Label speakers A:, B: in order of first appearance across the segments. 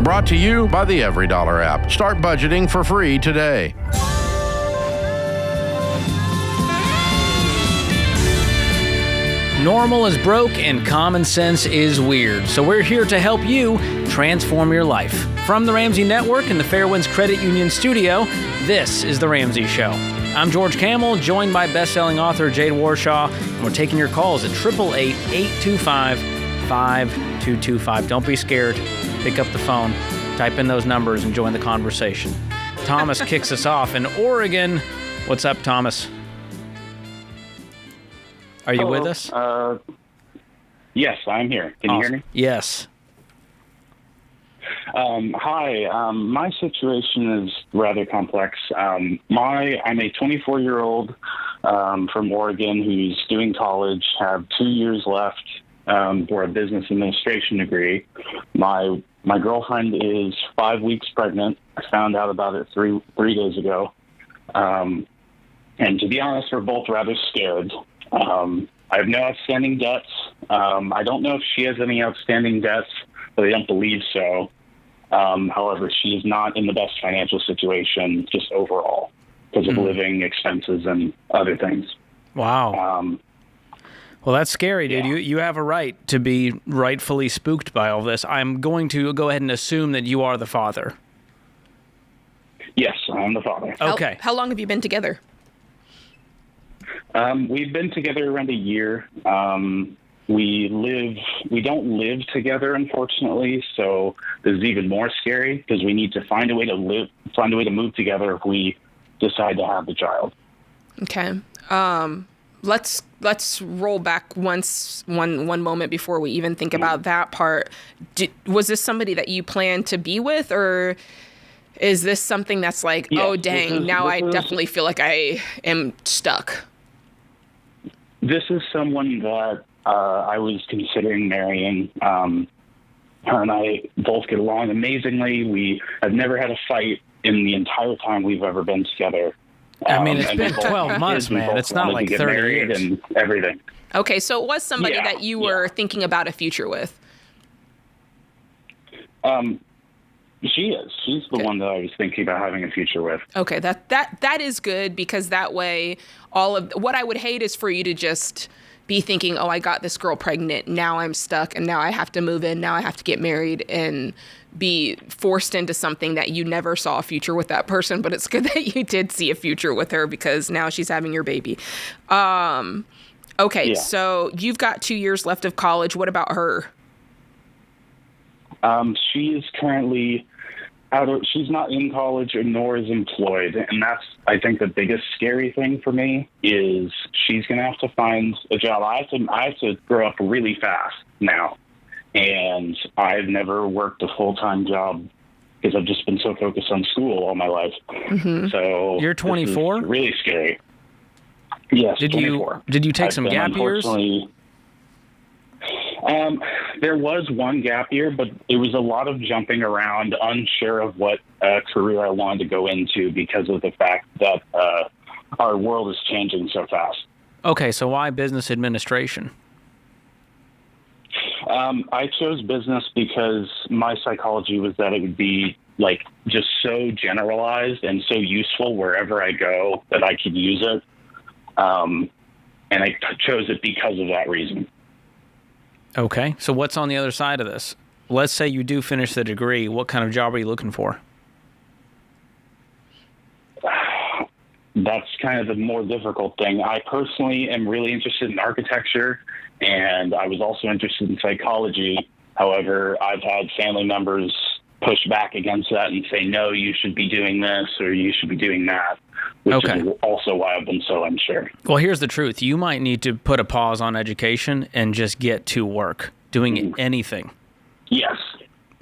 A: Brought to you by the Every Dollar app. Start budgeting for free today.
B: Normal is broke and common sense is weird. So we're here to help you transform your life. From the Ramsey Network and the Fairwinds Credit Union studio, this is The Ramsey Show. I'm George Kamel, joined by best-selling author Jade Warshaw, and we're taking your calls at 888-825-5225. Don't be scared. Pick up the phone, type in those numbers, and join the conversation. Thomas kicks us off in Oregon. What's up, Thomas? Are you with us?
C: Yes, I'm here. Can you hear me?
B: Yes.
C: Hi. My situation is rather complex. I'm a 24-year-old from Oregon who's doing college, have 2 years left for a business administration degree. My girlfriend is 5 weeks pregnant. I found out about it three days ago. And to be honest, we're both rather scared. I have no outstanding debts. I don't know if she has any outstanding debts, but I don't believe so. However, she is not in the best financial situation just overall because of living expenses and other things.
B: Wow. Well, that's scary, dude.
C: Yeah.
B: You have a right to be rightfully spooked by all this. I'm going to go ahead and assume that you are the father.
C: Yes, I'm the father.
B: Okay.
D: How long have you been together?
C: We've been together around a year. We don't live together, unfortunately, so this is even more scary because we need to find a way to move together if we decide to have the child.
D: Okay. Let's roll back one moment before we even think about that part. Was this somebody that you planned to be with, or is this something that's like,
C: yes,
D: oh dang, now I definitely feel like I am stuck?
C: This is someone that I was considering marrying. Her and I both get along amazingly. We have never had a fight in the entire time we've ever been together.
B: I mean, it's been 12 months, man. It's not like 30 years.
C: And everything.
D: Okay, so it was somebody that you were thinking about a future with.
C: She is. She's the one that I was thinking about having a future with.
D: Okay, that is good because that way all of what I would hate is for you to just be thinking, oh, I got this girl pregnant, now I'm stuck, and now I have to move in, now I have to get married, and be forced into something that you never saw a future with that person. But it's good that you did see a future with her because now she's having your baby. Okay, so you've got 2 years left of college. What about her?
C: She is currently she's not in college nor is employed. And that's, I think, the biggest scary thing for me is she's going to have to find a job. I have to grow up really fast now. And I've never worked a full-time job because I've just been so focused on school all my life.
D: Mm-hmm.
C: So
B: you're 24?
C: Really scary. Yes, 24.
B: Did you take some gap years?
C: There was one gap year, but it was a lot of jumping around, unsure of what career I wanted to go into because of the fact that our world is changing so fast.
B: Okay, so why business administration?
C: I chose business because my psychology was that it would be like just so generalized and so useful wherever I go that I could use it. And I chose it because of that reason.
B: Okay, so what's on the other side of this? Let's say you do finish the degree. What kind of job are you looking for?
C: That's kind of the more difficult thing. I personally am really interested in architecture, and I was also interested in psychology. However, I've had family members push back against that and say, no, you should be doing this or you should be doing that, which is also why I've been so unsure.
B: Well, here's the truth. You might need to put a pause on education and just get to work, doing anything.
C: Yes.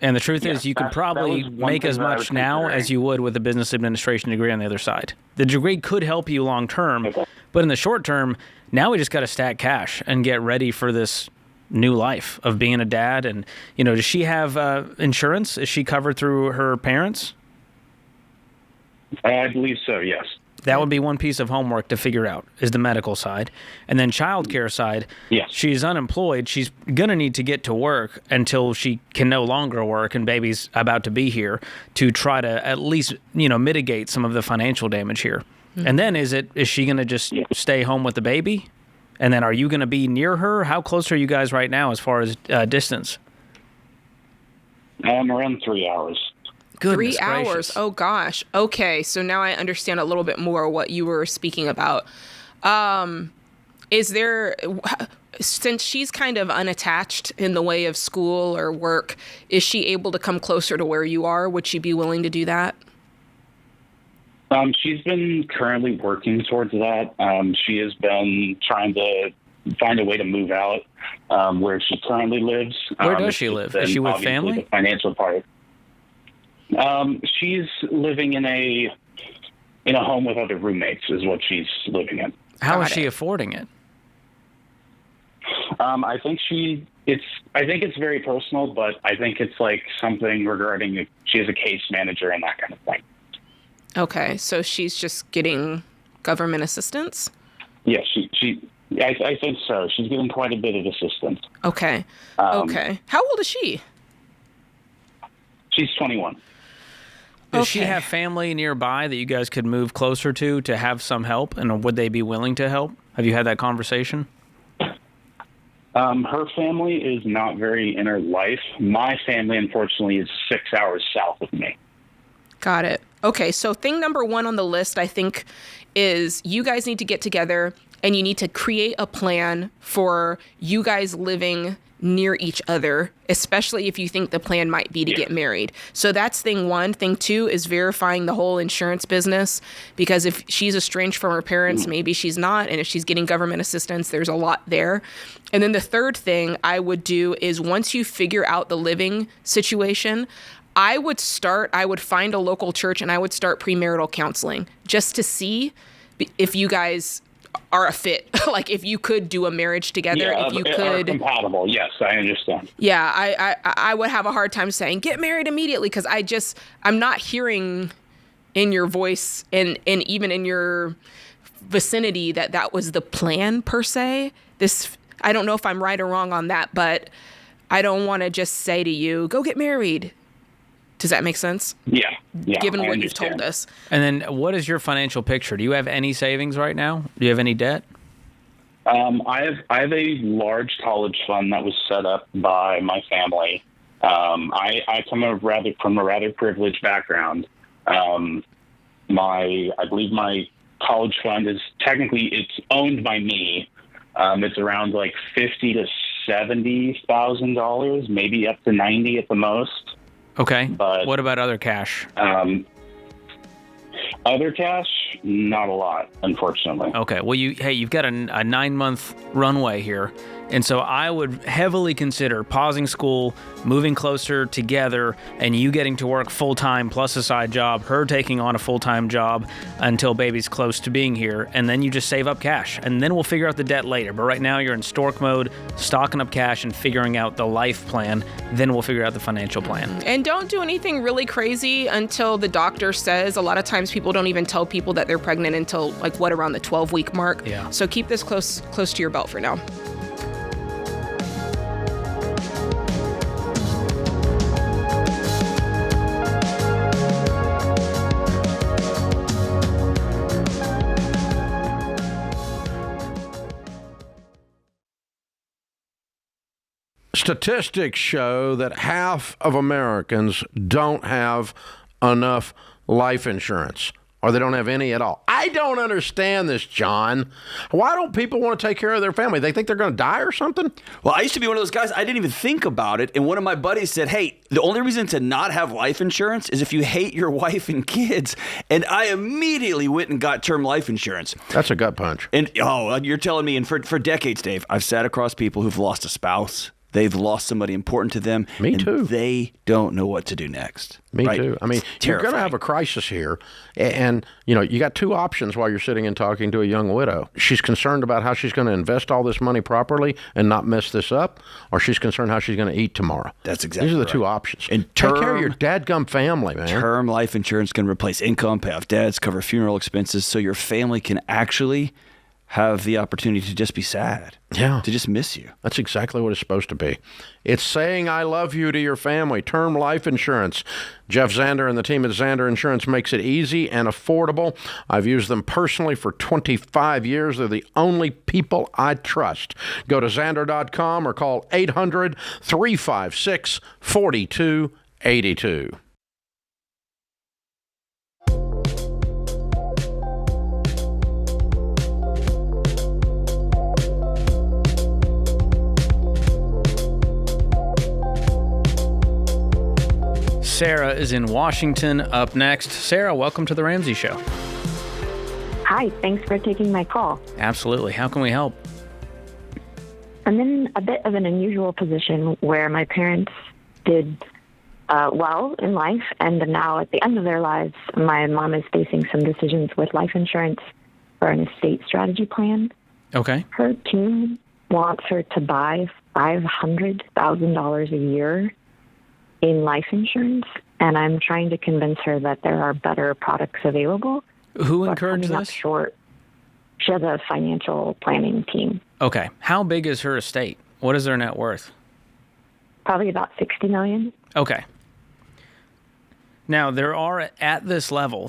B: And the truth is you could probably make as much now as you would with a business administration degree on the other side. The degree could help you long term, but in the short term, now we just got to stack cash and get ready for this new life of being a dad. And, you know, does she have insurance? Is she covered through her parents?
C: I believe so, yes.
B: That would be one piece of homework to figure out, is the medical side. And then childcare side,
C: Yes.
B: she's unemployed. She's going to need to get to work until she can no longer work and baby's about to be here to try to at least, mitigate some of the financial damage here. And then is she going to just stay home with the baby? And then are you going to be near her? How close are you guys right now as far as distance?
C: Around 3 hours.
B: Goodness
D: 3 hours.
B: gracious.
D: Oh gosh. Okay, so now I understand a little bit more what you were speaking about. Is there, since she's kind of unattached in the way of school or work, is she able to come closer to where you are? Would she be willing to do that?
C: She's been currently working towards that. She has been trying to find a way to move out where she currently lives.
B: Where does she live? Is she with
C: obviously
B: family?
C: The financial part. She's living in a home with other roommates is what she's living in.
B: How is she affording it?
C: I think it's very personal, but I think it's like something regarding she has a case manager and that kind of thing.
D: Okay, so she's just getting government assistance?
C: Yeah, I think so. She's getting quite a bit of assistance.
D: Okay. Okay. How old is she?
C: She's 21.
B: Does she have family nearby that you guys could move closer to have some help? And would they be willing to help? Have you had that conversation?
C: Her family is not very in her life. My family, unfortunately, is 6 hours south of me.
D: Got it. Okay, so thing number one on the list, I think, is you guys need to get together and you need to create a plan for you guys living near each other, especially if you think the plan might be to get married. So that's thing one. Thing two is verifying the whole insurance business, because if she's estranged from her parents, maybe she's not. And if she's getting government assistance, there's a lot there. And then the third thing I would do is once you figure out the living situation, I would find a local church and I would start premarital counseling just to see if you guys are a fit. Like if you could do a marriage together, if you could.
C: Are compatible. Yes, I understand.
D: Yeah, I would have a hard time saying get married immediately, because I'm not hearing in your voice and even in your vicinity that was the plan per se. I don't know if I'm right or wrong on that, but I don't want to just say to you, go get married. Does that make sense?
C: Yeah.
D: Given what you've told us.
B: And then what is your financial picture? Do you have any savings right now? Do you have any debt?
C: I have a large college fund that was set up by my family. I come from a rather privileged background. I believe my college fund is it's owned by me. It's around like $50,000 to $70,000, maybe up to $90,000 at the most.
B: Okay.
C: But
B: what about other cash?
C: Other cash, not a lot, unfortunately.
B: Okay. Well, you've got a 9-month runway here. And so I would heavily consider pausing school, moving closer together, and you getting to work full-time plus a side job, her taking on a full-time job until baby's close to being here, and then you just save up cash. And then we'll figure out the debt later. But right now you're in stork mode, stocking up cash and figuring out the life plan. Then we'll figure out the financial plan.
D: And don't do anything really crazy until the doctor says. A lot of times people don't even tell people that they're pregnant until around the 12-week mark.
B: Yeah.
D: So keep this close to your belt for now.
A: Statistics show that half of Americans don't have enough life insurance, or they don't have any at all. I don't understand this, John. Why don't people want to take care of their family? They think they're going to die or something?
E: Well, I used to be one of those guys. I didn't even think about it. And one of my buddies said, hey, the only reason to not have life insurance is if you hate your wife and kids. And I immediately went and got term life insurance.
A: That's a gut punch.
E: And, you're telling me, and for decades, Dave, I've sat across people who've lost a spouse they've lost somebody important to them.
A: Me too.
E: They don't know what to do next.
A: Me too. I mean, you're going to have a crisis here. And, you got two options while you're sitting and talking to a young widow. She's concerned about how she's going to invest all this money properly and not mess this up, or she's concerned how she's going to eat tomorrow.
E: That's exactly
A: These are the
E: right.
A: two options.
E: And
A: take care of your dadgum family, man.
E: Term life insurance can replace income, pay off debts, cover funeral expenses, so your family can actually have the opportunity to just be sad.
A: Yeah.
E: To just miss you.
A: That's exactly what it's supposed to be. It's saying I love you to your family. Term life insurance. Jeff Zander and the team at Zander Insurance makes it easy and affordable. I've used them personally for 25 years. They're the only people I trust. Go to Zander.com or call 800-356-4282.
B: Sarah is in Washington up next. Sarah, welcome to the Ramsey Show.
F: Hi, thanks for taking my call.
B: Absolutely. How can we help?
F: I'm in a bit of an unusual position where my parents did well in life, and now at the end of their lives, my mom is facing some decisions with life insurance for an estate strategy plan.
B: Okay.
F: Her team wants her to buy $500,000 a year in life insurance, and I'm trying to convince her that there are better products available.
B: Who encouraged this?
F: Short. She has a financial planning team.
B: Okay. How big is her estate? What is their net worth?
F: Probably about $60 million.
B: Okay. Now, there are, at this level,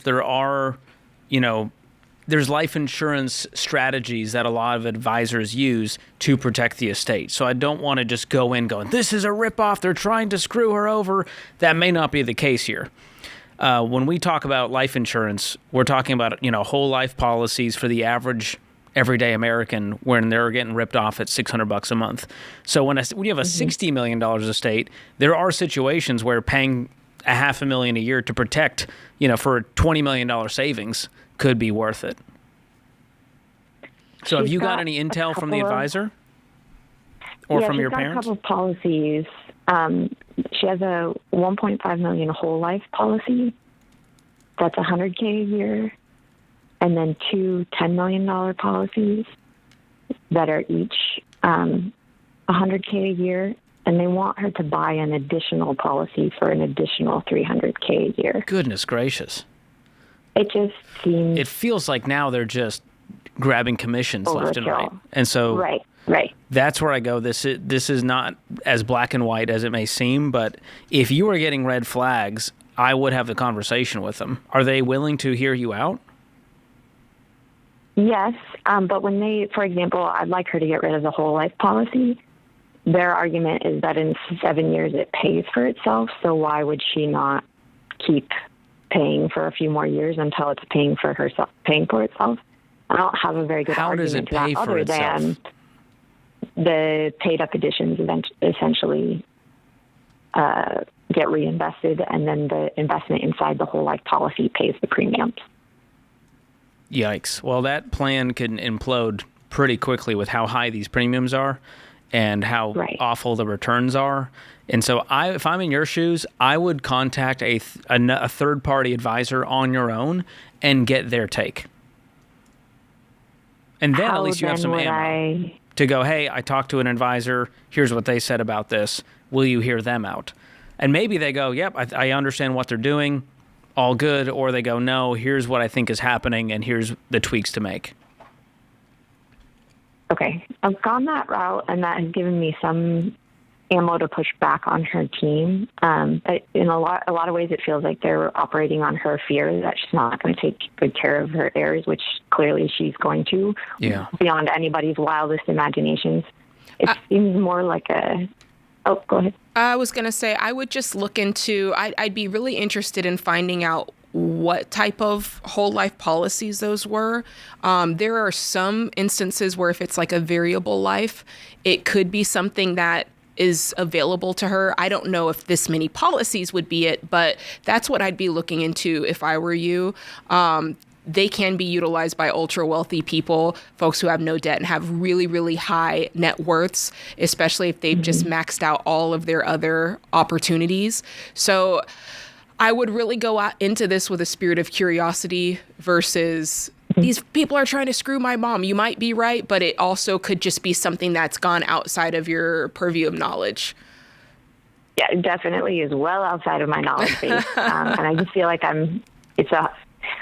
B: there's life insurance strategies that a lot of advisors use to protect the estate. So I don't want to just go in going, this is a ripoff, they're trying to screw her over. That may not be the case here. When we talk about life insurance, we're talking about, whole life policies for the average everyday American when they're getting ripped off at $600 a month. So when you have a $60 million estate, there are situations where paying $500,000 a year to protect, for a $20 million savings could be worth it. So have you got any intel from the advisor or from your parents?
F: Yeah, she's got a couple of policies. She has a $1.5 million whole life policy. That's $100K a year. And then two $10 million policies that are each $100K a year. And they want her to buy an additional policy for an additional $300K a year.
B: Goodness gracious.
F: It just seems...
B: It feels like now they're just grabbing commissions left and right. And so
F: right.
B: That's where I go. This is not as black and white as it may seem, but if you are getting red flags, I would have the conversation with them. Are they willing to hear you out?
F: Yes, but when for example, I'd like her to get rid of the whole life policy. Their argument is that in 7 years it pays for itself, so why would she not keep paying for a few more years until it's paying for itself? I don't have a very good argument to that other than the paid-up additions essentially get reinvested, and then the investment inside the whole life policy pays the premiums.
B: Yikes. Well, that plan can implode pretty quickly with how high these premiums are and how awful the returns are. And so if I'm in your shoes, I would contact a third-party advisor on your own and get their take. And then at least you have some ammo to go, hey, I talked to an advisor. Here's what they said about this. Will you hear them out? And maybe they go, yep, I understand what they're doing. All good. Or they go, no, here's what I think is happening, and here's the tweaks to make.
F: Okay. I've gone that route, and that has given me some ammo to push back on her team. But in a lot of ways, it feels like they're operating on her fear that she's not going to take good care of her heirs, which clearly she's going to, beyond anybody's wildest imaginations. It seems more like Oh, go ahead.
D: I was going to say, I would just look into, I'd be really interested in finding out what type of whole life policies those were. There are some instances where if it's like a variable life, it could be something that is available to her. I don't know if this many policies would be it, but that's what I'd be looking into if I were you. they can be utilized by ultra wealthy people, folks who have no debt and have really, really high net worths, especially if they've just maxed out all of their other opportunities. So I would really go out into this with a spirit of curiosity versus these people are trying to screw my mom. You might be right, but it also could just be something that's gone outside of your purview of knowledge.
F: Yeah, it definitely is well outside of my knowledge base. And I just feel like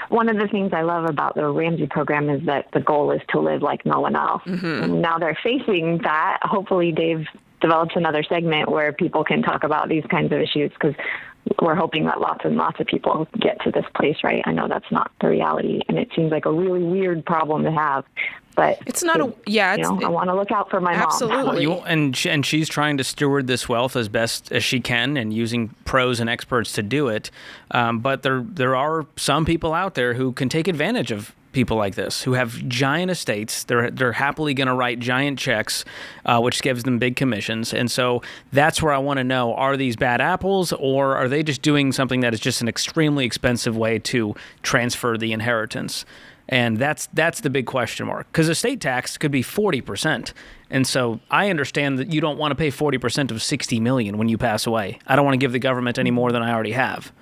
F: one of the things I love about the Ramsey program is that the goal is to live like no one else. And now they're facing that. Hopefully Dave develops another segment where people can talk about these kinds of issues, because we're hoping that lots and lots of people get to this place, right? I know that's not the reality, and it seems like a really weird problem to have. But
D: it's not
F: I want to look out for my mom.
D: Absolutely.
B: And she's trying to steward this wealth as best as she can and using pros and experts to do it. But there are some people out there who can take advantage of people like this, who have giant estates. They're happily going to write giant checks, which gives them big commissions. And so that's where I want to know, are these bad apples, or are they just doing something that is just an extremely expensive way to transfer the inheritance? And that's the big question mark, because estate tax could be 40%. And so I understand that you don't want to pay 40% of $60 million when you pass away. I don't want to give the government any more than I already have.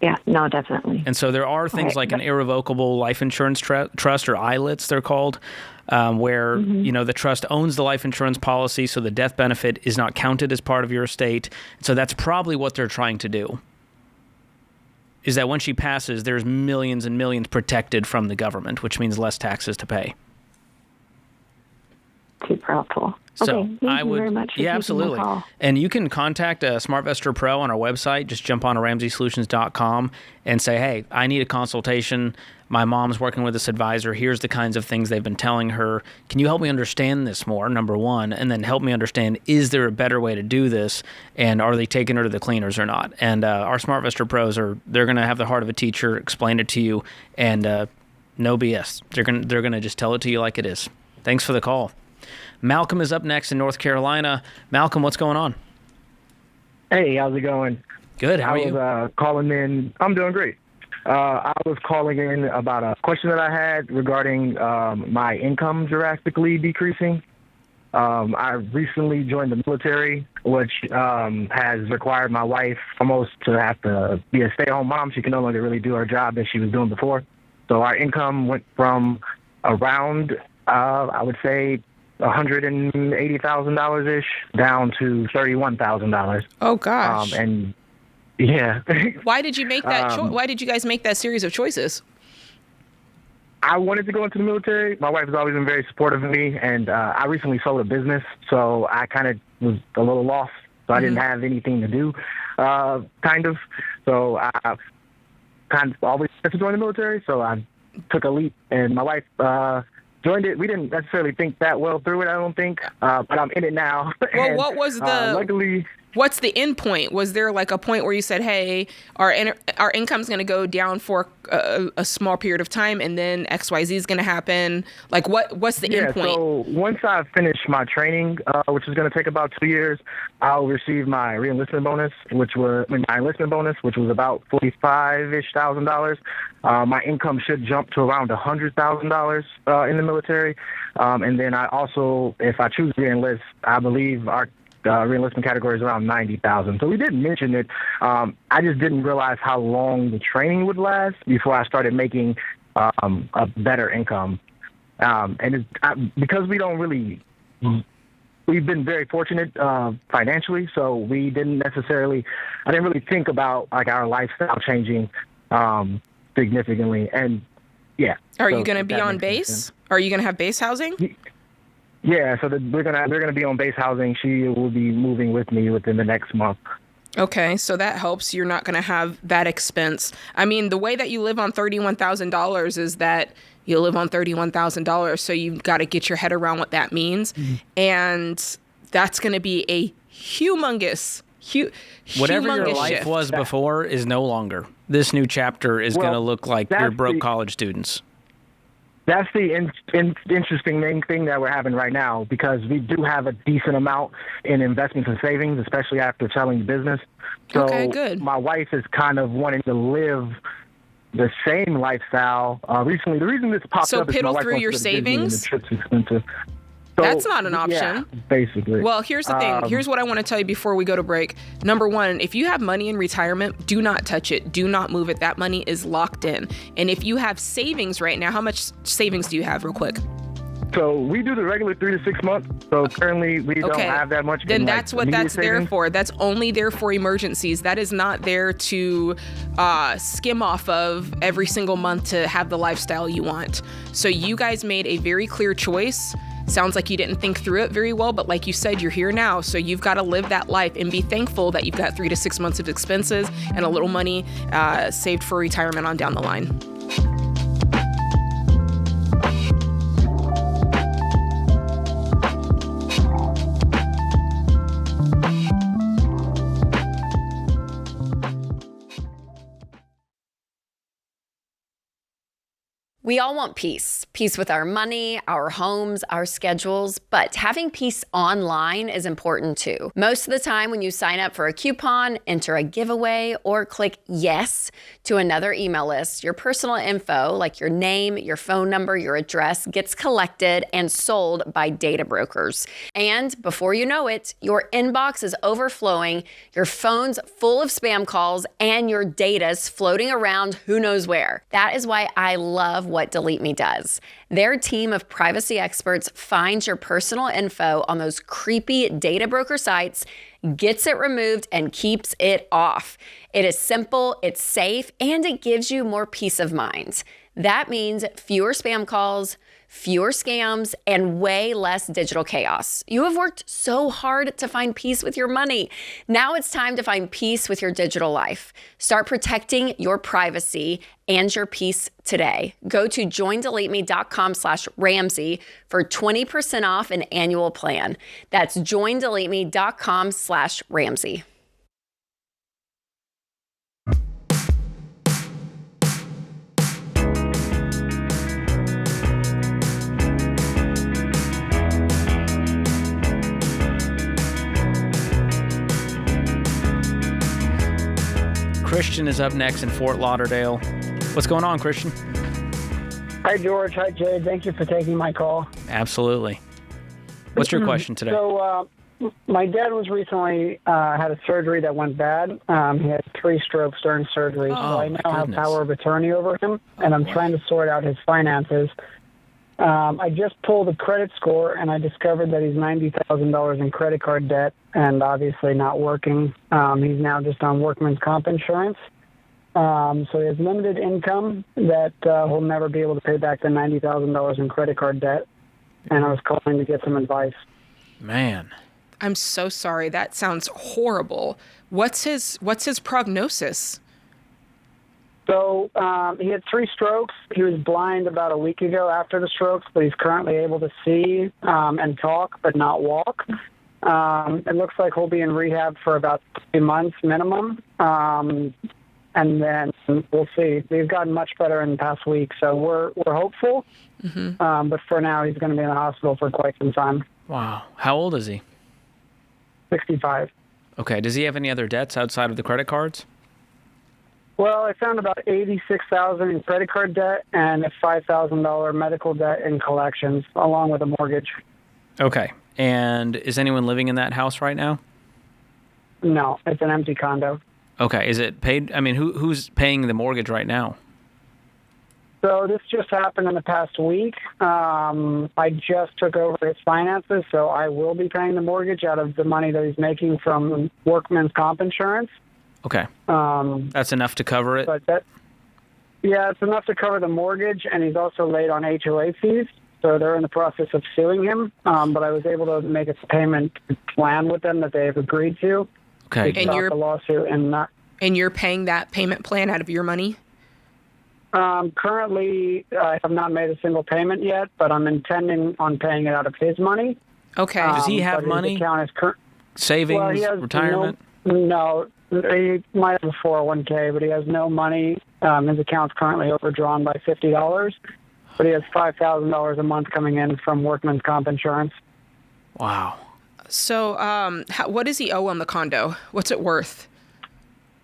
F: Yeah, no, definitely.
B: And so there are things like an irrevocable life insurance trust, or ILITs they're called, where the trust owns the life insurance policy, so the death benefit is not counted as part of your estate. So that's probably what they're trying to do, is that when she passes, there's millions and millions protected from the government, which means less taxes to pay.
F: Super helpful.
B: So
F: okay, thank you very much for taking
B: absolutely.
F: the call.
B: And you can contact SmartVestor Pro on our website. Just jump on to RamseySolutions.com and say, hey, I need a consultation. My mom's working with this advisor. Here's the kinds of things they've been telling her. Can you help me understand this more, number one? And then help me understand, is there a better way to do this? And are they taking her to the cleaners or not? And our SmartVestor Pros, they're going to have the heart of a teacher, explain it to you, and no BS. They're going to just tell it to you like it is. Thanks for the call. Malcolm is up next in North Carolina. Malcolm, what's going on?
G: Hey, how's it going?
B: Good. How are you?
G: I was calling in. I'm doing great. I was calling in about a question that I had regarding my income drastically decreasing. I recently joined the military, which has required my wife almost to have to be a stay-at-home mom. She can no longer really do her job that she was doing before. So our income went from around, I would say, $180,000-ish down to $31,000.
D: Oh gosh.
G: And yeah.
D: Why did you make that? Why did you guys make that series of choices?
G: I wanted to go into the military. My wife has always been very supportive of me, and I recently sold a business, so I kind of was a little lost. So I didn't have anything to do, kind of. So I kind of always wanted to join the military, so I took a leap, and my wife joined it. We didn't necessarily think that well through it, I don't think, but I'm in it now.
D: Well,
G: and,
D: what was the
G: luckily?
D: What's the end point? Was there like a point where you said, "Hey, our income's going to go down for a small period of time, and then XYZ is going to happen"? Like, what's the end point?
G: So once I finish my training, which is going to take about 2 years, I'll receive my re-enlistment bonus, which was about $45,000. My income should jump to around $100,000 in the military, and then I also, if I choose to re-enlist, I believe our re-enlistment category is around $90,000. So we did mention it. I just didn't realize how long the training would last before I started making a better income. And because we don't really, we've been very fortunate financially, so I didn't really think about like our lifestyle changing significantly. And yeah.
D: Are you going to be on base? Are you going to have base housing?
G: Yeah, so they're gonna be on base housing. She will be moving with me within the next month.
D: Okay, so that helps. You're not going to have that expense. I mean, the way that you live on $31,000 is that you live on $31,000, so you've got to get your head around what that means, and that's going to be a humongous
B: whatever your life
D: shift.
B: Was before is no longer. This new chapter is going to look like you're broke college students.
G: That's the interesting main thing that we're having right now, because we do have a decent amount in investments and savings, especially after selling the business. So
D: okay, good.
G: My wife is kind of wanting to live the same lifestyle. Recently, the reason this popped
D: So
G: up is my
D: piddle
G: wife
D: through
G: wants
D: your
G: to go to Disney and
D: savings?
G: the trip's expensive. So,
D: That's not an option.
G: Yeah, basically.
D: Well, here's the thing. Here's what I want to tell you before we go to break. Number one, if you have money in retirement, do not touch it. Do not move it. That money is locked in. And if you have savings right now, how much savings do you have, real quick?
G: So we do the regular 3 to 6 months. So currently we don't have that much.
D: Then
G: in,
D: that's
G: like,
D: what
G: immediate
D: that's there
G: savings.
D: for. That's only there for emergencies. That is not there to skim off of every single month to have the lifestyle you want. So you guys made a very clear choice. Sounds like you didn't think through it very well, but like you said, you're here now. So you've got to live that life and be thankful that you've got 3 to 6 months of expenses and a little money saved for retirement on down the line.
H: We all want peace. Peace with our money, our homes, our schedules, but having peace online is important too. Most of the time when you sign up for a coupon, enter a giveaway, or click yes to another email list, your personal info like your name, your phone number, your address gets collected and sold by data brokers. And before you know it, your inbox is overflowing, your phone's full of spam calls, and your data's floating around who knows where. That is why I love what Delete Me does. Their team of privacy experts finds your personal info on those creepy data broker sites, gets it removed, and keeps it off. It is simple, it's safe, and it gives you more peace of mind. That means fewer spam calls, fewer scams, and way less digital chaos. You have worked so hard to find peace with your money. Now it's time to find peace with your digital life. Start protecting your privacy and your peace today. Go to joindeleteme.com/Ramsey for 20% off an annual plan. That's joindeleteme.com/Ramsey.
B: Christian is up next in Fort Lauderdale. What's going on, Christian?
I: Hi, George. Hi, Jade. Thank you for taking my call.
B: Absolutely. What's your question today?
I: So, my dad was recently had a surgery that went bad. He had 3 strokes during surgery, so I now have power of attorney over him, and I'm trying to sort out his finances. I just pulled a credit score, and I discovered that he's $90,000 in credit card debt, and obviously not working. He's now just on workman's comp insurance. So he has limited income that he'll never be able to pay back the $90,000 in credit card debt. And I was calling to get some advice.
B: Man.
D: I'm so sorry. That sounds horrible. What's his prognosis?
I: So he had 3 strokes. He was blind about a week ago after the strokes, but he's currently able to see and talk, but not walk. It looks like he'll be in rehab for about 3 months minimum. And then we'll see. He's gotten much better in the past week, so we're hopeful. Mm-hmm. But for now, he's going to be in the hospital for quite some time.
B: Wow. How old is he?
I: 65.
B: Okay. Does he have any other debts outside of the credit cards?
I: Well, I found about $86,000 in credit card debt and a $5,000 medical debt in collections, along with a mortgage.
B: Okay. And is anyone living in that house right now?
I: No, it's an empty condo.
B: Okay. Is it paid? I mean, who's paying the mortgage right now?
I: So this just happened in the past week. I just took over his finances, so I will be paying the mortgage out of the money that he's making from workman's comp insurance.
B: Okay. That's enough to cover it?
I: But it's enough to cover the mortgage, and he's also late on HOA fees, so they're in the process of suing him. But I was able to make a payment plan with them that they've agreed to.
B: Okay.
I: To stop the lawsuit
D: and you're paying that payment plan out of your money?
I: Currently, I have not made a single payment yet, but I'm intending on paying it out of his money.
B: Okay. Does he have money? Savings, retirement?
I: No, he might have a 401k, but he has no money. His account's currently overdrawn by $50, but he has $5,000 a month coming in from workman's comp insurance.
B: Wow.
D: So what does he owe on the condo? What's it worth?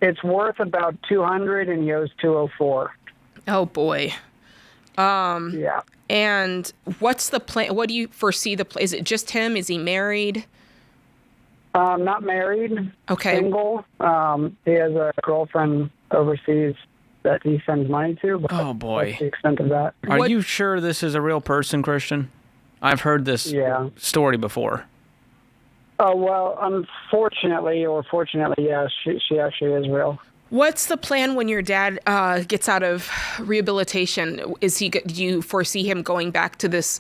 I: It's worth about $200 and he owes $204.
D: Oh boy.
I: Yeah.
D: And what's the plan? What do you foresee the plan? Is it just him? Is he married?
I: Not married.
D: Okay.
I: Single. He has a girlfriend overseas that he sends money to. But
B: Oh, boy.
I: that's the extent of that.
B: Are you sure this is a real person, Christian? I've heard this story before.
I: Oh, well, unfortunately or fortunately, yeah, she actually is real.
D: What's the plan when your dad gets out of rehabilitation? Do you foresee him going back to this?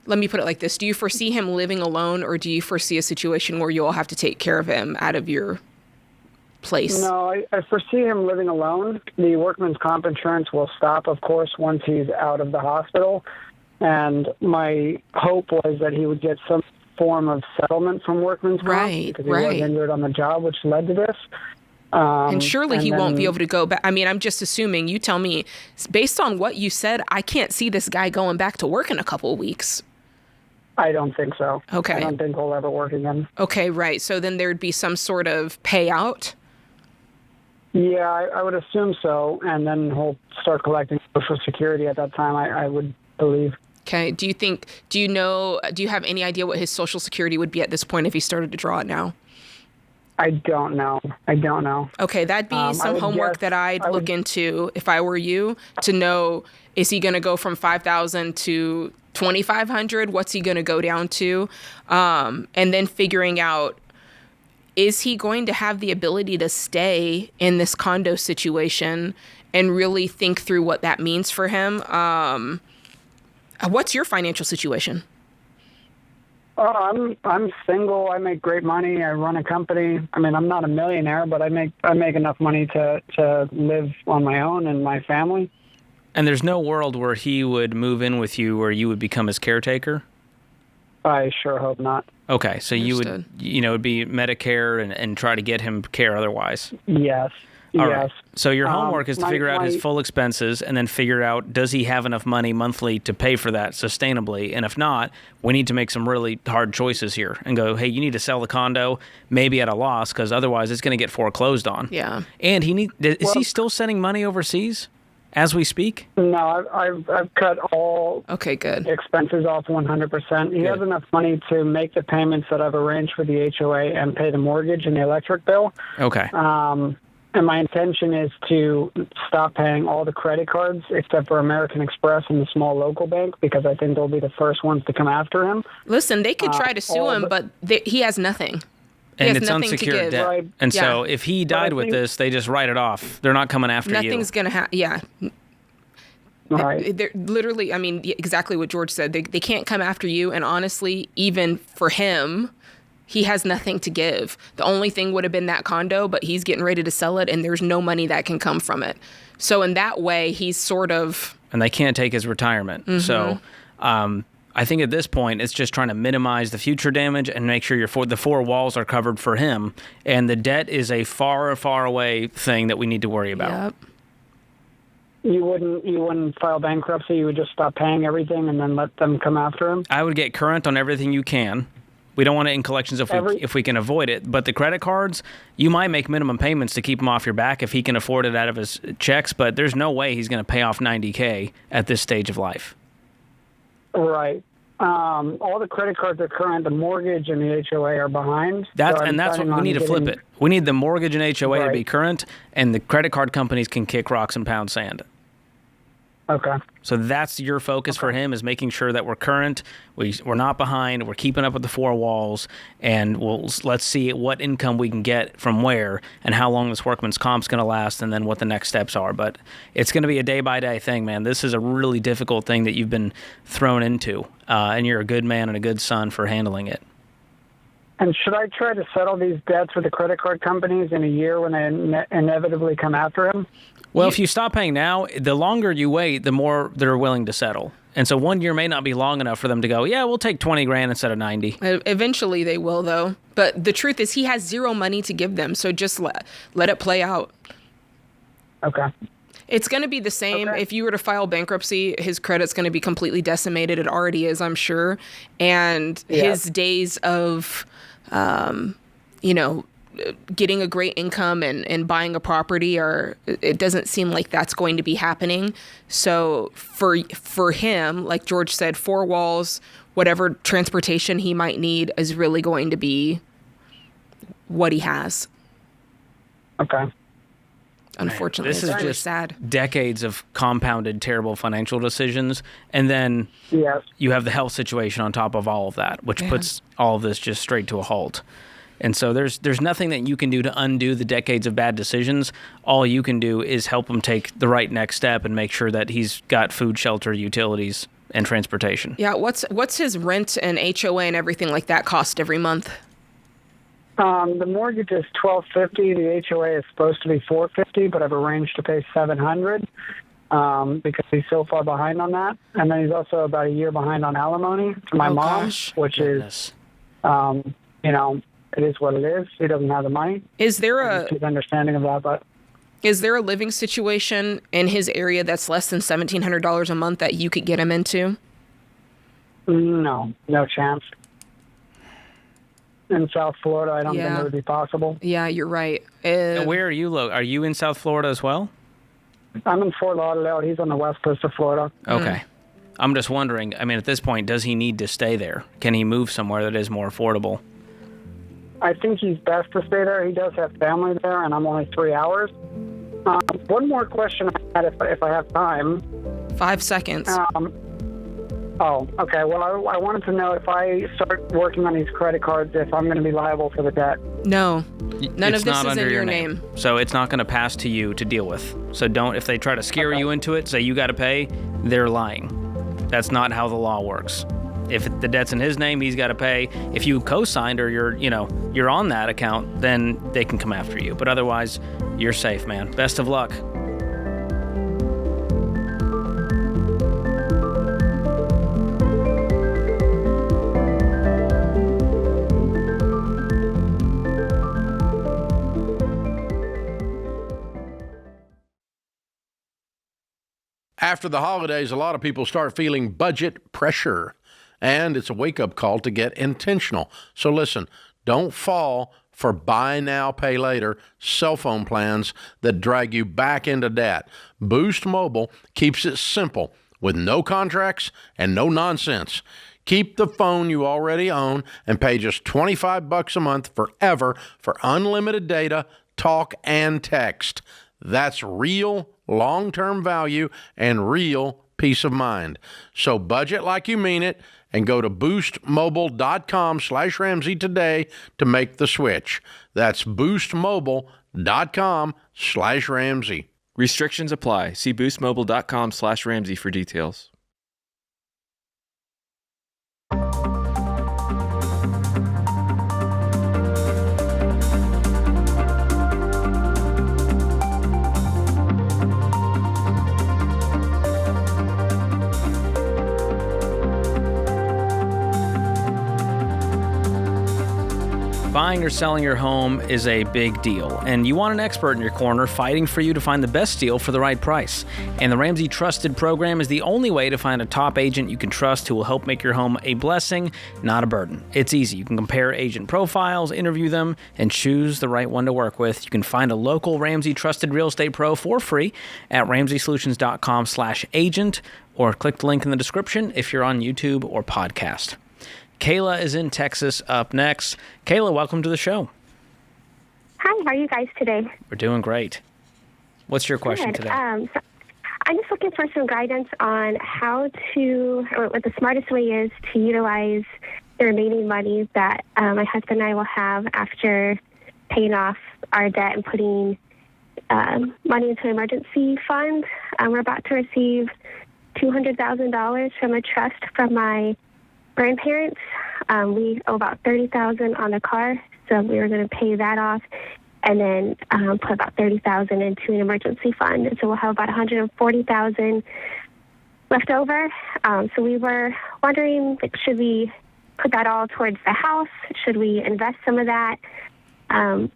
D: Let me put it like this. Do you foresee him living alone, or do you foresee a situation where you all have to take care of him out of your place?
I: No, I foresee him living alone. The workman's comp insurance will stop, of course, once he's out of the hospital. And my hope was that he would get some form of settlement from workman's comp because he was injured on the job, which led to this.
D: And surely he won't be able to go back. I mean, I'm just assuming. You tell me. Based on what you said, I can't see this guy going back to work in a couple of weeks.
I: I don't think so.
D: Okay.
I: I don't think he'll ever work again.
D: Okay, right. So then there'd be some sort of payout?
I: Yeah, I would assume so. And then he'll start collecting Social Security at that time, I would believe.
D: Okay. Do you have any idea what his Social Security would be at this point if he started to draw it now?
I: I don't know.
D: Okay, that'd be some homework that I'd look into if I were you, to know, is he going to go from $5,000 to $2,500? What's he going to go down to? And then figuring out, is he going to have the ability to stay in this condo situation and really think through what that means for him? What's your financial situation?
I: Oh, I'm single. I make great money. I run a company. I mean, I'm not a millionaire, but I make enough money to live on my own and my family.
B: And there's no world where he would move in with you or you would become his caretaker?
I: I sure hope not.
B: Okay, so you would, it'd be Medicare and try to get him care otherwise?
I: Yes.
B: All
I: yes.
B: right. So your homework is to figure out his full expenses and then figure out, does he have enough money monthly to pay for that sustainably? And if not, we need to make some really hard choices here and go, hey, you need to sell the condo, maybe at a loss, because otherwise it's going to get foreclosed on.
D: Yeah.
B: And is he still sending money overseas as we speak?
I: No, I've cut all
D: good
I: expenses off 100%. He has enough money to make the payments that I've arranged for the HOA and pay the mortgage and the electric bill.
B: Okay.
I: And my intention is to stop paying all the credit cards except for American Express and the small local bank, because I think they'll be the first ones to come after him.
D: Listen, they could try to sue him, but he has nothing.
B: And it's unsecured debt.
I: Right.
B: And so if he died with this, they just write it off. They're not coming after you.
D: Nothing's going to happen. Yeah.
I: Right.
D: They're literally, I mean, exactly what George said. They can't come after you. And honestly, even for him, he has nothing to give. The only thing would have been that condo, but he's getting ready to sell it, and there's no money that can come from it. So in that way, he's sort of...
B: And they can't take his retirement. Mm-hmm. So I think at this point, it's just trying to minimize the future damage and make sure the four walls are covered for him. And the debt is a far, far away thing that we need to worry about.
D: Yep.
I: You wouldn't file bankruptcy? You would just stop paying everything and then let them come after him?
B: I would get current on everything you can. We don't want it in collections if we can avoid it. But the credit cards, you might make minimum payments to keep him off your back if he can afford it out of his checks, but there's no way he's going to pay off $90K at this stage of life.
I: Right. All the credit cards are current. The mortgage and the HOA are behind.
B: That's what we need to flip it. We need the mortgage and HOA to be current, and the credit card companies can kick rocks and pound sand.
I: Okay.
B: So that's your focus for him, is making sure that we're current, we're not behind, we're keeping up with the four walls, and let's see what income we can get from where and how long this workman's comp's going to last, and then what the next steps are. But it's going to be a day-by-day thing, man. This is a really difficult thing that you've been thrown into, and you're a good man and a good son for handling it.
I: And should I try to settle these debts with the credit card companies in a year when they inevitably come after him?
B: Well, if you stop paying now, the longer you wait, the more they're willing to settle. And so 1 year may not be long enough for them to go, yeah, we'll take 20 grand instead of 90.
D: Eventually they will, though. But the truth is he has zero money to give them, so just let it play out.
I: Okay.
D: It's going to be the same. Okay. If you were to file bankruptcy, his credit's going to be completely decimated. It already is, I'm sure. And his days of, getting a great income and buying a property, it doesn't seem like that's going to be happening. So for him, like George said, 4 walls, whatever transportation he might need is really going to be what he has.
I: Okay.
D: Unfortunately,
B: this is
D: really
B: just
D: sad.
B: Decades of compounded terrible financial decisions, and then you have the health situation on top of all of that, which puts all of this just straight to a halt. And so there's nothing that you can do to undo the decades of bad decisions. All you can do is help him take the right next step and make sure that he's got food, shelter, utilities, and transportation.
D: Yeah, what's his rent and HOA and everything like that cost every month?
I: The mortgage is $1,250. The HOA is supposed to be $450, but I've arranged to pay $700 because he's so far behind on that. And then he's also about a year behind on alimony to my mom, which is, it is what it is. He doesn't have the money.
D: Is there
I: his understanding of that? But
D: is there a living situation in his area that's less than $1,700 a month that you could get him into?
I: No chance. In South Florida, I don't think it would be possible.
D: Yeah, you're right.
B: Where are you? Are you in South Florida as well?
I: I'm in Fort Lauderdale. He's on the west coast of Florida.
B: Okay. I'm just wondering, I mean, at this point, does he need to stay there? Can he move somewhere that is more affordable?
I: I think he's best to stay there. He does have family there, and I'm only 3 hours. One more question I had, if I have time.
D: 5 seconds.
I: Okay. Well, I wanted to know if I start working on these credit cards, if I'm going to be liable for the debt.
D: No. None
B: it's
D: of this
B: not
D: is
B: under
D: in your name.
B: So it's not going to pass to you to deal with. So don't, if they try to scare you into it, say you got to pay, they're lying. That's not how the law works. If the debt's in his name, he's got to pay. If you co-signed or you're on that account, then they can come after you. But otherwise, you're safe, man. Best of luck.
A: After the holidays, a lot of people start feeling budget pressure, and it's a wake-up call to get intentional. So listen, don't fall for buy now, pay later cell phone plans that drag you back into debt. Boost Mobile keeps it simple with no contracts and no nonsense. Keep the phone you already own and pay just $25 a month forever for unlimited data, talk, and text. That's real long-term value and real peace of mind. So budget like you mean it and go to boostmobile.com/Ramsey today to make the switch. That's boostmobile.com/Ramsey.
J: Restrictions apply. See boostmobile.com/Ramsey for details.
B: Buying or selling your home is a big deal, and you want an expert in your corner fighting for you to find the best deal for the right price. And the Ramsey Trusted program is the only way to find a top agent you can trust who will help make your home a blessing, not a burden. It's easy. You can compare agent profiles, interview them, and choose the right one to work with. You can find a local Ramsey Trusted Real Estate Pro for free at ramseysolutions.com/agent, or click the link in the description if you're on YouTube or podcast. Kayla is in Texas up next. Kayla, welcome to the show.
K: Hi, how are you guys today?
B: We're doing great. What's your question today?
K: So I'm just looking for some guidance on how to, or what the smartest way is to utilize the remaining money that my husband and I will have after paying off our debt and putting money into an emergency fund. We're about to receive $200,000 from a trust from my grandparents. We owe about $30,000 on the car, so we were going to pay that off and then put about $30,000 into an emergency fund. And so we'll have about $140,000 left over. So we were wondering, should we put that all towards the house? Should we invest some of that? A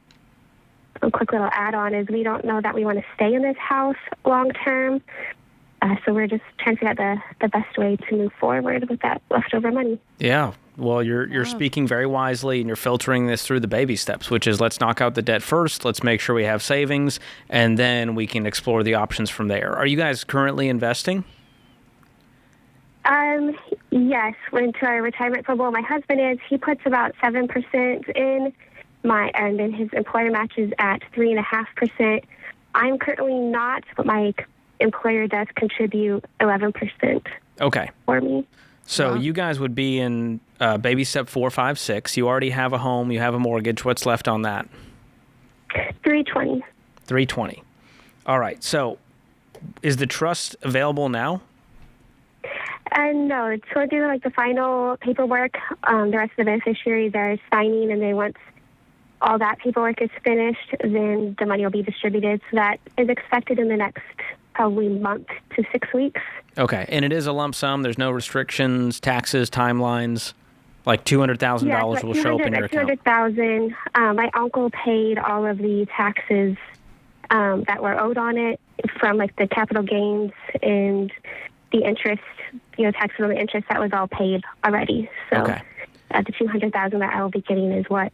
K: quick little add-on is we don't know that we want to stay in this house long term. So we're just trying to figure out the best way to move forward with that leftover money.
B: Yeah. Well, you're speaking very wisely, and you're filtering this through the baby steps, which is let's knock out the debt first, let's make sure we have savings, and then we can explore the options from there. Are you guys currently investing?
K: Yes, we're into our retirement fund. Well, my husband is. He puts about 7% in, and then his employer matches at 3.5%. I'm currently not, but my employer does contribute 11%.
B: Okay.
K: For me.
B: So you guys would be in baby step 4, 5, 6. You already have a home. You have a mortgage. What's left on that?
K: $320.
B: $320. All right. So is the trust available now?
K: No, it's going to do like the final paperwork. The rest of the beneficiaries are signing, and then once all that paperwork is finished, then the money will be distributed. So that is expected in the next probably month to 6 weeks.
B: Okay, and it is a lump sum. There's no restrictions, taxes, timelines. Like $200,000 will show up in your account.
K: $200,000. My uncle paid all of the taxes that were owed on it from like the capital gains and the interest. Taxes on the interest, that was all paid already. So
B: okay.
K: The $200,000 that I will be getting is what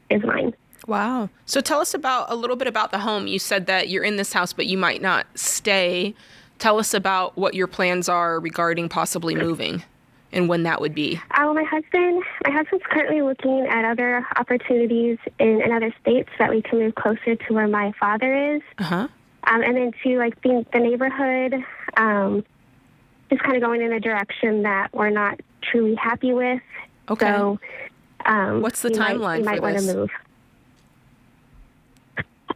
K: is mine.
D: Wow. So tell us a little bit about the home. You said that you're in this house, but you might not stay. Tell us about what your plans are regarding possibly moving and when that would be.
K: My husband's currently looking at other opportunities in other states so that we can move closer to where my father is.
D: Uh-huh.
K: And then to like the neighborhood, just kind of going in a direction that we're not truly happy with.
D: Okay.
K: So,
D: what's the timeline
K: you might
D: for
K: want
D: this?
K: to move.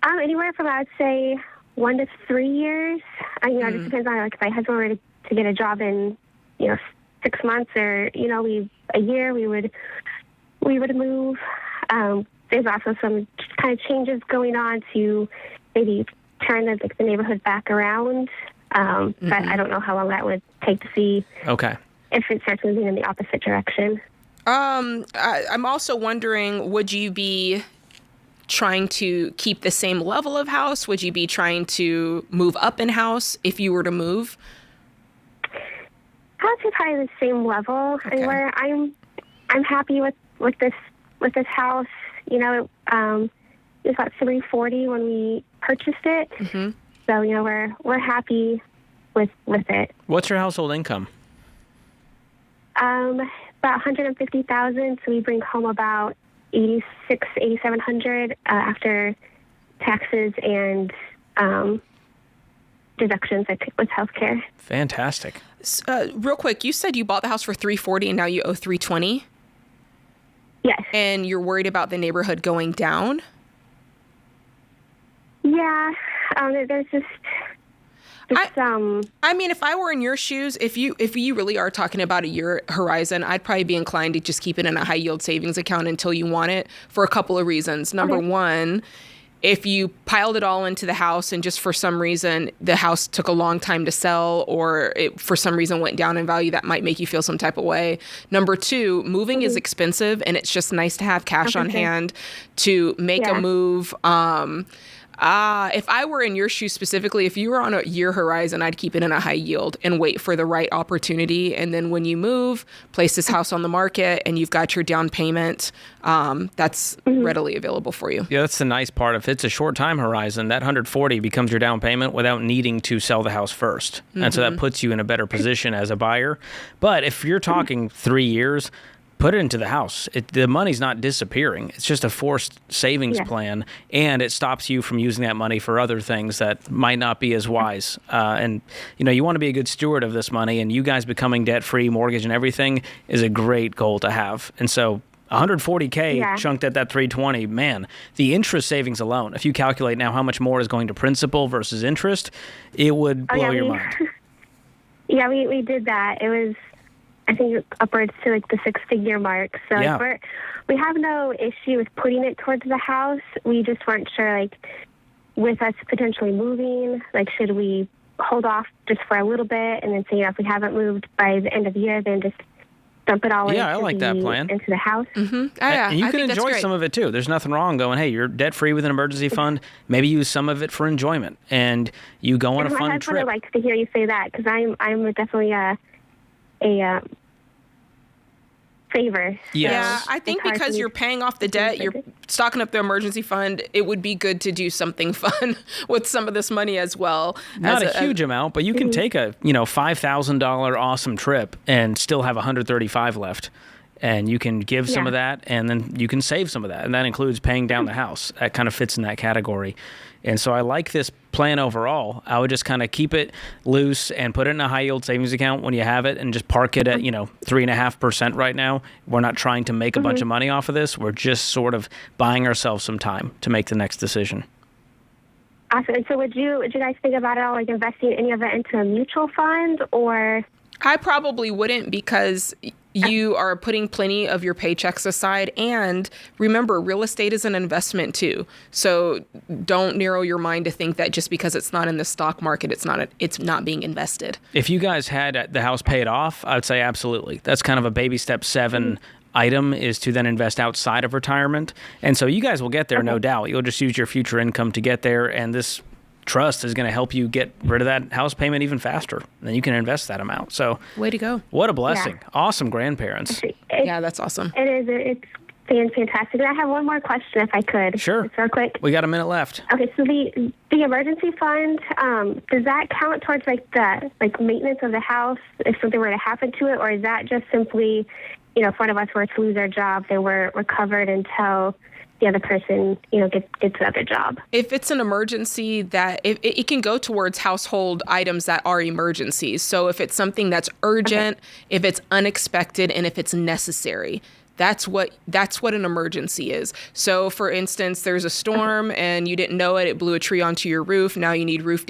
K: Anywhere from, I'd say, 1 to 3 years. It just depends on, like, if my husband were to get a job in, 6 months or, a year, we would move. There's also some kind of changes going on to maybe turn the neighborhood back around. But I don't know how long that would take to see
B: okay.
K: if it starts moving in the opposite direction.
D: I'm also wondering, would you be trying to keep the same level of house? Would you be trying to move up in house if you were to move?
K: I would say probably the same level.
D: Okay.
K: And where I'm happy with this house. It was about $340 when we purchased it.
D: Mm-hmm.
K: So we're happy with it.
B: What's your household income?
K: About $150,000. So we bring home about $8,700 after taxes and deductions with healthcare.
B: Fantastic.
D: Real quick, you said you bought the house for $340 and now you owe $320.
K: Yes.
D: And you're worried about the neighborhood going down?
K: Yeah. There's just
D: I mean, if I were in your shoes, if you really are talking about a year horizon, I'd probably be inclined to just keep it in a high yield savings account until you want it for a couple of reasons. Number one, if you piled it all into the house and just for some reason the house took a long time to sell or it for some reason went down in value, that might make you feel some type of way. Number two, moving is expensive and it's just nice to have cash on hand to make a move. If I were in your shoes specifically, if you were on a year horizon, I'd keep it in a high yield and wait for the right opportunity. And then when you move, place this house on the market and you've got your down payment, that's readily available for you.
B: Yeah, that's the nice part. If it's a short time horizon, that $140 becomes your down payment without needing to sell the house first. And so that puts you in a better position as a buyer. But if you're talking 3 years, put it into the house. The money's not disappearing. It's just a forced savings plan, and it stops you from using that money for other things that might not be as wise. And you want to be a good steward of this money, and you guys becoming debt-free, mortgage and everything is a great goal to have. And so $140K chunked at that $320, man, the interest savings alone, if you calculate now how much more is going to principal versus interest, it would blow your mind.
K: Yeah, we did that. It was, I think, upwards to like the 6-figure mark. So we have no issue with putting it towards the house. We just weren't sure, like, with us potentially moving, like, should we hold off just for a little bit and then say, if we haven't moved by the end of the year, then just dump it all
B: I like that plan.
K: into the house.
B: And you can enjoy some of it too. There's nothing wrong going, hey, you're debt free with an emergency fund. Maybe use some of it for enjoyment, and you go on a fun trip.
K: I like to hear you say that because I'm definitely favor.
B: Yes.
D: Yeah, I think
K: It's hard
D: because
K: for me
D: you're paying off the debt, you're stocking up the emergency fund, it would be good to do something fun with some of this money as well.
B: Not a huge amount, but you can take a $5,000 awesome trip and still have $135 left. And you can give some of that, and then you can save some of that. And that includes paying down the house. That kind of fits in that category. And so I like this plan overall. I would just kind of keep it loose and put it in a high-yield savings account when you have it and just park it at, 3.5% right now. We're not trying to make a bunch of money off of this. We're just sort of buying ourselves some time to make the next decision.
K: Awesome. And so would you guys think about it all, like investing any of it into a mutual fund or?
D: I probably wouldn't, because you are putting plenty of your paychecks aside. And remember, real estate is an investment too. So don't narrow your mind to think that just because it's not in the stock market, it's not being invested.
B: If you guys had the house paid off, I would say absolutely. That's kind of a baby step 7 item, is to then invest outside of retirement. And so you guys will get there, no doubt. You'll just use your future income to get there. And this trust is going to help you get rid of that house payment even faster. And then you can invest that amount. So
D: way to go.
B: What a blessing. Yeah. Awesome grandparents.
D: Yeah, that's awesome.
K: It is. It's fantastic. I have one more question, if I could.
B: Sure.
K: Just real quick.
B: We got a minute left.
K: Okay, so the emergency fund, does that count towards the maintenance of the house if something were to happen to it, or is that just simply, if one of us were to lose our job, then we're covered until the other person, gets another job?
D: If it's an emergency, that it can go towards household items that are emergencies. So if it's something that's urgent, if it's unexpected, and if it's necessary, that's what an emergency is. So for instance, there's a storm and you didn't know it. It blew a tree onto your roof. Now you need roof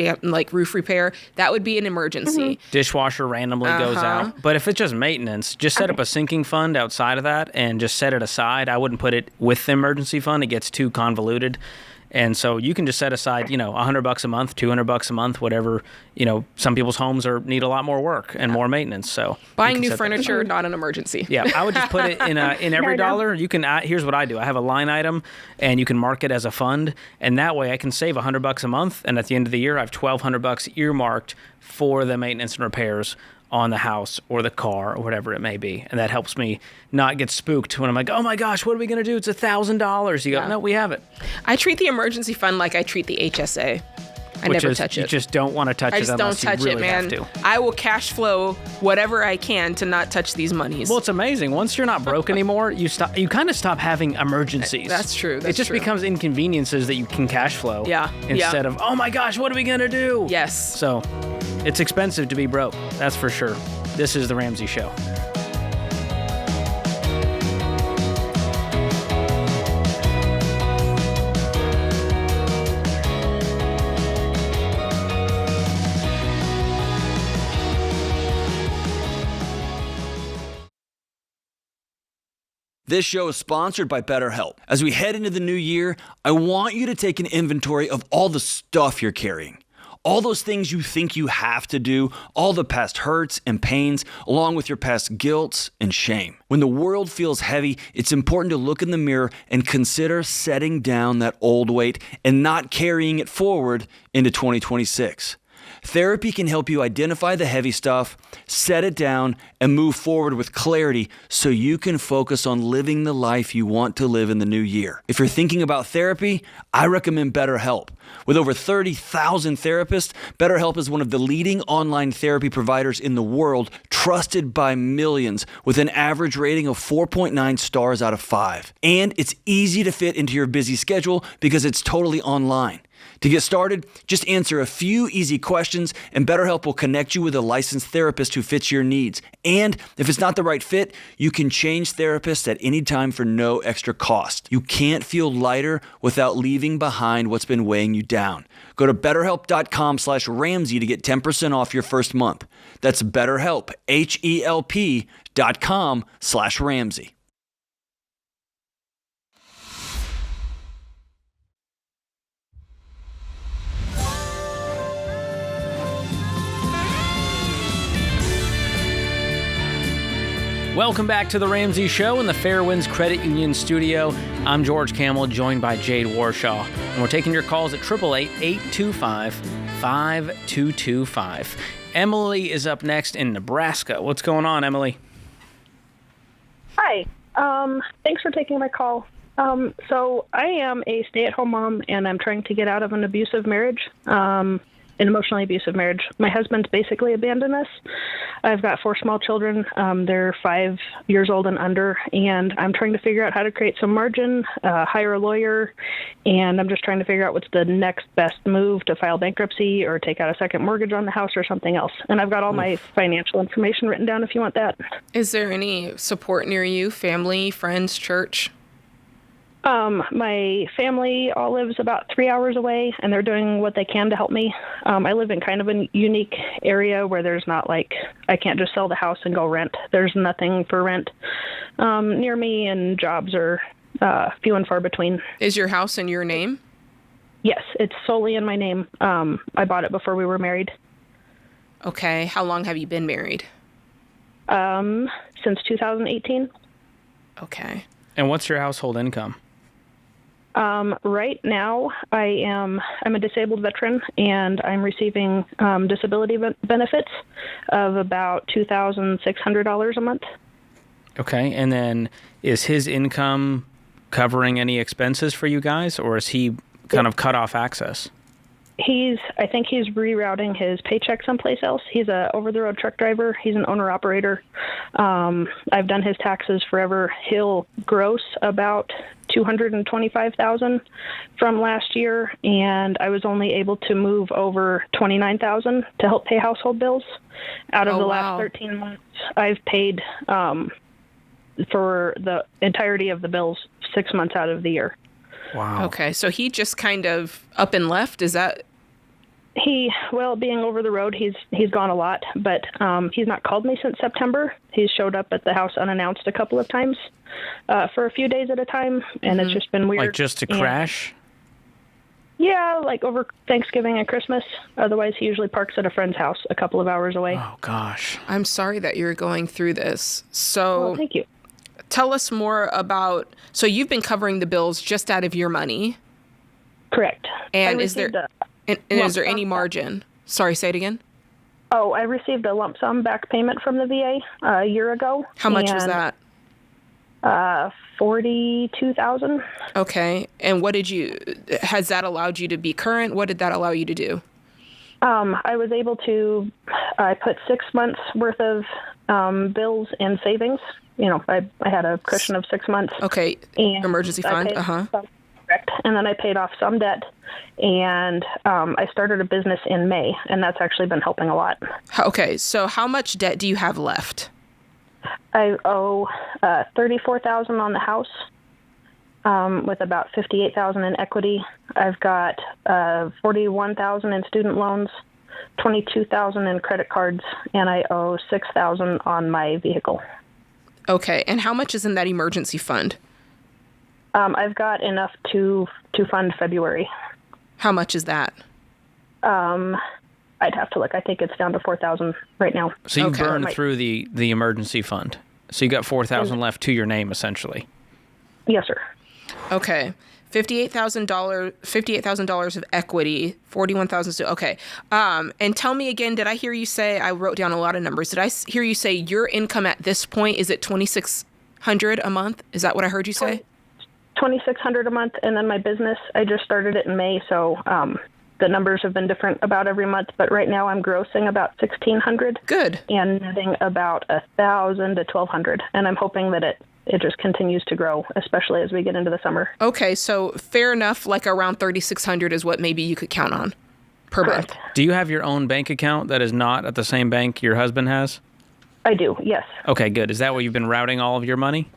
D: repair. That would be an emergency.
B: Dishwasher randomly goes out. But if it's just maintenance, just set up a sinking fund outside of that and just set it aside. I wouldn't put it with the emergency fund. It gets too convoluted. And so you can just set aside, $100 a month, $200 a month, whatever. Some people's homes need a lot more work and more maintenance. So
D: buying new furniture, not an emergency.
B: Yeah, I would just put it in every dollar. You can. Here's what I do. I have a line item, and you can mark it as a fund, and that way I can save $100 a month. And at the end of the year, I have $1,200 earmarked for the maintenance and repairs on the house or the car or whatever it may be. And that helps me not get spooked when I'm like, oh my gosh, what are we going to do? It's $1,000. You go, no, we have it.
D: I treat the emergency fund like I treat the HSA. I never touch it.
B: You just don't want to touch it unless you really have to.
D: I will cash flow whatever I can to not touch these monies.
B: Well, it's amazing. Once you're not broke anymore, you kind of stop having emergencies.
D: That's true.
B: It just becomes inconveniences that you can cash flow.
D: Yeah.
B: Instead of, oh my gosh, what are we going to do?
D: Yes.
B: So it's expensive to be broke. That's for sure. This is The Ramsey Show.
E: This show is sponsored by BetterHelp. As we head into the new year, I want you to take an inventory of all the stuff you're carrying. All those things you think you have to do, all the past hurts and pains, along with your past guilts and shame. When the world feels heavy, it's important to look in the mirror and consider setting down that old weight and not carrying it forward into 2026. Therapy can help you identify the heavy stuff, set it down, and move forward with clarity so you can focus on living the life you want to live in the new year. If you're thinking about therapy, I recommend BetterHelp. With over 30,000 therapists, BetterHelp is one of the leading online therapy providers in the world, trusted by millions, with an average rating of 4.9 stars out of 5. And it's easy to fit into your busy schedule because it's totally online. To get started, just answer a few easy questions and BetterHelp will connect you with a licensed therapist who fits your needs. And if it's not the right fit, you can change therapists at any time for no extra cost. You can't feel lighter without leaving behind what's been weighing you down. Go to BetterHelp.com/Ramsey to get 10% off your first month. That's BetterHelp, HELP.com/Ramsey.
B: Welcome back to The Ramsey Show in the Fairwinds Credit Union studio. I'm George Kamel, joined by Jade Warshaw. And we're taking your calls at 888-825-5225. Emily is up next in Nebraska. What's going on, Emily?
L: Hi. Thanks for taking my call. So I am a stay-at-home mom, and I'm trying to get out of an abusive marriage, an emotionally abusive marriage. My husband's basically abandoned us. I've got 4 small children. They're 5 years old and under, and I'm trying to figure out how to create some margin, hire a lawyer, and I'm just trying to figure out what's the next best move to file bankruptcy or take out a second mortgage on the house or something else. And I've got all my financial information written down if you want that.
D: Is there any support near you? Family, friends, church?
L: My family all lives about 3 hours away, and they're doing what they can to help me. I live in kind of a unique area where there's not I can't just sell the house and go rent. There's nothing for rent near me, and jobs are few and far between.
D: Is your house in your name?
L: Yes, it's solely in my name. I bought it before we were married.
D: Okay. How long have you been married?
L: Since 2018.
D: Okay.
B: And what's your household income?
L: Right now, I'm a disabled veteran, and I'm receiving disability benefits of about $2,600 a month.
B: Okay, and then is his income covering any expenses for you guys, or is he kind of cut off access?
L: I think he's rerouting his paycheck someplace else. He's a over-the-road truck driver. He's an owner-operator. I've done his taxes forever. He'll gross about $225,000 from last year, and I was only able to move over $29,000 to help pay household bills. Out of the last 13 months, I've paid for the entirety of the bills 6 months out of the year.
B: Wow.
D: Okay, so he just kind of up and left? Is that...
L: Being over the road, he's gone a lot, but he's not called me since September. He's showed up at the house unannounced a couple of times for a few days at a time, and it's just been weird.
B: Like just to crash?
L: Yeah, like over Thanksgiving and Christmas. Otherwise, he usually parks at a friend's house a couple of hours away.
B: Oh, gosh.
D: I'm sorry that you're going through this. So...
L: Well, thank you.
D: Tell us more about, so you've been covering the bills just out of your money.
L: Correct.
D: And is there any margin? Sorry, say it again.
L: Oh, I received a lump sum back payment from the VA a year ago.
D: How much was that?
L: $42,000.
D: Okay. And has that allowed you to be current? What did that allow you to do?
L: I was able to, I put 6 months worth of bills in savings. I had a cushion of 6 months.
D: Okay. Emergency fund.
L: Correct. And then I paid off some debt, and I started a business in May, and that's actually been helping a lot.
D: Okay. So how much debt do you have left?
L: I owe $34,000 on the house, with about $58,000 in equity. I've got $41,000 in student loans, $22,000 in credit cards, and I owe $6,000 on my vehicle.
D: Okay, and how much is in that emergency fund?
L: I've got enough to fund February.
D: How much is that?
L: I'd have to look. I think it's down to $4,000 right now.
B: So you burned through the emergency fund. So you got $4,000 left to your name, essentially.
L: Yes, sir.
D: Okay. $58,000 of equity, $41,000. Okay. And tell me again, did I hear you say, I wrote down a lot of numbers. Did I hear you say your income at this point, is it $2,600 a month? Is that what I heard you say?
L: $2,600 a month. And then my business, I just started it in May. So, the numbers have been different about every month, but right now I'm grossing about $1,600.
D: Good.
L: And netting about $1,000 to $1,200. And I'm hoping that it just continues to grow, especially as we get into the summer.
D: Okay, so fair enough, like around $3,600 is what maybe you could count on per month.
B: Do you have your own bank account that is not at the same bank your husband has?
L: I do, yes.
B: Okay, good. Is that where you've been routing all of your money?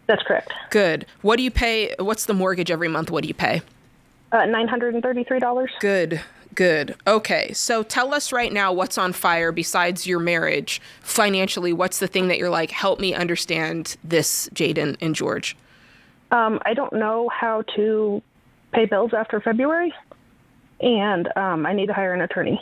L: That's correct.
D: Good. What do you pay? What's the mortgage every month? What do you pay?
L: $933.
D: Good. Okay, so tell us right now what's on fire besides your marriage. Financially, what's the thing that you're like, help me understand this, Jaden and George?
L: I don't know how to pay bills after February, and I need to hire an attorney.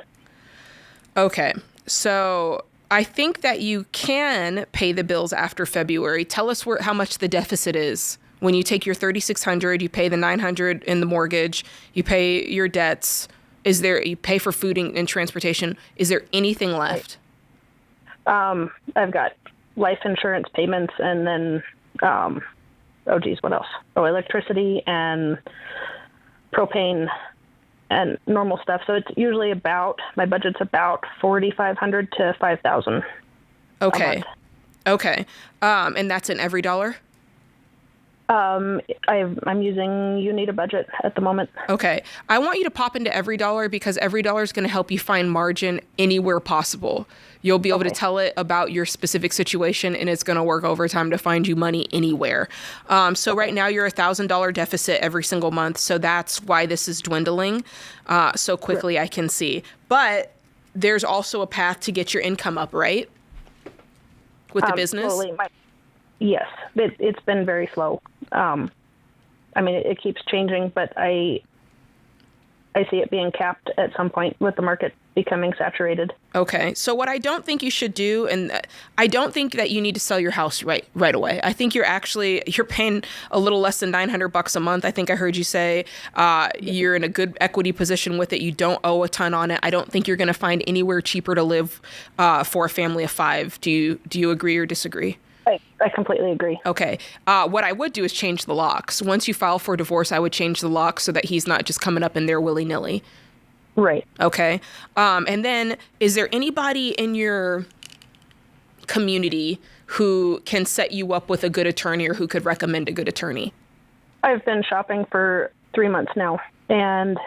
D: Okay, so I think that you can pay the bills after February. Tell us how much the deficit is. When you take your $3,600, you pay the $900 in the mortgage, you pay your debts. You pay for food and transportation. Is there anything left?
L: I've got life insurance payments and then What else? Electricity and propane and normal stuff. So it's usually my budget's about $4,500 to $5,000.
D: Okay. Okay. And that's in every dollar?
L: I'm using You Need a Budget at the moment.
D: Okay. I want you to pop into every dollar because every dollar is going to help you find margin anywhere possible. You'll be able to tell it about your specific situation, and it's going to work overtime to find you money anywhere. So right now you're $1,000 deficit every single month. So that's why this is dwindling so quickly. I can see. But there's also a path to get your income up, right? With the business?
L: Yes. It's been very slow. It keeps changing, but I see it being capped at some point with the market becoming saturated.
D: Okay. So what I don't think you should do, and I don't think that you need to sell your house right away. I think you're paying a little less than $900 a month. I think I heard you say you're in a good equity position with it. You don't owe a ton on it. I don't think you're going to find anywhere cheaper to live for a family of 5. Do you agree or disagree?
L: I completely agree.
D: Okay. What I would do is change the locks. Once you file for divorce, I would change the locks so that he's not just coming up in there willy-nilly.
L: Right.
D: Okay. And then is there anybody in your community who can set you up with a good attorney or who could recommend a good attorney?
L: I've been shopping for 3 months now. And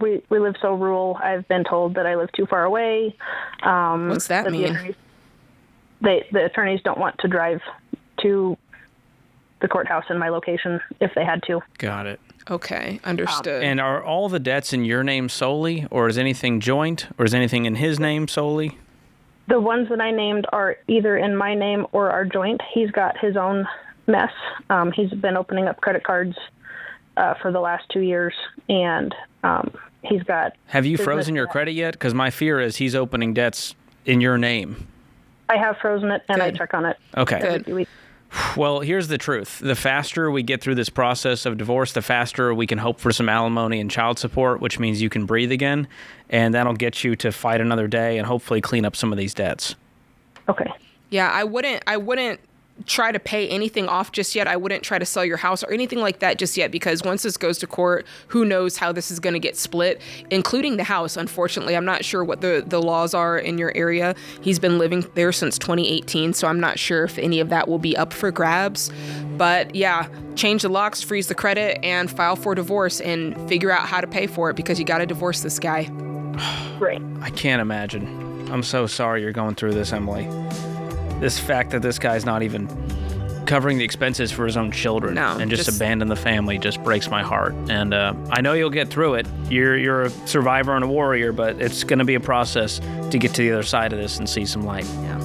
L: we live so rural. I've been told that I live too far away.
D: What's that mean?
L: The attorneys don't want to drive to the courthouse in my location if they had to.
B: Got it.
D: Okay, understood.
B: And are all the debts in your name solely, or is anything joint, or is anything in his name solely?
L: The ones that I named are either in my name or are joint. He's got his own mess. He's been opening up credit cards for the last 2 years, and he's got...
B: Have you frozen your credit yet? Because my fear is he's opening debts in your name.
L: I have frozen it, and I check on it.
B: Okay.
L: Every few weeks.
B: Well, here's the truth. The faster we get through this process of divorce, the faster we can hope for some alimony and child support, which means you can breathe again, and that'll get you to fight another day and hopefully clean up some of these debts.
L: Okay.
D: Yeah, I wouldn't try to pay anything off just yet. I wouldn't try to sell your house or anything like that just yet, because once this goes to court, who knows how this is going to get split, including the house. Unfortunately, I'm not sure what the laws are in your area. He's been living there since 2018, so I'm not sure if any of that will be up for grabs. But yeah, change the locks, freeze the credit, and file for divorce and figure out how to pay for it, because you got to divorce this guy.
L: Right.
B: I can't imagine. I'm so sorry you're going through this, Emily. This fact that this guy's not even covering the expenses for his own children and just abandon the family just breaks my heart. And I know you'll get through it. You're a survivor and a warrior, but it's going to be a process to get to the other side of this and see some light.
D: Yeah.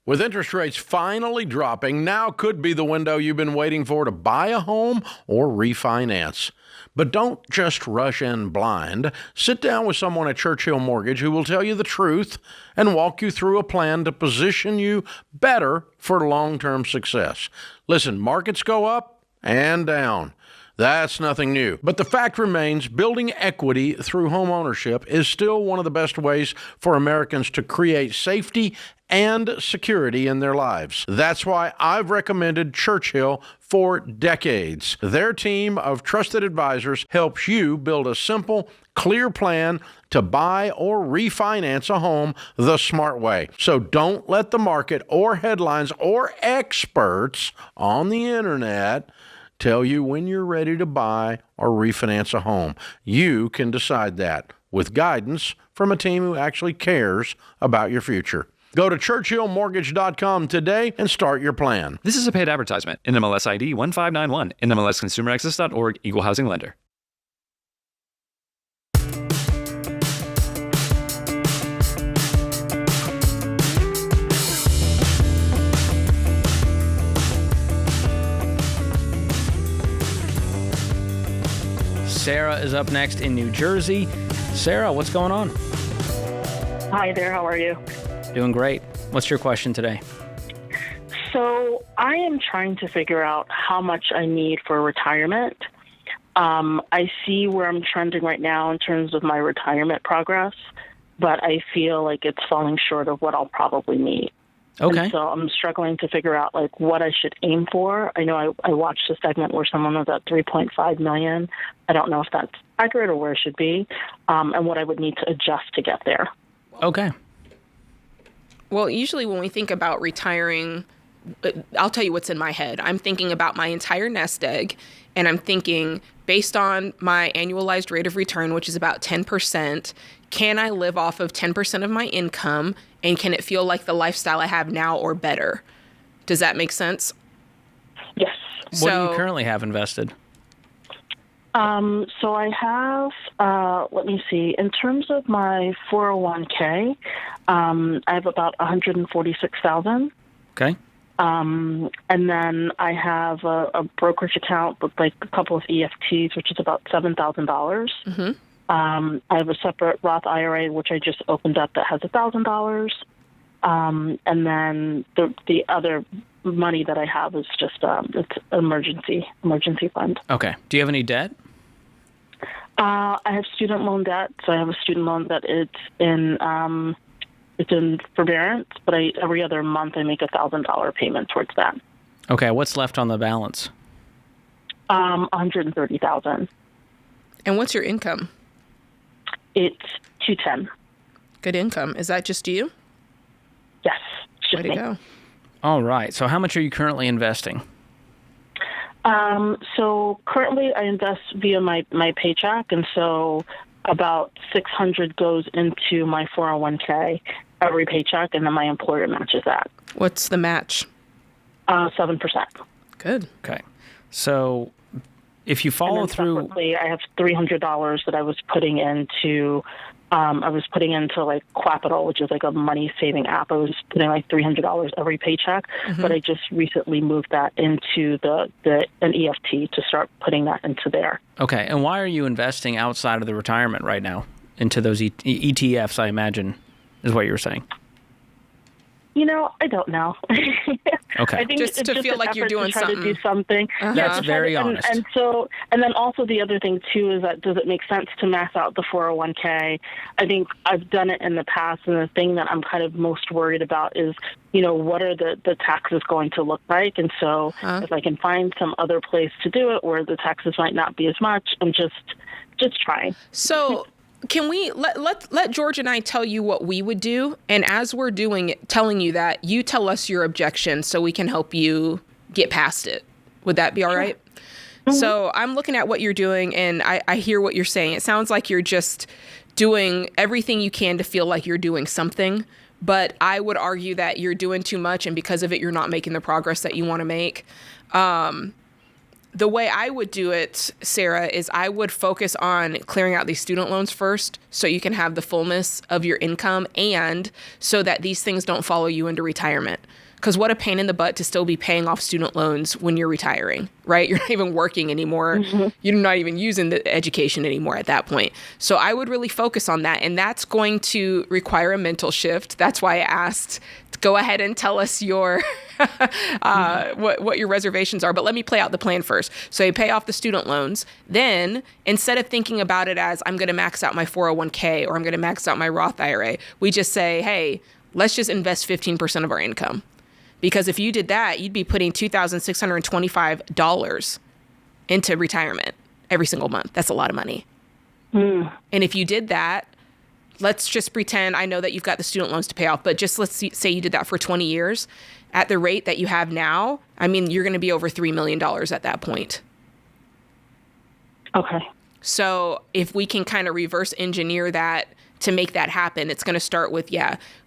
A: With interest rates finally dropping, now could be the window you've been waiting for to buy a home or refinance. But don't just rush in blind. Sit down with someone at Churchill Mortgage who will tell you the truth and walk you through a plan to position you better for long-term success. Listen, markets go up and down. That's nothing new. But the fact remains, building equity through homeownership is still one of the best ways for Americans to create safety and security in their lives. That's why I've recommended Churchill for decades. Their team of trusted advisors helps you build a simple, clear plan to buy or refinance a home the smart way. So don't let the market or headlines or experts on the internet tell you when you're ready to buy or refinance a home. You can decide that with guidance from a team who actually cares about your future. Go to ChurchillMortgage.com today and start your plan.
M: This is a paid advertisement. NMLS ID 1591. NMLSConsumerAccess.org. Equal Housing Lender.
B: Sarah is up next in New Jersey. Sarah, what's going on?
N: Hi there, how are you?
B: Doing great. What's your question today?
N: So I am trying to figure out how much I need for retirement. I see where I'm trending right now in terms of my retirement progress, but I feel like it's falling short of what I'll probably need.
B: Okay.
N: And so I'm struggling to figure out like what I should aim for. I know I watched a segment where someone was at 3.5 million. I don't know if that's accurate or where it should be, and what I would need to adjust to get there.
B: Okay.
D: Well, usually when we think about retiring, I'll tell you what's in my head. I'm thinking about my entire nest egg, and I'm thinking, based on my annualized rate of return, which is about 10%, can I live off of 10% of my income, and can it feel like the lifestyle I have now or better? Does that make sense?
N: Yes.
B: What do you currently have invested?
N: So I have, let me see, in terms of my 401k, I have about $146,000.
B: Okay.
N: And then I have a brokerage account with like a couple of EFTs, which is about $7,000.
D: Mm-hmm.
N: I have a separate Roth IRA, which I just opened up, that has $1,000. And then the other money that I have is just it's emergency fund.
B: Okay. Do you have any debt?
N: I have student loan debt. So I have a student loan that it's in forbearance, but every other month I make $1,000 payment towards that.
B: Okay. What's left on the balance?
N: $130,000.
D: And what's your income?
N: It's $210,000.
D: Good income. Is that just you?
N: Yes. Just
D: Way to
N: me.
D: go.
B: All right. So how much are you currently investing?
N: So currently I invest via my paycheck, and so about $600 goes into my 401k every paycheck, and then my employer matches that.
D: What's the match?
N: 7%.
D: Good.
B: Okay. So if you follow through,
N: separately, I have $300 that I was putting into. Like Qapital, which is like a money saving app. I was putting like $300 every paycheck, but I just recently moved that into an EFT to start putting that into there.
B: Okay. And why are you investing outside of the retirement right now into those ETFs, I imagine, is what you were saying?
N: I don't know.
B: Okay.
N: I think
D: just
N: it's
D: to feel like you're doing
N: to try
D: something.
N: To do something.
D: Uh-huh.
B: That's very honest.
N: And then also the other thing too is that does it make sense to max out the 401k? I think I've done it in the past, and the thing that I'm kind of most worried about is, what are the taxes going to look like? And so if I can find some other place to do it where the taxes might not be as much, I'm just trying.
D: So can we let George and I tell you what we would do? And as we're telling you that, you tell us your objection so we can help you get past it. Would that be all right? Mm-hmm. So I'm looking at what you're doing, and I hear what you're saying. It sounds like you're just doing everything you can to feel like you're doing something. But I would argue that you're doing too much, and because of it, you're not making the progress that you want to make. The way I would do it, Sarah, is I would focus on clearing out these student loans first so you can have the fullness of your income, and so that these things don't follow you into retirement. Because what a pain in the butt to still be paying off student loans when you're retiring, right? You're not even working anymore. Mm-hmm. You're not even using the education anymore at that point. So I would really focus on that. And that's going to require a mental shift. That's why I asked, go ahead and tell us your what your reservations are. But let me play out the plan first. So you pay off the student loans. Then instead of thinking about it as I'm going to max out my 401k or I'm going to max out my Roth IRA, we just say, hey, let's just invest 15% of our income. Because if you did that, you'd be putting $2,625 into retirement every single month. That's a lot of money. Mm. And if you did that, let's just pretend, I know that you've got the student loans to pay off, but just let's say you did that for 20 years. At the rate that you have now, I mean, you're going to be over $3 million at that point.
N: Okay.
D: So if we can kind of reverse engineer that to make that happen, it's going to start with,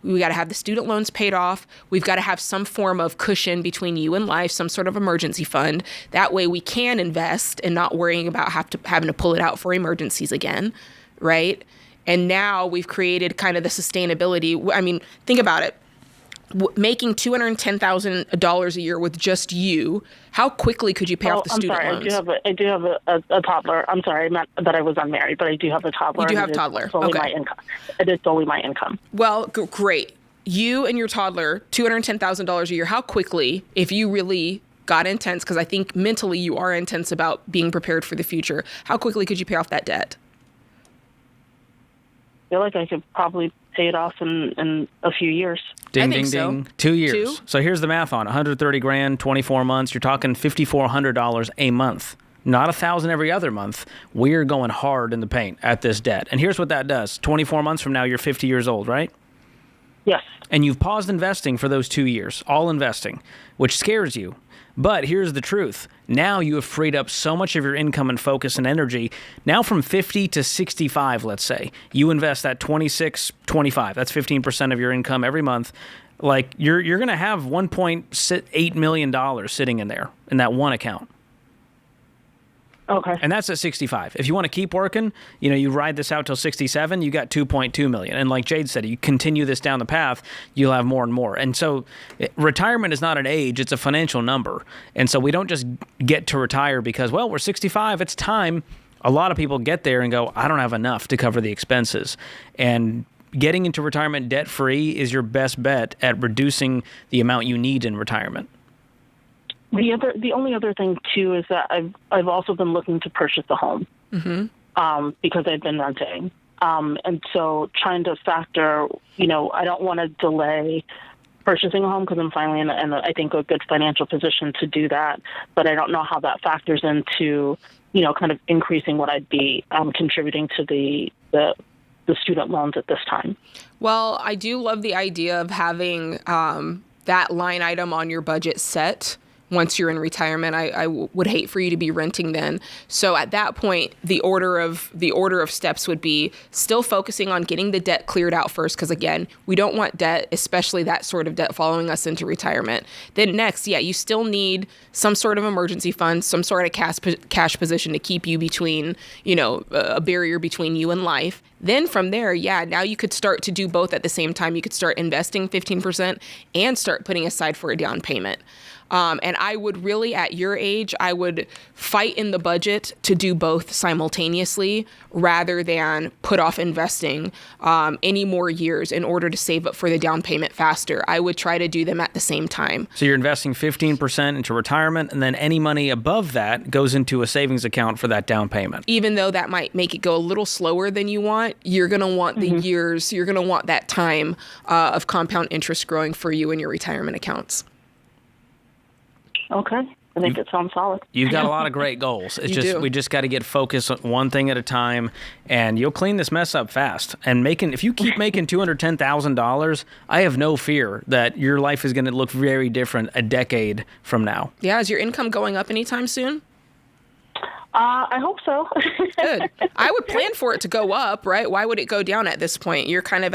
D: we got to have the student loans paid off. We've got to have some form of cushion between you and life, some sort of emergency fund. That way we can invest and not worrying about having to pull it out for emergencies again, right? And now we've created kind of the sustainability. I mean, think about it. Making $210,000 a year with just you, how quickly could you pay off the student loans?
N: I do have a toddler. I'm sorry, I meant that I was unmarried, but I do have a toddler.
D: You do have a toddler.
N: It's only my income. It is solely my income.
D: Well, great. you and your toddler, $210,000 a year, how quickly, if you really got intense, because I think mentally you are intense about being prepared for the future, how quickly could you pay off that debt?
N: I feel like I could probably pay it off in a few years.
B: Ding,
D: I
B: ding,
D: think so.
B: ding. 2 years.
D: 2?
B: So here's the math on it. 130 grand, 24 months. You're talking $5,400 a month. Not $1,000 every other month. We're going hard in the paint at this debt. And here's what that does. 24 months from now, you're 50 years old, right?
N: Yes.
B: And you've paused investing for those 2 years, all investing, which scares you. But here's the truth. Now you have freed up so much of your income and focus and energy. Now from 50 to 65, let's say, you invest that 26, 25. That's 15% of your income every month. Like you're going to have $1.8 million sitting in there in that one account.
N: Okay.
B: And that's at 65. If you want to keep working, you ride this out till 67, you got 2.2 million. And like Jade said, you continue this down the path, you'll have more and more. And so retirement is not an age, it's a financial number. And so we don't just get to retire because, well, we're 65, it's time. A lot of people get there and go, I don't have enough to cover the expenses. And getting into retirement debt-free is your best bet at reducing the amount you need in retirement.
N: The only other thing too is that I've also been looking to purchase a home because I've been renting, and so trying to factor, I don't want to delay purchasing a home because I'm finally in I think a good financial position to do that, but I don't know how that factors into kind of increasing what I'd be contributing to the student loans at this time.
D: Well, I do love the idea of having that line item on your budget set. Once you're in retirement, I would hate for you to be renting then. So at that point, the order of steps would be still focusing on getting the debt cleared out first, because again, we don't want debt, especially that sort of debt, following us into retirement. Then next, you still need some sort of emergency fund, some sort of cash position to keep you between, a barrier between you and life. Then from there, now you could start to do both at the same time. You could start investing 15% and start putting aside for a down payment. And I would really, at your age, I would fight in the budget to do both simultaneously rather than put off investing any more years in order to save up for the down payment faster. I would try to do them at the same time.
B: So you're investing 15% into retirement, and then any money above that goes into a savings account for that down payment.
D: Even though that might make it go a little slower than you want, you're going to want the years, you're going to want that time of compound interest growing for you in your retirement accounts.
N: Okay. I think it sounds solid.
B: You've got a lot of great goals. It's we just got to get focused on one thing at a time, and you'll clean this mess up fast. And if you keep making $210,000, I have no fear that your life is going to look very different a decade from now.
D: Yeah, is your income going up anytime soon?
N: I hope so.
D: Good. I would plan for it to go up, right? Why would it go down at this point? You're kind of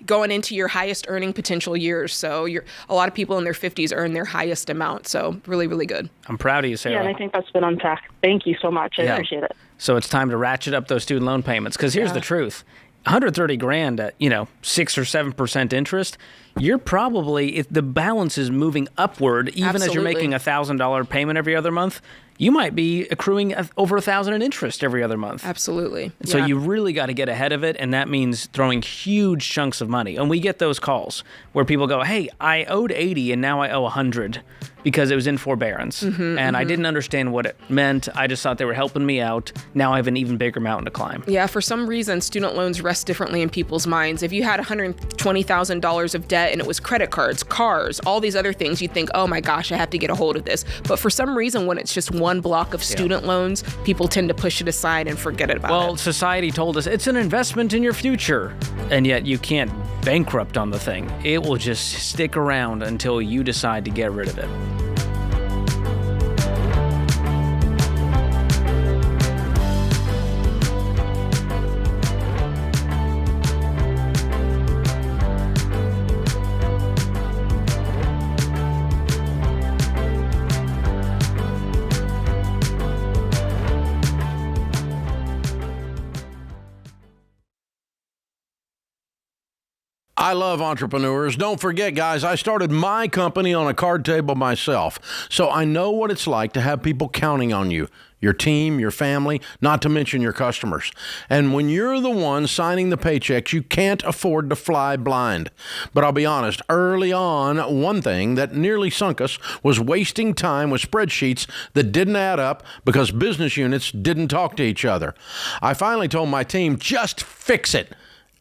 D: going into your highest earning potential years. So a lot of people in their 50s earn their highest amount. So really, really good.
B: I'm proud of you, Sarah.
N: Yeah, and I think that's been on track. Thank you so much. I appreciate it.
B: So it's time to ratchet up those student loan payments, because here's the truth. 130 grand at 6 or 7% interest, you're probably, if the balance is moving upward, even as you're making $1,000 payment every other month, you might be accruing over $1,000 in interest every other month.
D: Absolutely.
B: So you really got to get ahead of it, and that means throwing huge chunks of money. And we get those calls where people go, "Hey, I owed 80 and now I owe 100 because it was in forbearance, and I didn't understand what it meant. I just thought they were helping me out. Now I have an even bigger mountain to climb."
D: Yeah, for some reason, student loans rest differently in people's minds. If you had $120,000 of debt and it was credit cards, cars, all these other things, you'd think, "Oh my gosh, I have to get a hold of this." But for some reason, when it's just one block of student loans, people tend to push it aside and forget about it.
B: Well, society told us it's an investment in your future, and yet you can't bankrupt on the thing. It will just stick around until you decide to get rid of it.
A: I love entrepreneurs. Don't forget, guys, I started my company on a card table myself, so I know what it's like to have people counting on you. Your team, your family, not to mention your customers. And when you're the one signing the paychecks, you can't afford to fly blind. But I'll be honest, early on, one thing that nearly sunk us was wasting time with spreadsheets that didn't add up because business units didn't talk to each other. I finally told my team, just fix it.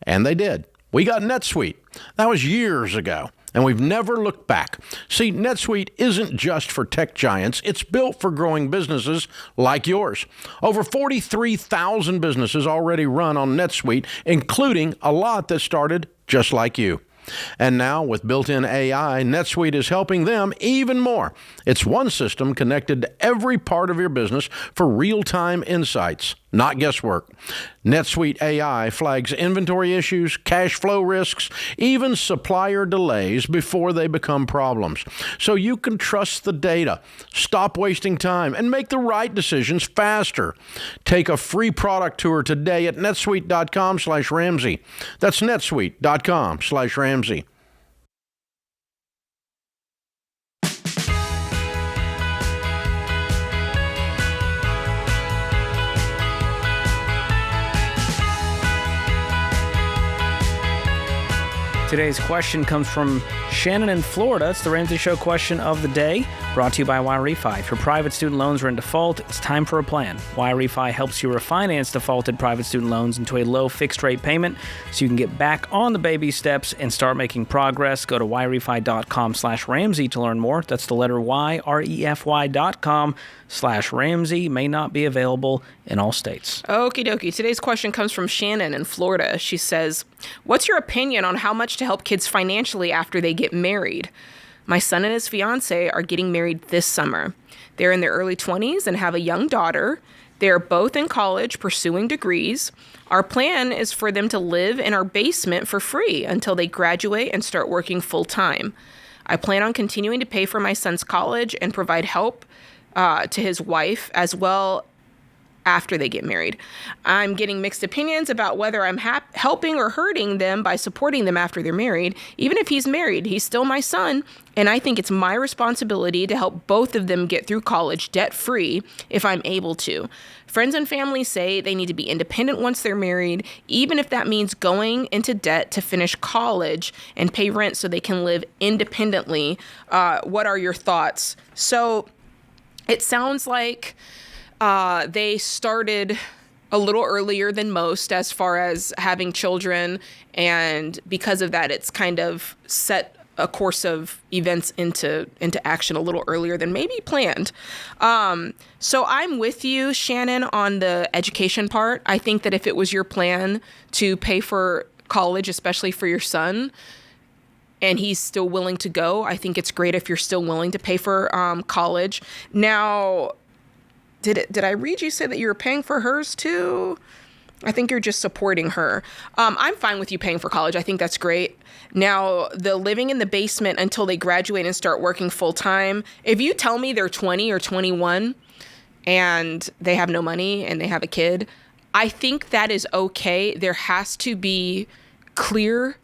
A: And they did. We got NetSuite. That was years ago. And we've never looked back. See, NetSuite isn't just for tech giants. It's built for growing businesses like yours. Over 43,000 businesses already run on NetSuite, including a lot that started just like you. And now, with built-in AI, NetSuite is helping them even more. It's one system connected to every part of your business for real-time insights, not guesswork. NetSuite AI flags inventory issues, cash flow risks, even supplier delays before they become problems. So you can trust the data, stop wasting time, and make the right decisions faster. Take a free product tour today at netsuite.com/Ramsey. That's netsuite.com/Ramsey.
B: Today's question comes from Shannon in Florida. It's the Ramsey Show question of the day, brought to you by YRefi. If your private student loans are in default, it's time for a plan. YRefi helps you refinance defaulted private student loans into a low fixed rate payment so you can get back on the baby steps and start making progress. Go to YRefi.com/Ramsey to learn more. That's the letter Y, REFY.com/Ramsey. May not be available in all states.
D: Okie dokie. Today's question comes from Shannon in Florida. She says, what's your opinion on how much to help kids financially after they get married? My son and his fiance are getting married this summer. They're in their early 20s and have a young daughter. They're both in college pursuing degrees. Our plan is for them to live in our basement for free until they graduate and start working full time. I plan on continuing to pay for my son's college and provide help to his wife as well after they get married. I'm getting mixed opinions about whether I'm helping or hurting them by supporting them after they're married. Even if he's married, he's still my son, and I think it's my responsibility to help both of them get through college debt-free if I'm able to. Friends and family say they need to be independent once they're married, even if that means going into debt to finish college and pay rent so they can live independently. What are your thoughts? So it sounds like they started a little earlier than most as far as having children, and because of that, it's kind of set a course of events into action a little earlier than maybe planned. So I'm with you, Shannon, on the education part. I think that if it was your plan to pay for college, especially for your son, and he's still willing to go, I think it's great if you're still willing to pay for college. Now, Did I read you say that you were paying for hers too? I think you're just supporting her. I'm fine with you paying for college. I think that's great. Now, the living in the basement until they graduate and start working full time. If you tell me they're 20 or 21 and they have no money and they have a kid, I think that is okay. There has to be clear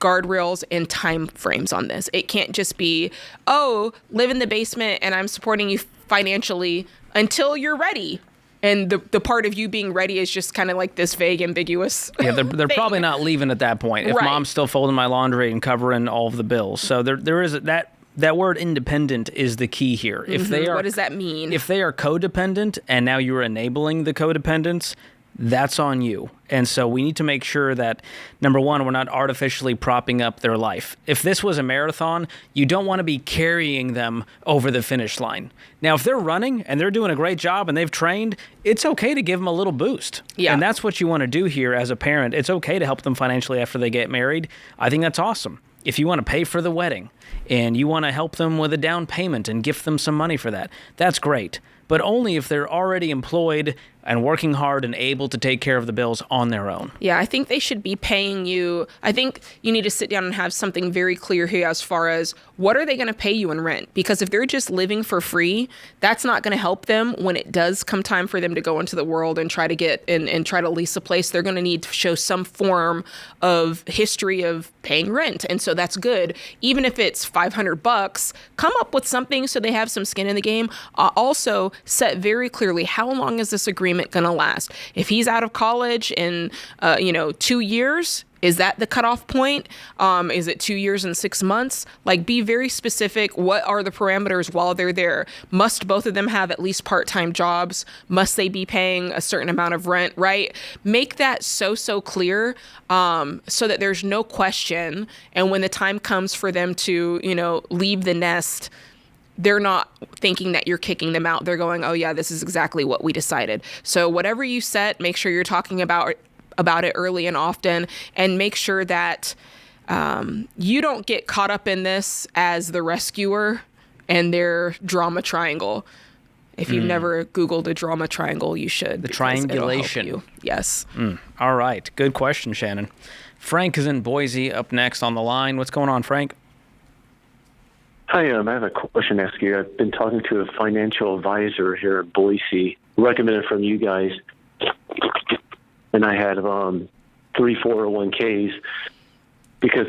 D: guardrails and time frames on this. It can't just be, oh, live in the basement and I'm supporting you financially until you're ready. And the part of you being ready is just kind of like this vague, ambiguous.
B: Yeah, they're probably not leaving at that point. If mom's still folding my laundry and covering all of the bills. So there is that word independent is the key here. If they are,
D: what does that mean?
B: If they are codependent and now you're enabling the codependence, that's on you. And so we need to make sure that, number one, we're not artificially propping up their life. If this was a marathon, you don't want to be carrying them over the finish line. Now, if they're running and they're doing a great job and they've trained, it's okay to give them a little boost. Yeah. And that's what you want to do here as a parent. It's okay to help them financially after they get married. I think that's awesome. If you want to pay for the wedding, and you want to help them with a down payment and gift them some money for that, that's great. But only if they're already employed and working hard and able to take care of the bills on their own.
D: Yeah, I think they should be paying you. I think you need to sit down and have something very clear here as far as what are they going to pay you in rent? Because if they're just living for free, that's not going to help them when it does come time for them to go into the world and try to get and try to lease a place. They're going to need to show some form of history of paying rent. And so that's good. Even if it's $500, come up with something so they have some skin in the game. Also, set very clearly, how long is this agreement going to last? If he's out of college in 2 years, is that the cutoff point? Is it 2 years and 6 months? Like, be very specific. What are the parameters while they're there? Must both of them have at least part-time jobs? Must they be paying a certain amount of rent, right? Make that so clear so that there's no question. And when the time comes for them to, leave the nest, they're not thinking that you're kicking them out. They're going, oh yeah, this is exactly what we decided. So whatever you set, make sure you're talking about it early and often, and make sure that you don't get caught up in this as the rescuer and their drama triangle. If you've never Googled a drama triangle, you should.
B: The triangulation.
D: Yes.
B: All right. Good question, Shannon. Frank is in Boise up next on the line. What's going on, Frank?
O: Hi, I have a question to ask you. I've been talking to a financial advisor here in Boise, recommended from you guys, and I had 3 401ks because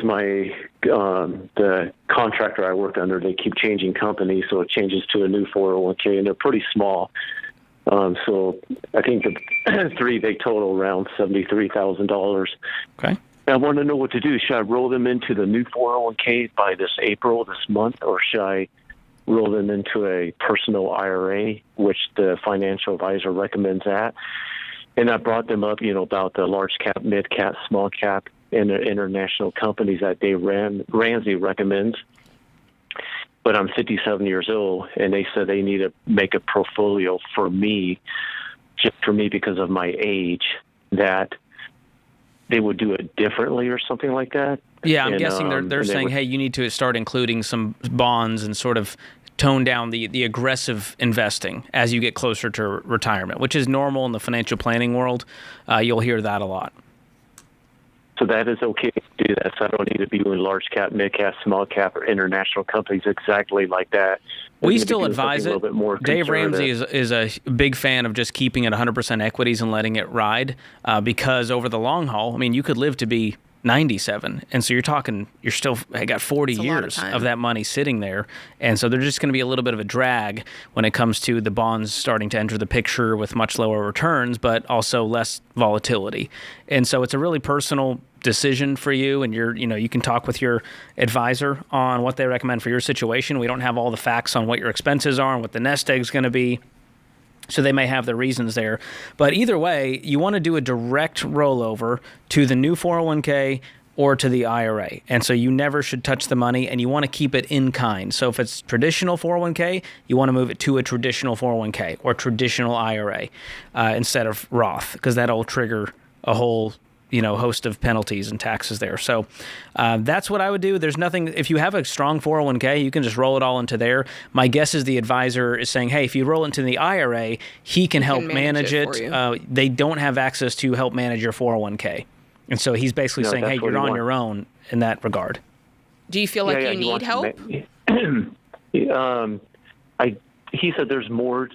O: the contractor I work under, they keep changing companies, so it changes to a new 401k, and they're pretty small. So I think the 3, they total around $73,000.
B: Okay.
O: I want to know what to do. Should I roll them into the new 401k by this month, or should I roll them into a personal IRA, which the financial advisor recommends that? And I brought them up, about the large cap, mid cap, small cap, and the international companies that Ramsey recommends. But I'm 57 years old, and they said they need to make a portfolio for me, just for me because of my age, that they would do it differently or something like that.
B: Yeah, I'm guessing they're saying, hey, you need to start including some bonds and sort of tone down the aggressive investing as you get closer to retirement, which is normal in the financial planning world. You'll hear that a lot.
O: So that is okay to do that. So I don't need to be doing large cap, mid cap, small cap, or international companies exactly like that.
B: We still advise it. Dave Ramsey is a big fan of just keeping it 100% equities and letting it ride because over the long haul, you could live to be 97. And so you're still got 40 years of that money sitting there. And so there's just going to be a little bit of a drag when it comes to the bonds starting to enter the picture with much lower returns, but also less volatility. And so it's a really personal decision for you, and you can talk with your advisor on what they recommend for your situation. We don't have all the facts on what your expenses are and what the nest egg is going to be. So they may have their reasons there. But either way, you want to do a direct rollover to the new 401k or to the IRA. And so you never should touch the money, and you want to keep it in kind. So if it's traditional 401k, you want to move it to a traditional 401k or traditional IRA instead of Roth, because that'll trigger a whole host of penalties and taxes there. So that's what I would do. There's nothing, if you have a strong 401k, you can just roll it all into there. My guess is the advisor is saying, hey, if you roll into the IRA, he can help manage it. They don't have access to help manage your 401k. And so he's basically saying, hey, you're on your own in that regard.
D: Do you feel like you need help?
O: He said there's more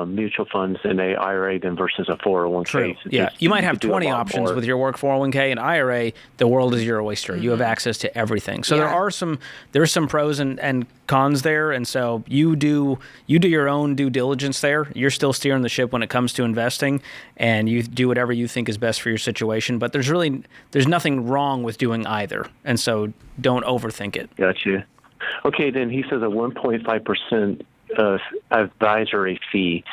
O: mutual funds in a IRA than versus a 401k.
B: True. Yeah, you might have 20 options with your work 401k and IRA. The world is your oyster. Mm-hmm. You have access to everything. So there's some pros and cons there, and so you do your own due diligence there. You're still steering the ship when it comes to investing, and you do whatever you think is best for your situation. But there's nothing wrong with doing either, and so don't overthink it.
O: Gotcha. Okay, then he says a 1.5% advisory fee,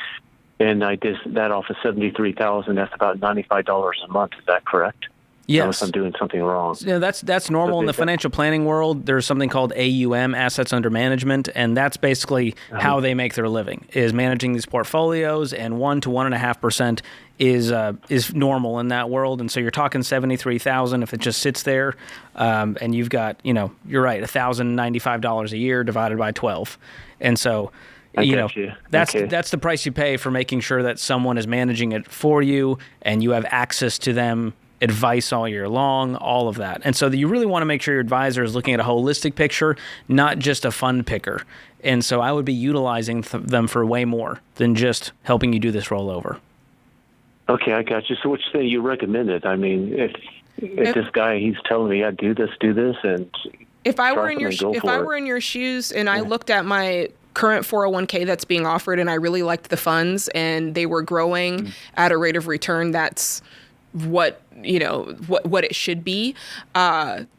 O: and I did that off of $73,000. That's about $95 a month. Is that correct?
B: Yes.
O: Unless I'm doing something wrong.
B: Yeah, that's normal in the financial planning world. There's something called AUM, assets under management, and that's basically how they make their living, is managing these portfolios, and 1 to 1.5% is normal in that world. And so you're talking $73,000 if it just sits there, and you've got, you're right, $1,095 a year divided by 12. And so that's the price you pay for making sure that someone is managing it for you and you have access to them, advice all year long, all of that. And so you really want to make sure your advisor is looking at a holistic picture, not just a fund picker. And so I would be utilizing them for way more than just helping you do this rollover.
O: Okay, I got you. So which thing you recommended? I mean, if this guy, he's telling me, do this, and
D: if I were in your shoes and I looked at my current 401k that's being offered and I really liked the funds and they were growing at a rate of return that's what it should be,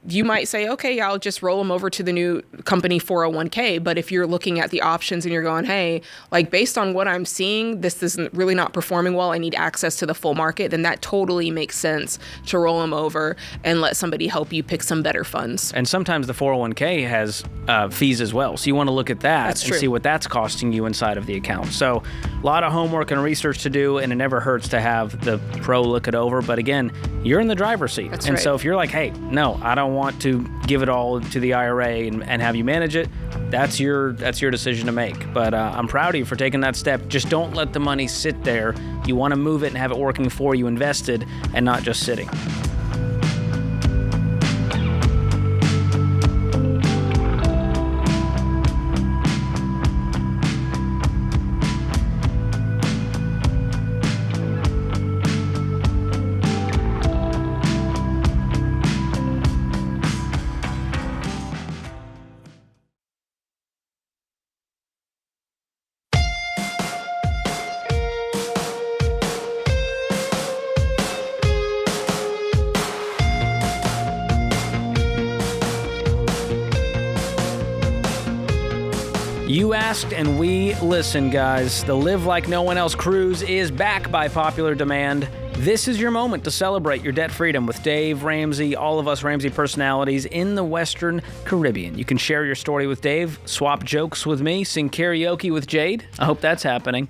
D: you might say, okay, I'll just roll them over to the new company 401k. But if you're looking at the options and you're going, hey, like based on what I'm seeing, this isn't really not performing well, I need access to the full market, then that totally makes sense to roll them over and let somebody help you pick some better funds.
B: And sometimes the 401k has fees as well. So you want to look at that see what that's costing you inside of the account. So a lot of homework and research to do, and it never hurts to have the pro look it over. But again, you're in the driver's seat.
D: That's
B: and
D: right.
B: So if you're like, hey, no, I don't want to give it all to the IRA and have you manage it, that's your decision to make. But I'm proud of you for taking that step. Just don't let the money sit there. You want to move it and have it working for you, invested, and not just sitting. You asked and we listened, guys. The Live Like No One Else cruise is back by popular demand. This is your moment to celebrate your debt freedom with Dave, Ramsey, all of us Ramsey personalities in the Western Caribbean. You can share your story with Dave, swap jokes with me, sing karaoke with Jade. I hope that's happening.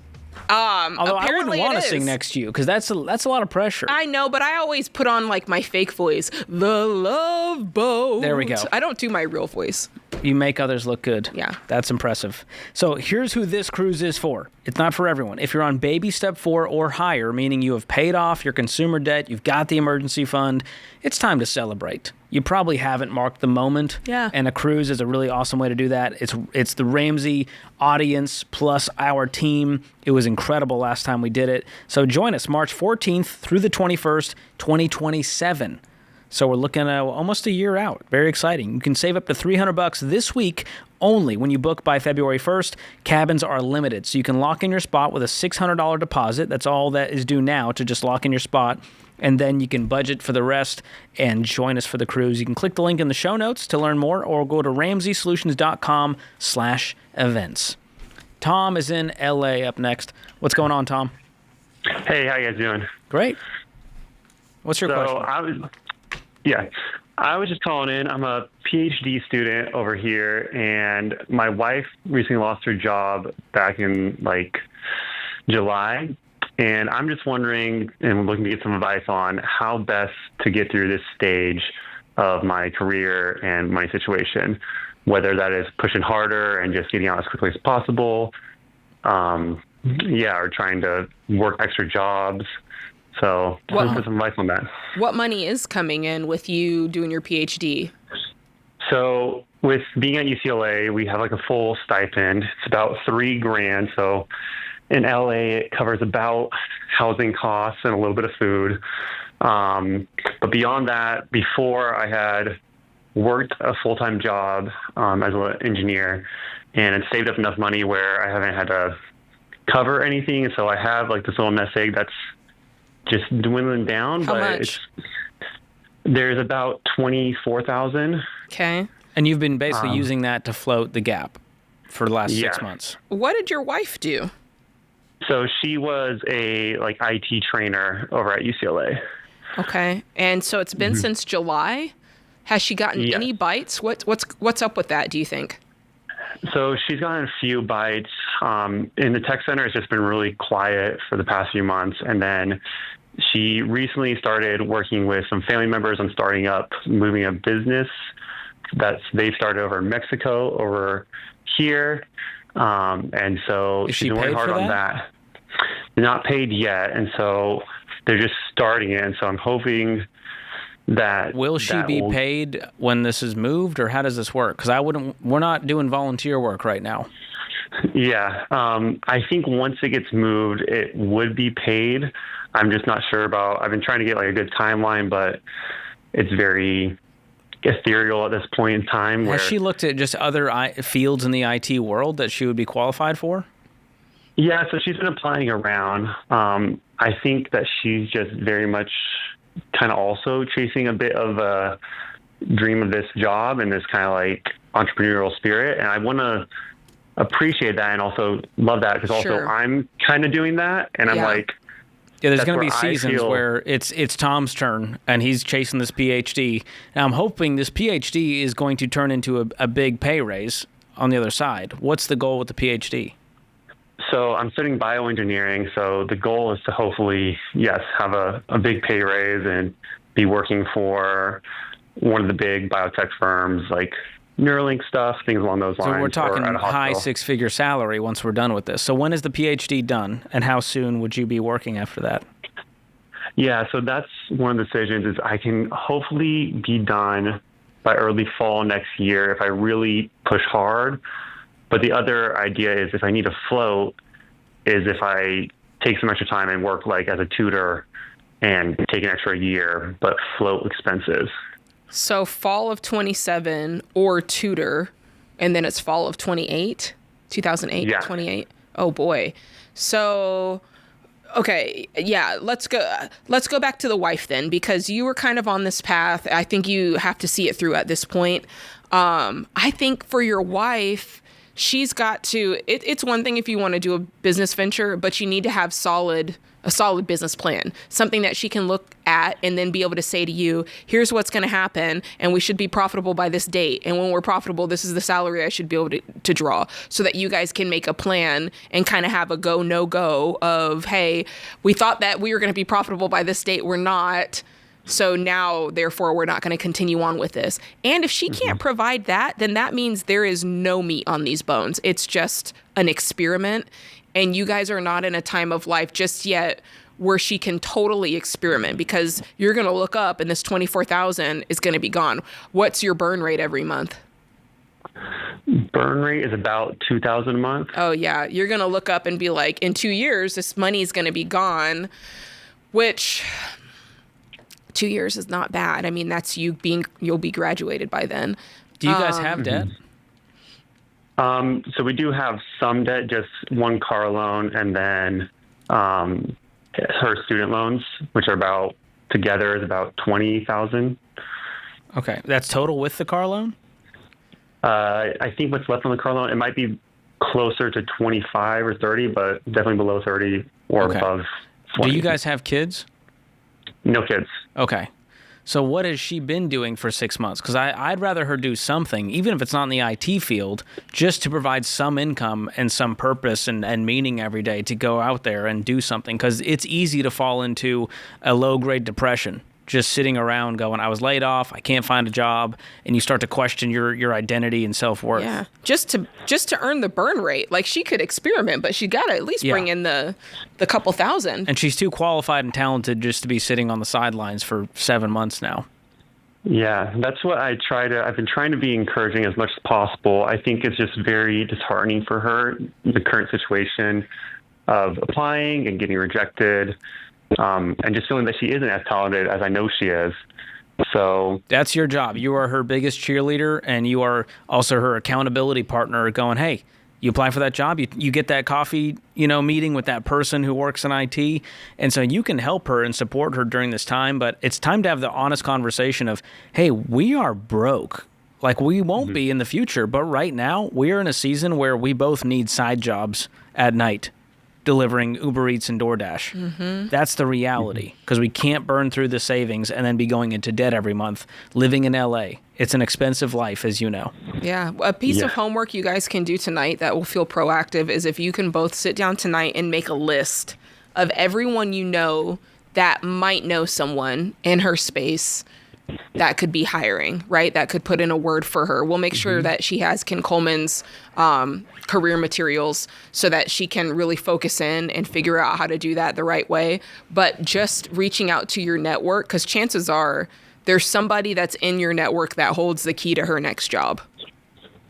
B: Although I wouldn't want to sing next to you because that's a lot of pressure.
D: I know, but I always put on like my fake voice, the Love Boat.
B: There we go.
D: I don't do my real voice.
B: You make others look good.
D: Yeah.
B: That's impressive. So here's who this cruise is for. It's not for everyone. If you're on baby step 4 or higher, meaning you have paid off your consumer debt, you've got the emergency fund, it's time to celebrate. You probably haven't marked the moment.
D: Yeah.
B: And a cruise is a really awesome way to do that. It's the Ramsey audience plus our team. It was incredible last time we did it. So join us March 14th through the 21st, 2027. So we're looking at almost a year out. Very exciting. You can save up to $300 this week only when you book by February 1st. Cabins are limited, so you can lock in your spot with a $600 deposit. That's all that is due now to just lock in your spot. And then you can budget for the rest and join us for the cruise. You can click the link in the show notes to learn more or go to ramseysolutions.com/events. Tom is in LA up next. What's going on, Tom?
P: Hey, how you guys doing?
B: Great. What's your question?
P: I was just calling in. I'm a PhD student over here, and my wife recently lost her job back in July. And I'm just wondering and looking to get some advice on how best to get through this stage of my career and my situation, whether that is pushing harder and just getting out as quickly as possible, or trying to work extra jobs. So just some advice on that.
D: What money is coming in with you doing your PhD?
P: So with being at UCLA, we have a full stipend. It's about $3,000. So in LA, it covers about housing costs and a little bit of food. But beyond that, before I had worked a full-time job as an engineer and had saved up enough money where I haven't had to cover anything. So I have this little nest egg that's just dwindling down.
D: How much?
P: There's about $24,000.
D: Okay.
B: And you've been basically using that to float the gap for the last 6 months.
D: What did your wife do?
P: So she was a IT trainer over at UCLA.
D: Okay. And so it's been since July. Has she gotten any bites? What's up with that, do you think?
P: So she's gotten a few bites. In the tech center, it's just been really quiet for the past few months. And then she recently started working with some family members on moving a business they started over in Mexico, over here. And so she's been working hard on that. Not paid yet. And so they're just starting it. And so I'm hoping that
B: will she be paid when this is moved, or how does this work? Because we're not doing volunteer work right now.
P: Yeah, I think once it gets moved, it would be paid. I'm just not sure about. I've been trying to get like a good timeline, but it's very ethereal at this point in time.
B: Has she looked at just other fields in the IT world that she would be qualified for?
P: Yeah, so she's been applying around. I think that she's just very much kind of also chasing a bit of a dream of this job and this kind of like entrepreneurial spirit. And I want to appreciate that and also love that because also I'm kind of doing that. And I'm like,
B: yeah, there's going to be seasons where it's Tom's turn and he's chasing this PhD. Now I'm hoping this PhD is going to turn into a big pay raise on the other side. What's the goal with the PhD?
P: So I'm studying bioengineering. So the goal is to hopefully, have a big pay raise and be working for one of the big biotech firms like Neuralink stuff, things along those lines.
B: So we're talking high six-figure salary once we're done with this. So when is the PhD done, and how soon would you be working after that?
P: Yeah, so that's one of the decisions is I can hopefully be done by early fall next year if I really push hard. But the other idea is if I need to float is if I take some extra time and work like as a tutor and take an extra year, but float expenses.
D: So fall of 27 or tutor, and then it's fall of 2008.
B: Yeah.
D: 28. Oh boy. So, okay. Yeah. Let's go back to the wife then, because you were kind of on this path. I think you have to see it through at this point. I think for your wife, she's got to, it's one thing if you want to do a business venture, but you need to have a solid business plan, something that she can look at and then be able to say to you, here's what's going to happen, and we should be profitable by this date. And when we're profitable, this is the salary I should be able to draw, so that you guys can make a plan and kind of have a go, no go of, hey, we thought that we were going to be profitable by this date. We're not. So now, therefore, we're not going to continue on with this. And if she can't provide that, then that means there is no meat on these bones. It's just an experiment. And you guys are not in a time of life just yet where she can totally experiment, because you're going to look up and this $24,000 is going to be gone. What's your burn rate every month?
P: Burn rate is about $2,000 a month.
D: Oh, yeah. You're going to look up and be like, in 2 years, this money is going to be gone, which 2 years is not bad. I mean, that's you'll be graduated by then.
B: Do you guys have debt?
P: So we do have some debt, just one car loan, and then her student loans, which are together is about $20,000.
B: Okay, that's total with the car loan?
P: I think what's left on the car loan, it might be closer to 25 or 30, but definitely below 30 or above 20.
B: Do you guys have kids?
P: No kids.
B: Okay. So what has she been doing for 6 months? Because I'd rather her do something, even if it's not in the IT field, just to provide some income and some purpose and meaning every day to go out there and do something. Because it's easy to fall into a low-grade depression, just sitting around going, I was laid off, I can't find a job, and you start to question your identity and self-worth.
D: Yeah, just to earn the burn rate. Like, she could experiment, but she got to at least bring in the couple thousand.
B: And she's too qualified and talented just to be sitting on the sidelines for 7 months now.
P: Yeah, that's what I've been trying to be encouraging as much as possible. I think it's just very disheartening for her, the current situation of applying and getting rejected. And just feeling that she isn't as talented as I know she is. So
B: that's your job. You are her biggest cheerleader, and you are also her accountability partner going, hey, you apply for that job, you get that coffee, meeting with that person who works in IT. And so you can help her and support her during this time. But it's time to have the honest conversation of, hey, we are broke. Like, we won't be in the future. But right now, we are in a season where we both need side jobs at night. delivering Uber Eats and DoorDash.
D: Mm-hmm.
B: That's the reality, because we can't burn through the savings and then be going into debt every month living in LA. It's an expensive life, as you know.
D: Yeah. A piece of homework you guys can do tonight that will feel proactive is if you can both sit down tonight and make a list of everyone you know that might know someone in her space that could be hiring, right? That could put in a word for her. We'll make sure that she has Ken Coleman's career materials so that she can really focus in and figure out how to do that the right way. But just reaching out to your network, because chances are there's somebody that's in your network that holds the key to her next job.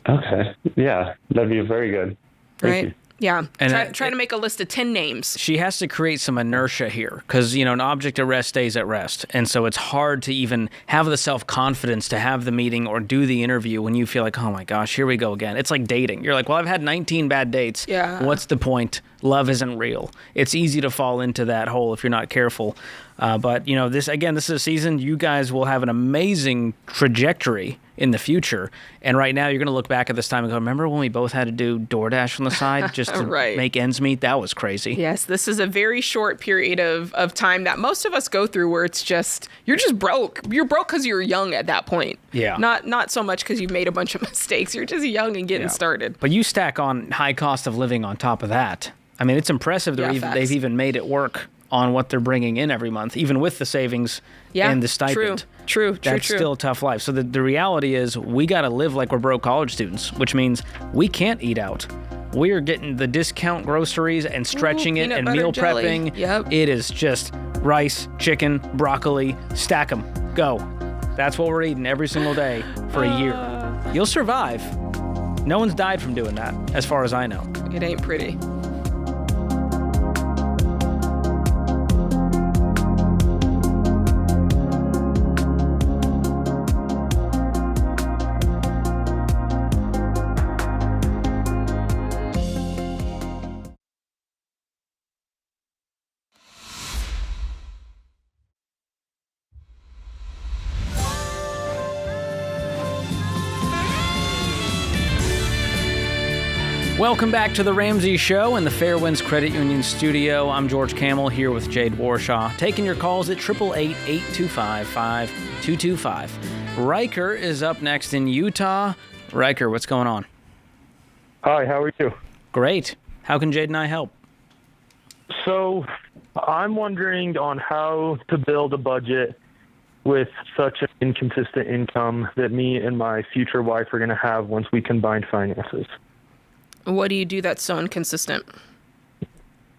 P: Okay. Yeah, that'd be very good. Thank you.
D: Yeah. And try to make a list of 10 names.
B: She has to create some inertia here because, an object at rest stays at rest. And so it's hard to even have the self-confidence to have the meeting or do the interview when you feel like, oh my gosh, here we go again. It's like dating. You're like, well, I've had 19 bad dates.
D: Yeah.
B: What's the point? Love isn't real. It's easy to fall into that hole if you're not careful. But this is a season you guys will have an amazing trajectory in the future. And right now you're going to look back at this time and go, remember when we both had to do DoorDash on the side just to make ends meet? That was crazy.
D: Yes, this is a very short period of time that most of us go through where it's just, you're just broke. You're broke because you're young at that point.
B: Yeah.
D: Not so much because you've made a bunch of mistakes. You're just young and getting started.
B: But you stack on high cost of living on top of that. I mean, it's impressive they've even made it work on what they're bringing in every month, even with the savings and the stipend.
D: True.
B: That's still a tough life. So the reality is we got to live like we're broke college students, which means we can't eat out. We are getting the discount groceries and stretching it and meal prepping.
D: Yep.
B: It is just rice, chicken, broccoli, stack them, go. That's what we're eating every single day for a year. You'll survive. No one's died from doing that, as far as I know.
D: It ain't pretty.
B: Welcome back to the Ramsey Show in the Fairwinds Credit Union studio. I'm George Kamel here with Jade Warshaw, taking your calls at 888-825-5225. Riker is up next in Utah. Riker, what's going on?
Q: Hi, how are you?
B: Great. How can Jade and I help?
Q: So I'm wondering on how to build a budget with such an inconsistent income that me and my future wife are going to have once we combine finances.
D: What do you do that's so inconsistent?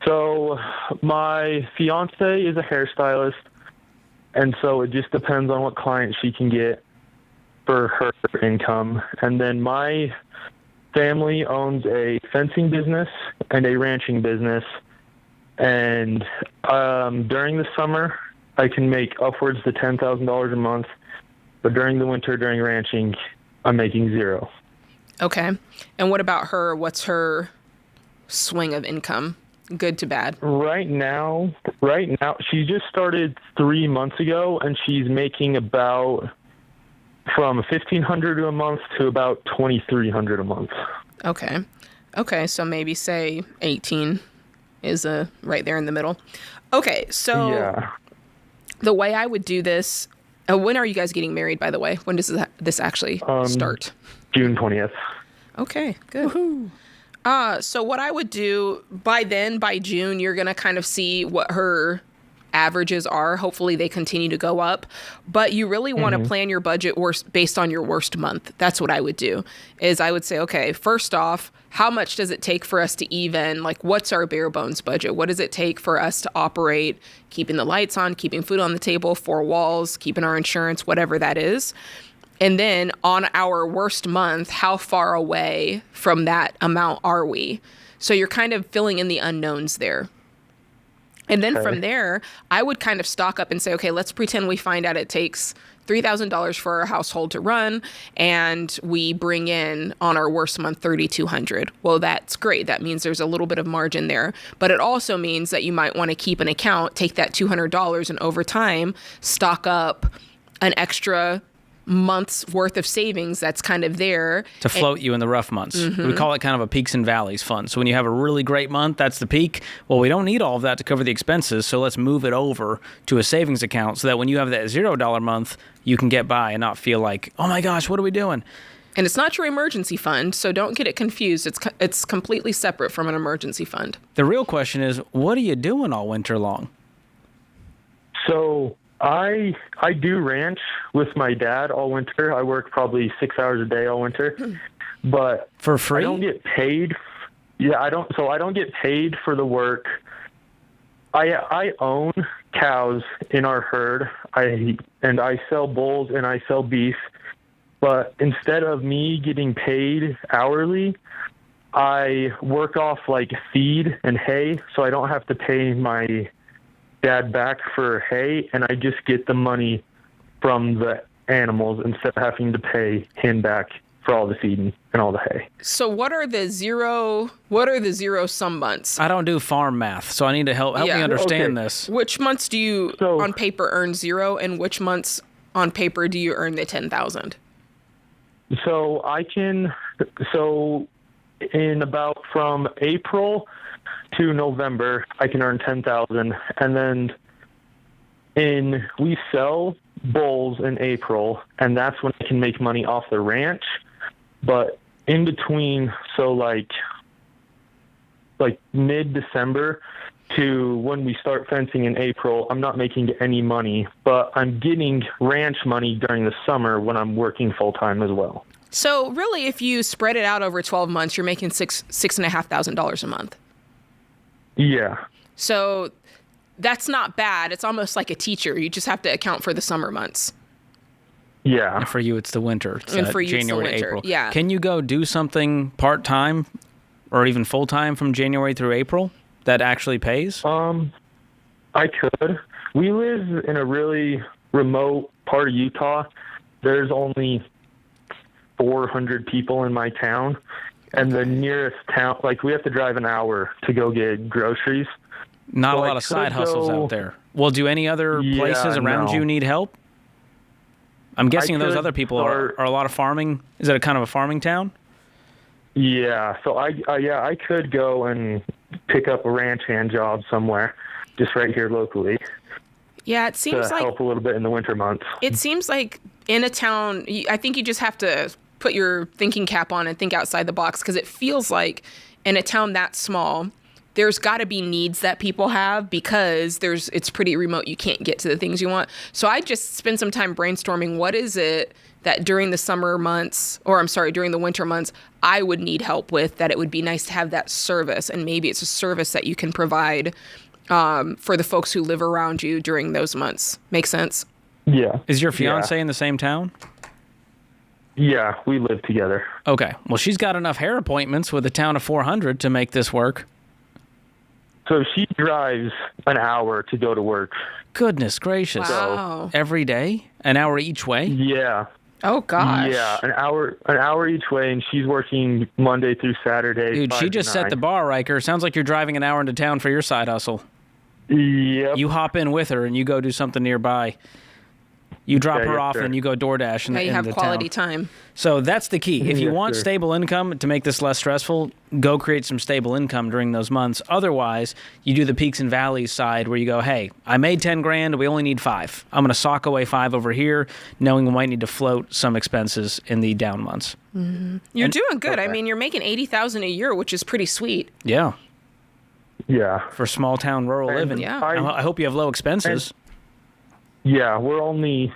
Q: So my fiance is a hairstylist, and so it just depends on what client she can get for her income. And then my family owns a fencing business and a ranching business, and during the summer, I can make upwards to $10,000 a month, but during the winter, during ranching, I'm making zero.
D: Okay. And what about her? What's her swing of income? Good to bad?
Q: Right now, she just started 3 months ago, and she's making about from $1,500 a month to about $2,300 a month.
D: Okay. So maybe say 18 is right there in the middle. Okay. So the way I would do this, when are you guys getting married, by the way? When does this actually start?
Q: June 20th.
D: Okay, good. Woohoo. So what I would do by June, you're going to kind of see what her averages are. Hopefully they continue to go up, but you really want to plan your budget based on your worst month. That's what I would do is I would say, okay, first off, how much does it take for us to even, like, what's our bare bones budget? What does it take for us to operate, keeping the lights on, keeping food on the table, 4 walls, keeping our insurance, whatever that is. And then on our worst month, how far away from that amount are we? So you're kind of filling in the unknowns there. And then from there, I would kind of stock up and say, okay, let's pretend we find out it takes $3,000 for our household to run, and we bring in on our worst month $3,200. Well, that's great. That means there's a little bit of margin there, but it also means that you might want to keep an account, take that $200, and over time stock up an extra month's worth of savings that's kind of there
B: to float you in the rough months.
D: Mm-hmm.
B: We call it kind of a peaks and valleys fund. So when you have a really great month, that's the peak. Well, we don't need all of that to cover the expenses, so let's move it over to a savings account so that when you have that $0 month, you can get by and not feel like, oh my gosh, what are we doing?
D: And it's not your emergency fund, so don't get it confused. It's completely separate from an emergency fund.
B: The real question is, what are you doing all winter long?
Q: So I do ranch with my dad all winter. I work probably 6 hours a day all winter, but
B: for free?
Q: I don't get paid. Yeah, I don't. So I don't get paid for the work. I own cows in our herd. I sell bulls and I sell beef. But instead of me getting paid hourly, I work off like feed and hay, so I don't have to pay my dad back for hay, and I just get the money from the animals instead of having to pay him back for all the feeding and all the hay.
D: So what are the zero sum months?
B: I don't do farm math, so I need to help me understand this.
D: Which months do you on paper earn 0, and which months on paper do you earn the 10,000?
Q: So in about from April to November, I can earn 10,000, and then we sell bulls in April, and that's when I can make money off the ranch. But in between, so like mid-December to when we start fencing in April, I'm not making any money, but I'm getting ranch money during the summer when I'm working full-time as well.
D: So really, if you spread it out over 12 months, you're making $6,500 a month.
Q: Yeah.
D: So that's not bad. It's almost like a teacher. You just have to account for the summer months.
Q: Yeah.
B: And for you, it's the winter. It's
D: and for you,
B: January
D: it's the
B: to
D: winter.
B: April.
D: Yeah.
B: Can you go do something part-time or even full-time from January through April that actually pays?
Q: I could. We live in a really remote part of Utah. There's only 400 people in my town, and the nearest town, like we have to drive an hour to go get groceries.
B: Not a lot of side hustles out there. Well, do any other places around you need help? I'm guessing those other people are a lot of farming. Is it a kind of a farming town?
Q: Yeah, so I could go and pick up a ranch hand job somewhere, just right here locally.
D: Yeah, it seems
Q: to help a little bit in the winter months.
D: It seems like in a town, I think you just have to put your thinking cap on and think outside the box, because it feels like in a town that small, there's got to be needs that people have because it's pretty remote. You can't get to the things you want. So I just spend some time brainstorming what is it that during the during the winter months, I would need help with, that it would be nice to have that service. And maybe it's a service that you can provide for the folks who live around you during those months. Make sense?
Q: Yeah.
B: Is your fiance in the same town?
Q: Yeah, we live together.
B: Okay. Well, she's got enough hair appointments with a town of 400 to make this work.
Q: So she drives an hour to go to work.
B: Goodness gracious.
D: Wow.
B: Every day? An hour each way?
Q: Yeah.
D: Oh, gosh.
Q: Yeah, an hour each way, and she's working Monday through Saturday.
B: Dude, she just set the bar, Riker. Sounds like you're driving an hour into town for your side hustle.
Q: Yep.
B: You hop in with her and you go do something nearby. You drop her off and you go DoorDash in the town.
D: Now you have quality time.
B: So that's the key. If you want stable income to make this less stressful, go create some stable income during those months. Otherwise, you do the peaks and valleys side where you go, hey, I made 10 grand. We only need 5. I'm going to sock away 5 over here, knowing we might need to float some expenses in the down months.
D: Mm-hmm. You're doing good. I mean, you're making $80,000 a year, which is pretty sweet.
B: Yeah.
Q: Yeah.
B: For small town rural living.
D: Yeah.
B: I hope you have low expenses.
Q: Yeah, we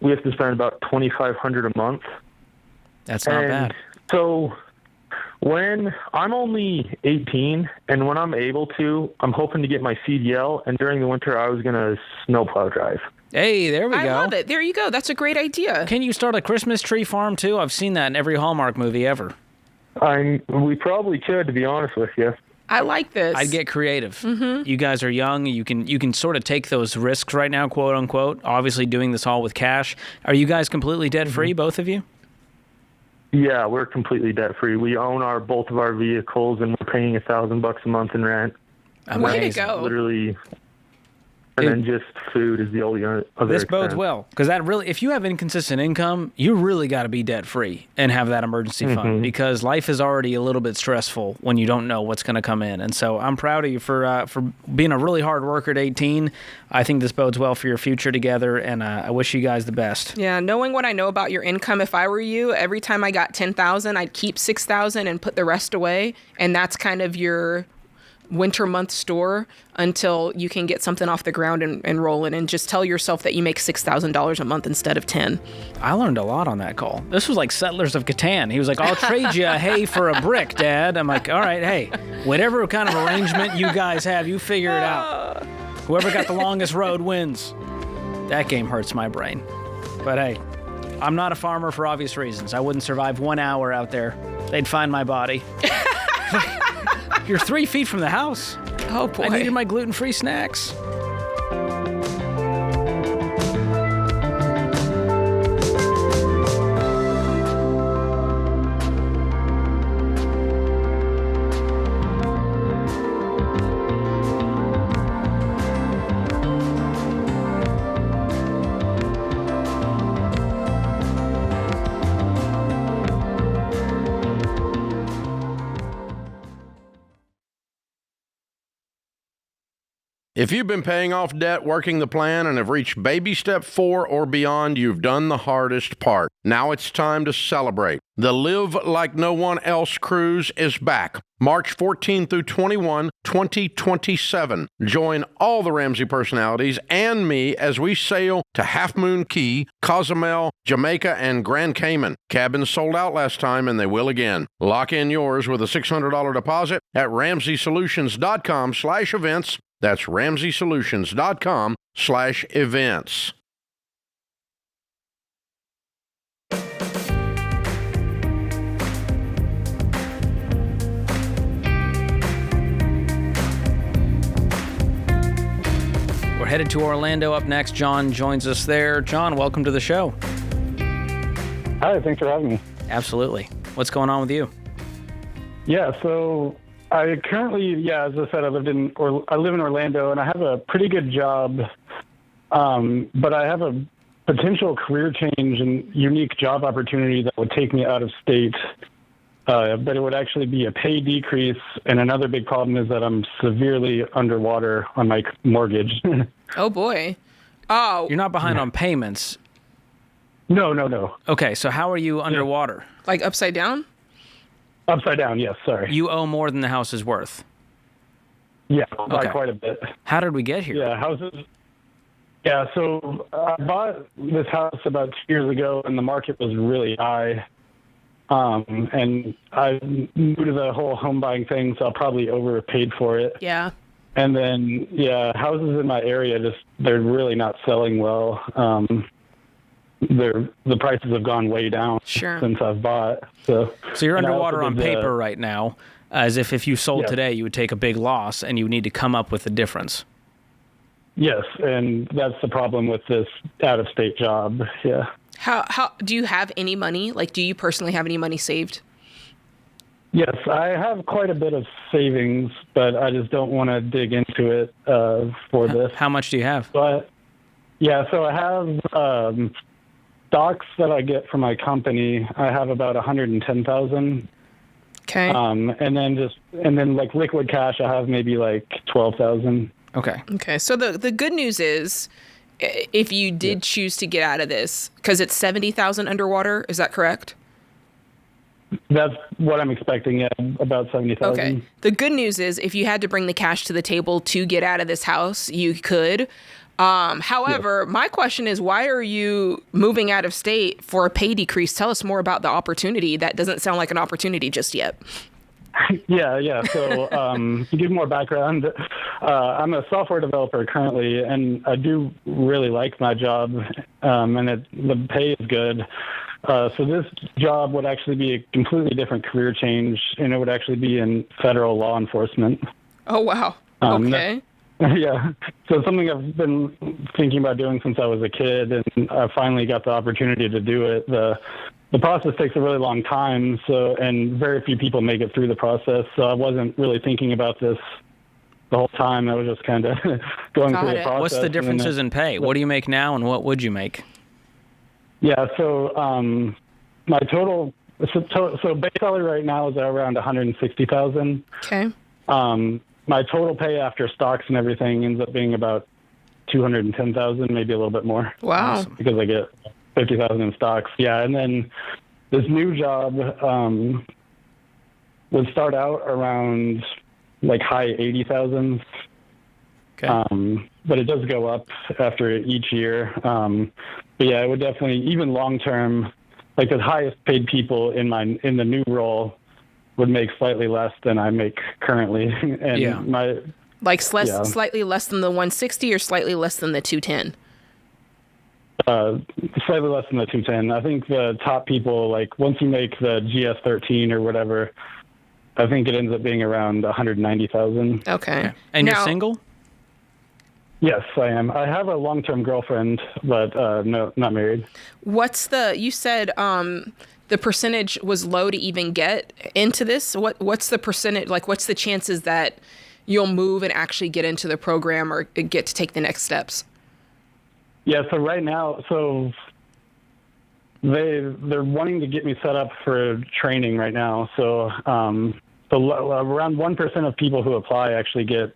Q: have to spend about $2,500 a month.
B: That's not bad.
Q: So when I'm only 18, and when I'm able to, I'm hoping to get my CDL, and during the winter I was going to snowplow drive.
B: Hey, there we go.
D: I love it. There you go. That's a great idea.
B: Can you start a Christmas tree farm too? I've seen that in every Hallmark movie ever.
Q: We probably could, to be honest with you.
D: I like this.
B: I'd get creative.
D: Mm-hmm.
B: You guys are young. You can sort of take those risks right now, quote unquote. Obviously, doing this all with cash. Are you guys completely debt free, both of you?
Q: Yeah, we're completely debt free. We own both of our vehicles, and we're paying $1,000 a month in rent.
D: Way to go!
Q: Literally, And then just food is the only other
B: This
Q: expense.
B: bodes well, because that really, if you have inconsistent income, you really got to be debt free and have that emergency fund, because life is already a little bit stressful when you don't know what's going to come in. And so I'm proud of you for being a really hard worker at 18. I think this bodes well for your future together, and I wish you guys the best.
D: Yeah, knowing what I know about your income, if I were you, every time I got $10,000, I'd keep $6,000 and put the rest away, and that's kind of your winter month store until you can get something off the ground and roll it, and just tell yourself that you make $6,000 a month instead of 10.
B: I learned a lot on that call. This was like Settlers of Catan. He was like, I'll trade you a hay for a brick, Dad. I'm like, all right, hey, whatever kind of arrangement you guys have, you figure it out. Whoever got the longest road wins. That game hurts my brain. But hey, I'm not a farmer for obvious reasons. I wouldn't survive 1 hour out there. They'd find my body. You're 3 feet from the house.
D: Oh, boy.
B: I needed my gluten-free snacks.
A: If you've been paying off debt, working the plan, and have reached baby step 4 or beyond, you've done the hardest part. Now it's time to celebrate. The Live Like No One Else cruise is back. March 14 through 21, 2027. Join all the Ramsey personalities and me as we sail to Half Moon Cay, Cozumel, Jamaica, and Grand Cayman. Cabins sold out last time, and they will again. Lock in yours with a $600 deposit at RamseySolutions.com/events. That's RamseySolutions.com/events.
B: We're headed to Orlando up next. John joins us there. John, welcome to the show.
R: Hi, thanks for having me.
B: Absolutely. What's going on with you?
R: Yeah, so I currently, as I said, I live in Orlando, and I have a pretty good job, but I have a potential career change and unique job opportunity that would take me out of state, but it would actually be a pay decrease, and another big problem is that I'm severely underwater on my mortgage.
D: Oh, boy. Oh.
B: You're not behind on payments.
R: No.
B: Okay, so how are you underwater?
D: Like upside down?
R: Upside down, yes, sorry.
B: You owe more than the house is worth.
R: Yeah, by quite a bit.
B: How did we get here?
R: Yeah, houses. Yeah, so I bought this house about 2 years ago, and the market was really high. And I'm new to the whole home buying thing, so I probably overpaid for it.
D: Yeah.
R: And then, houses in my area they're really not selling well. The prices have gone way down since I've bought. So
B: you're underwater on paper right now, as if you sold today, you would take a big loss, and you would need to come up with the difference.
R: Yes, and that's the problem with this out-of-state job. Yeah.
D: How do you have any money? Like, do you personally have any money saved?
R: Yes, I have quite a bit of savings, but I just don't want to dig into it for this.
B: How much do you have?
R: But so I have stocks that I get from my company. I have about $110,000.
D: Okay.
R: And then like liquid cash, I have maybe like $12,000.
B: Okay.
D: Okay. So the good news is, if you did choose to get out of this, because it's 70,000 underwater, is that correct?
R: That's what I'm expecting, about 70,000.
D: Okay. The good news is, if you had to bring the cash to the table to get out of this house, you could. However, my question is, why are you moving out of state for a pay decrease? Tell us more about the opportunity. That doesn't sound like an opportunity just yet.
R: Yeah. So to give more background, I'm a software developer currently, and I do really like my job, and the pay is good. So this job would actually be a completely different career change, and it would actually be in federal law enforcement.
D: Oh, wow. Okay.
R: Yeah. So something I've been thinking about doing since I was a kid, and I finally got the opportunity to do it. The process takes a really long time, and very few people make it through the process. So I wasn't really thinking about this the whole time. I was just kind of going through the process.
B: What's the differences in pay? What do you make now, and what would you make?
R: Yeah, so my total so base salary right now is around $160,000.
D: Okay.
R: My total pay after stocks and everything ends up being about $210,000, maybe a little bit more.
D: Wow. Awesome.
R: Because I get $50,000 in stocks. Yeah, and then this new job would start out around like high 80,000.
B: Okay.
R: But it does go up after each year. But yeah, it would definitely, even long term, like the highest paid people in the new role would make slightly less than I make currently. And
D: slightly less than the 160 or slightly less than the 210?
R: Slightly less than the 210. I think the top people, like once you make the GS13 or whatever, I think it ends up being around 190,000.
D: Okay.
B: And you're single?
R: Yes, I am. I have a long-term girlfriend, but no, not married.
D: You said the percentage was low to even get into this. What's the percentage, like what's the chances that you'll move and actually get into the program or get to take the next steps?
R: Yeah, so right now, they're wanting to get me set up for training right now. So around 1% of people who apply actually get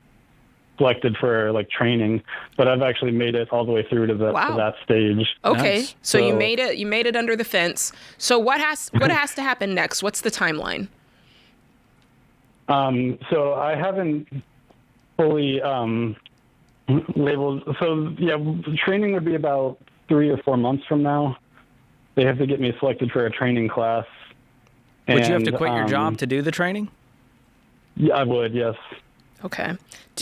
R: selected for like training, but I've actually made it all the way through to that stage.
D: Okay,
B: Nice.
D: so you made it under the fence. So what has to happen next? What's the timeline?
R: So I haven't fully labeled. So yeah, training would be about 3 or 4 months from now. They have to get me selected for a training class.
B: Would you have to quit your job to do the training?
R: Yeah, I would. Yes.
D: Okay.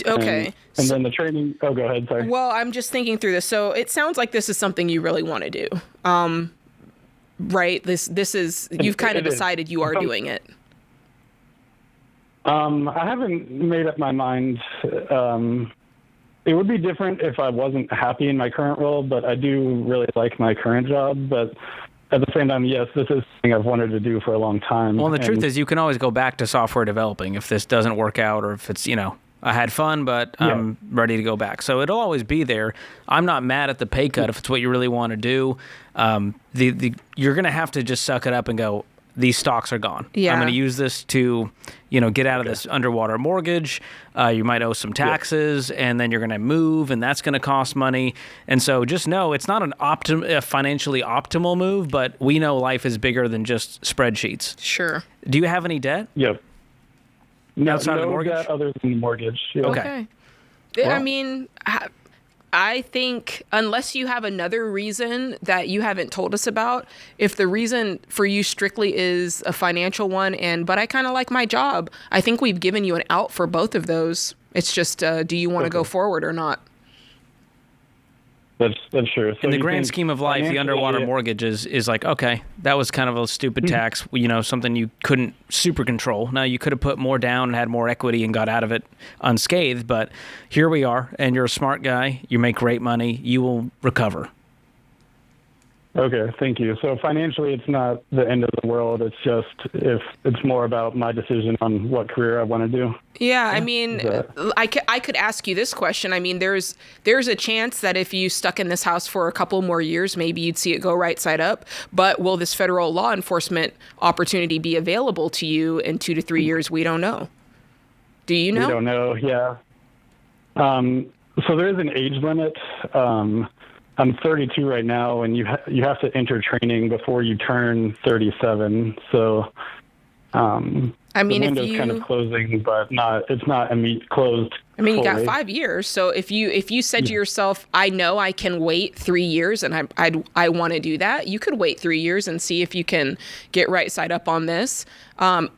R: And then the training. Oh, go ahead. Sorry.
D: Well, I'm just thinking through this. So it sounds like this is something you really want to do, right? This is you've kind of decided you are doing it.
R: I haven't made up my mind. It would be different if I wasn't happy in my current role, but I do really like my current job. But at the same time, yes, this is something I've wanted to do for a long time.
B: Well, the truth is you can always go back to software developing if this doesn't work out or if it's, I had fun, but I'm ready to go back. So it'll always be there. I'm not mad at the pay cut if it's what you really want to do. You're going to have to just suck it up and go, these stocks are gone.
D: Yeah.
B: I'm going to use this to, get out of this underwater mortgage. You might owe some taxes, and then you're going to move, and that's going to cost money. And so just know it's not a financially optimal move, but we know life is bigger than just spreadsheets.
D: Sure.
B: Do you have any debt?
R: Yep. No,
B: outside of the mortgage?
R: Debt other than the mortgage. Yeah.
D: Okay. I mean, I think unless you have another reason that you haven't told us about, if the reason for you strictly is a financial one, but I kind of like my job, I think we've given you an out for both of those. It's just, do you want to go forward or not?
R: That's true. So
B: in the grand scheme of life, the underwater mortgage is like, okay, that was kind of a stupid tax, something you couldn't super control. Now, you could have put more down and had more equity and got out of it unscathed, but here we are, and you're a smart guy. You make great money. You will recover.
R: Okay, thank you. So financially, it's not the end of the world. It's just it's more about my decision on what career I want to do.
D: Yeah, I mean, I could ask you this question. I mean, there's a chance that if you stuck in this house for a couple more years, maybe you'd see it go right side up. But will this federal law enforcement opportunity be available to you in 2 to 3 years? We don't know. Do you know?
R: We don't know. Yeah. So there is an age limit. I'm 32 right now, and you have to enter training before you turn 37. So,
D: I mean,
R: the window's kind of closing, but it's not closed.
D: I mean, you
R: fully.
D: got 5 years. So if you said to yourself, I know I can wait 3 years, and I want to do that, you could wait 3 years and see if you can get right side up on this.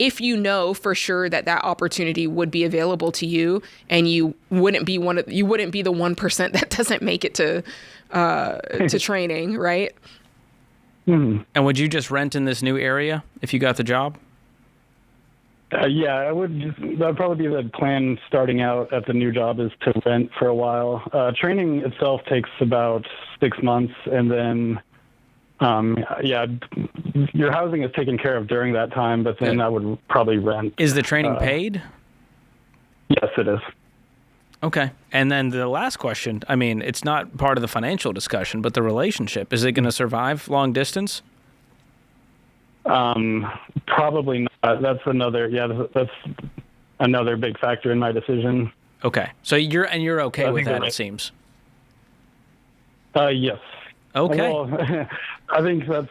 D: If you know for sure that opportunity would be available to you, and you wouldn't be the 1% that doesn't make it to training, right?
R: Mm-hmm.
B: And would you just rent in this new area if you got the job?
R: Yeah, I would. That'd probably be the plan starting out at the new job, is to rent for a while. Training itself takes about 6 months, and then, your housing is taken care of during that time, but then I would probably rent.
B: Is the training paid?
R: Yes, it is.
B: Okay. And then the last question, I mean, it's not part of the financial discussion, but the relationship. Is it going to survive long distance?
R: Probably not. That's another big factor in my decision.
B: Okay. So you're okay with that, it seems.
R: Yes.
B: Okay.
R: Well, I think it's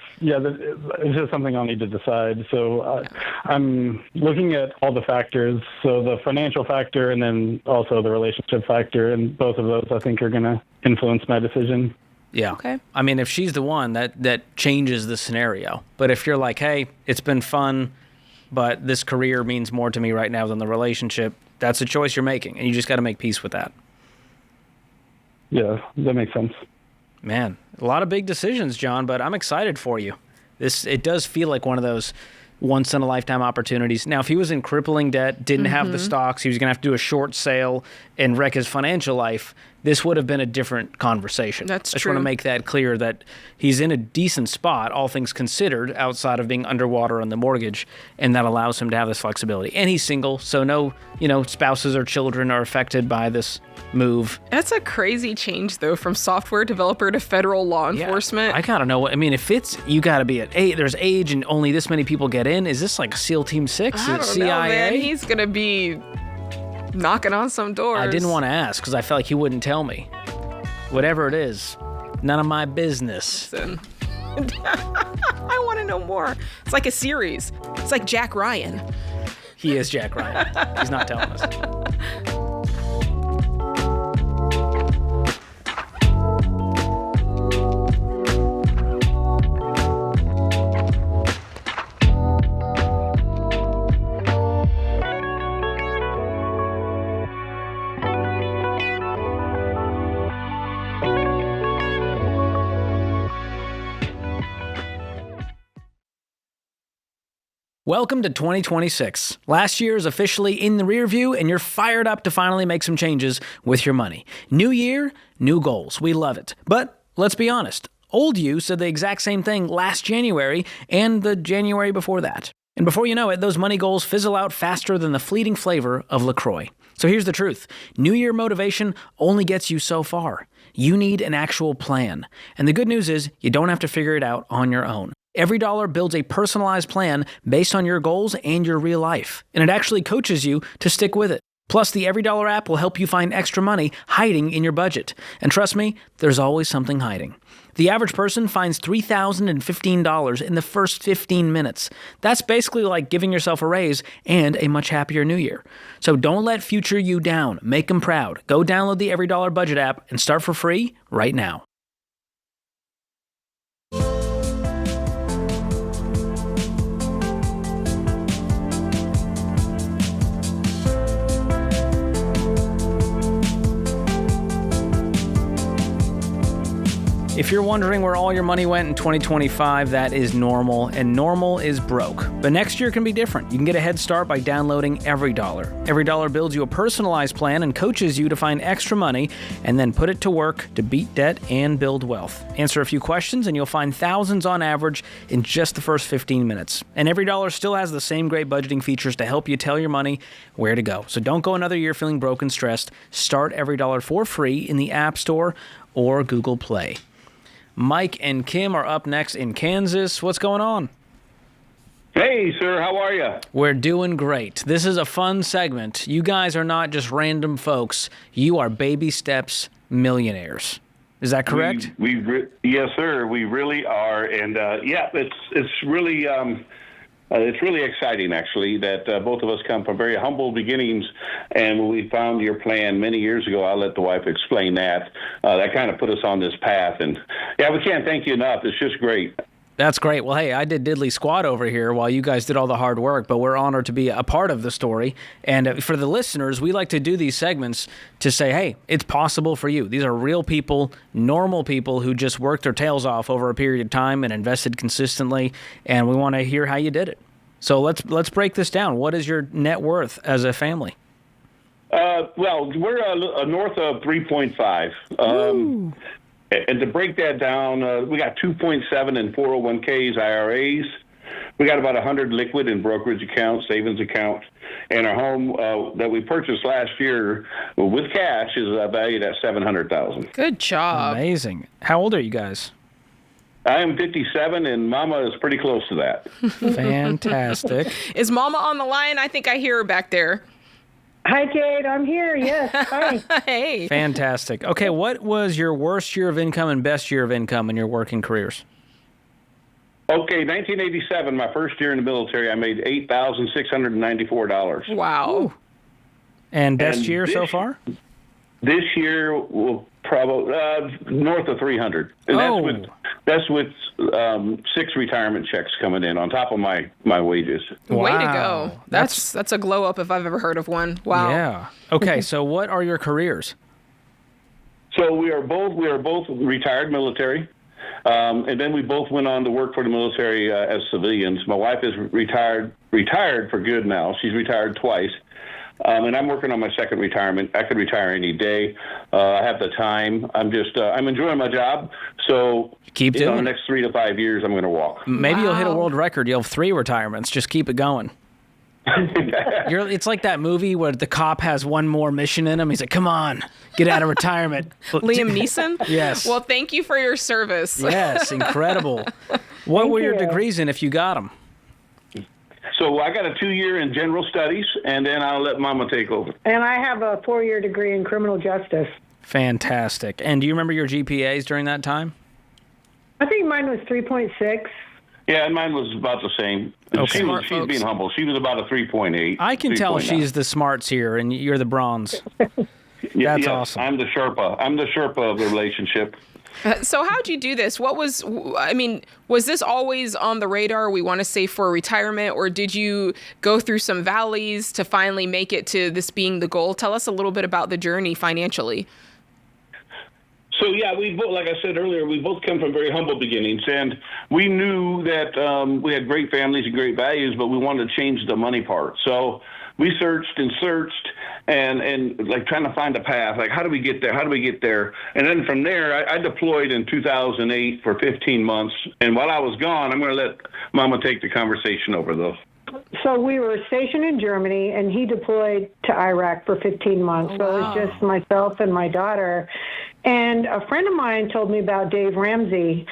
R: just something I'll need to decide. So I'm looking at all the factors. So the financial factor and then also the relationship factor, and both of those I think are going to influence my decision.
B: Yeah. Okay. I mean, if she's the one, that changes the scenario. But if you're like, hey, it's been fun, but this career means more to me right now than the relationship, that's a choice you're making, and you just got to make peace with that.
R: Yeah, that makes sense.
B: Man, a lot of big decisions, John, but I'm excited for you. It does feel like one of those once-in-a-lifetime opportunities. Now, if he was in crippling debt, didn't have the stocks, he was going to have to do a short sale and wreck his financial life, this would have been a different conversation.
D: That's true.
B: I just want to make that clear that he's in a decent spot, all things considered, outside of being underwater on the mortgage, and that allows him to have this flexibility. And he's single, so no, spouses or children are affected by this move.
D: That's a crazy change, though, from software developer to federal law enforcement.
B: I gotta know if it's, you gotta be at 8, there's age and only this many people get in. Is this like SEAL Team 6?
D: I don't
B: CIA?
D: know, man. He's gonna be knocking on some doors.
B: I didn't want to ask because I felt like he wouldn't tell me. Whatever it is, none of my business.
D: Listen. I want to know more. It's like a series. It's like Jack Ryan.
B: He is Jack Ryan. He's not telling us. Welcome to 2026. Last year is officially in the rear view, and you're fired up to finally make some changes with your money. New year, new goals. We love it. But let's be honest. Old you said the exact same thing last January and the January before that. And before you know it, those money goals fizzle out faster than the fleeting flavor of LaCroix. So here's the truth. New Year motivation only gets you so far. You need an actual plan. And the good news is you don't have to figure it out on your own. Every Dollar builds a personalized plan based on your goals and your real life, and it actually coaches you to stick with it. Plus, the Every Dollar app will help you find extra money hiding in your budget. And trust me, there's always something hiding. The average person finds $3,015 in the first 15 minutes. That's basically like giving yourself a raise and a much happier new year. So don't let future you down. Make them proud. Go download the Every Dollar budget app and start for free right now. If you're wondering where all your money went in 2025, that is normal, and normal is broke. But next year can be different. You can get a head start by downloading Every Dollar. Every Dollar builds you a personalized plan and coaches you to find extra money and then put it to work to beat debt and build wealth. Answer a few questions and you'll find thousands on average in just the first 15 minutes. And Every Dollar still has the same great budgeting features to help you tell your money where to go. So don't go another year feeling broke and stressed. Start Every Dollar for free in the App Store or Google Play. Mike and Kim are up next in Kansas. What's going on?
S: Hey, sir. How are you?
B: We're doing great. This is a fun segment. You guys are not just random folks. You are baby steps millionaires. Is that correct?
S: Yes, sir. We really are. And, it's really exciting, actually, that both of us come from very humble beginnings. And when we found your plan many years ago, I'll let the wife explain that. That kind of put us on this path. And, we can't thank you enough. It's just great.
B: That's great. Well, hey, I did diddly squat over here while you guys did all the hard work, but we're honored to be a part of the story. And for the listeners, we like to do these segments to say, hey, it's possible for you. These are real people, normal people who just worked their tails off over a period of time and invested consistently, and we want to hear how you did it. So let's break this down. What is your net worth as a family?
S: Well, we're north of 3.5. And to break that down, we got 2.7 in 401ks, IRAs, We got about 100 liquid and brokerage accounts, savings accounts, and our home that we purchased last year with cash is valued at $700,000.
D: Good job.
B: Amazing. How old are you guys?
S: I am 57, and Mama is pretty close to that.
B: Fantastic.
D: Is Mama on the line? I think I hear her back there.
T: Hi, Jade. I'm here. Yes. Hi.
D: Hey.
B: Fantastic. Okay, what was your worst year of income and best year of income in your working careers?
S: Okay, 1987, my first year in the military, I made $8,694.
D: Wow.
B: Ooh. And best year so far?
S: This year will probably north of 300, and that's with 6 retirement checks coming in on top of my wages.
D: Way to go! That's a glow up if I've ever heard of one. Wow.
B: Yeah. Okay. So what are your careers?
S: So we are both retired military. And then we both went on to work for the military as civilians. My wife is retired for good now. She's retired twice. And I'm working on my second retirement. I could retire any day. I have the time. I'm enjoying my job. So
B: keep doing
S: the next 3 to 5 years, I'm going to walk.
B: Maybe you'll hit a world record. You'll have 3 retirements. Just keep it going. It's like that movie where the cop has one more mission in him. He's like, come on, get out of retirement.
D: Liam Neeson?
B: Yes.
D: Well, thank you for your service.
B: Yes, incredible. What were your degrees in if you got them?
S: So I got a 2-year in general studies, and then I'll let Mama take over.
T: And I have a 4-year degree in criminal justice.
B: Fantastic. And do you remember your GPAs during that time?
T: I think mine was 3.6.
S: Yeah, and mine was about the same.
B: Okay.
S: She's being humble. She was about a 3.8.
B: I can tell she's the smarts here, and you're the bronze. That's awesome.
S: I'm the Sherpa. I'm the Sherpa of the relationship.
D: So how'd you do this? Was this always on the radar, we want to save for retirement, or did you go through some valleys to finally make it to this being the goal? Tell us a little bit about the journey financially.
S: So, yeah, we both, like I said earlier, we both come from very humble beginnings, and we knew that we had great families and great values, but we wanted to change the money part. So we searched and like trying to find a path, like how do we get there? How do we get there? And then from there, I deployed in 2008 for 15 months. And while I was gone, I'm going to let Mama take the conversation over, though.
T: So we were stationed in Germany, and he deployed to Iraq for 15 months. So it was just myself and my daughter. And a friend of mine told me about Dave Ramsey,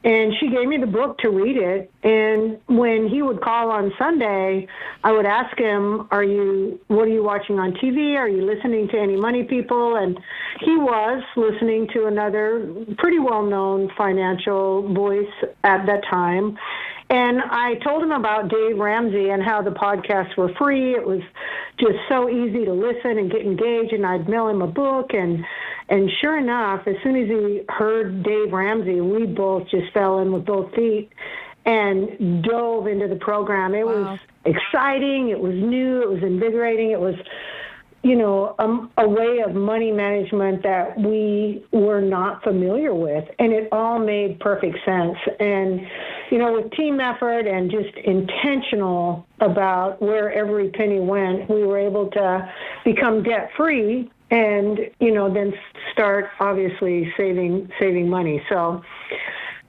T: and she gave me the book to read it. And when he would call on Sunday, I would ask him, what are you watching on TV? Are you listening to any money people? And he was listening to another pretty well-known financial voice at that time. And I told him about Dave Ramsey and how the podcasts were free. It was just so easy to listen and get engaged, and I'd mail him a book. And sure enough, as soon as he heard Dave Ramsey, we both just fell in with both feet and dove into the program. It was exciting. It was new. It was invigorating. It was, a way of money management that we were not familiar with. And it all made perfect sense. And, with team effort and just intentional about where every penny went, we were able to become debt-free and, then start, obviously, saving money. So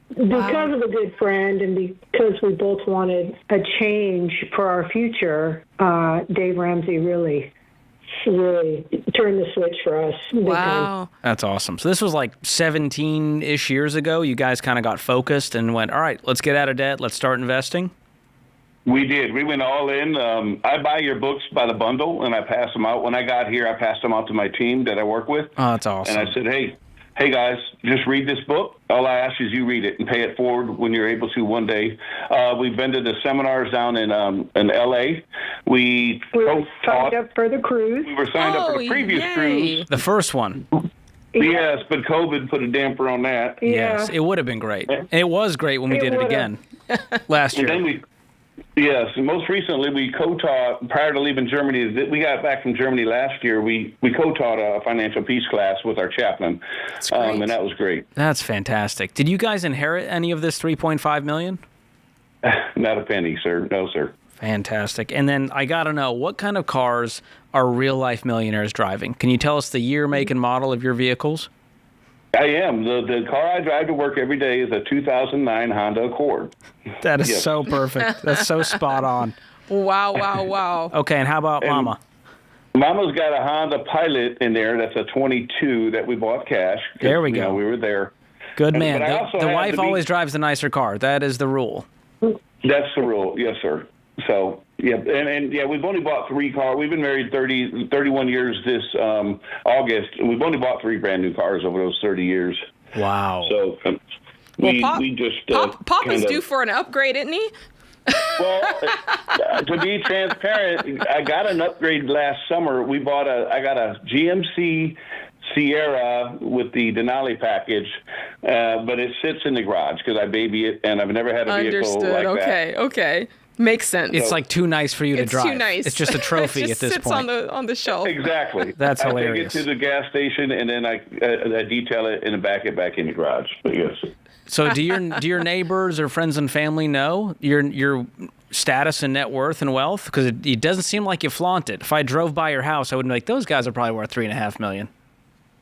T: because of a good friend and because we both wanted a change for our future, Dave Ramsey really turned the switch for us.
D: Wow.
B: That's awesome. So this was like 17-ish years ago. You guys kind of got focused and went, all right, let's get out of debt. Let's start investing.
S: We did. We went all in. I buy your books by the bundle, and I pass them out. When I got here, I passed them out to my team that I work with.
B: Oh, that's awesome.
S: And I said, hey guys, just read this book. All I ask is you read it and pay it forward when you're able to one day. We've been to the seminars down in L.A. We
T: were signed up for the cruise.
S: We were signed up for the previous cruise.
B: The first one.
S: Yes, but COVID put a damper on that.
T: Yeah.
B: Yes, it would have been great. It was great when we did it again last year.
S: And then yes, and most recently we co-taught, prior to leaving Germany, we got back from Germany last year, we co-taught a financial peace class with our chaplain, and that was great.
B: That's fantastic. Did you guys inherit any of this $3.5 million?
S: Not a penny, sir. No, sir.
B: Fantastic. And then I got to know, what kind of cars are real-life millionaires driving? Can you tell us the year, make, and model of your vehicles?
S: I am. The car I drive to work every day is a 2009 Honda Accord.
B: That is so perfect. That's so spot on.
D: Wow.
B: Okay, and how about Mama?
S: Mama's got a Honda Pilot in there. That's a 22 that we bought cash.
B: There we go.
S: We were there.
B: Good man.
S: But
B: The wife always drives the nicer car. That is the rule.
S: That's the rule. Yes, sir. So, yeah, and we've only bought 3 cars. We've been married 31 years this August, and we've only bought 3 brand new cars over those 30 years.
B: Wow.
S: So, we just
D: Papa's due for an upgrade, isn't he?
S: Well, to be transparent, I got an upgrade last summer. I got a GMC Sierra with the Denali package, but it sits in the garage because I baby it, and I've never had a vehicle like that.
D: Okay. Makes sense.
B: It's like too nice for you to drive.
D: It's too nice.
B: It's just a trophy
D: it
B: at this
D: sits
B: point.
D: on the shelf.
S: Exactly.
B: That's hilarious.
S: I take it to the gas station, and then I detail it and back it back in the garage. But yes.
B: So do your neighbors or friends and family know your status and net worth and wealth? Because it doesn't seem like you flaunt it. If I drove by your house, I would be like, those guys are probably worth $3.5 million.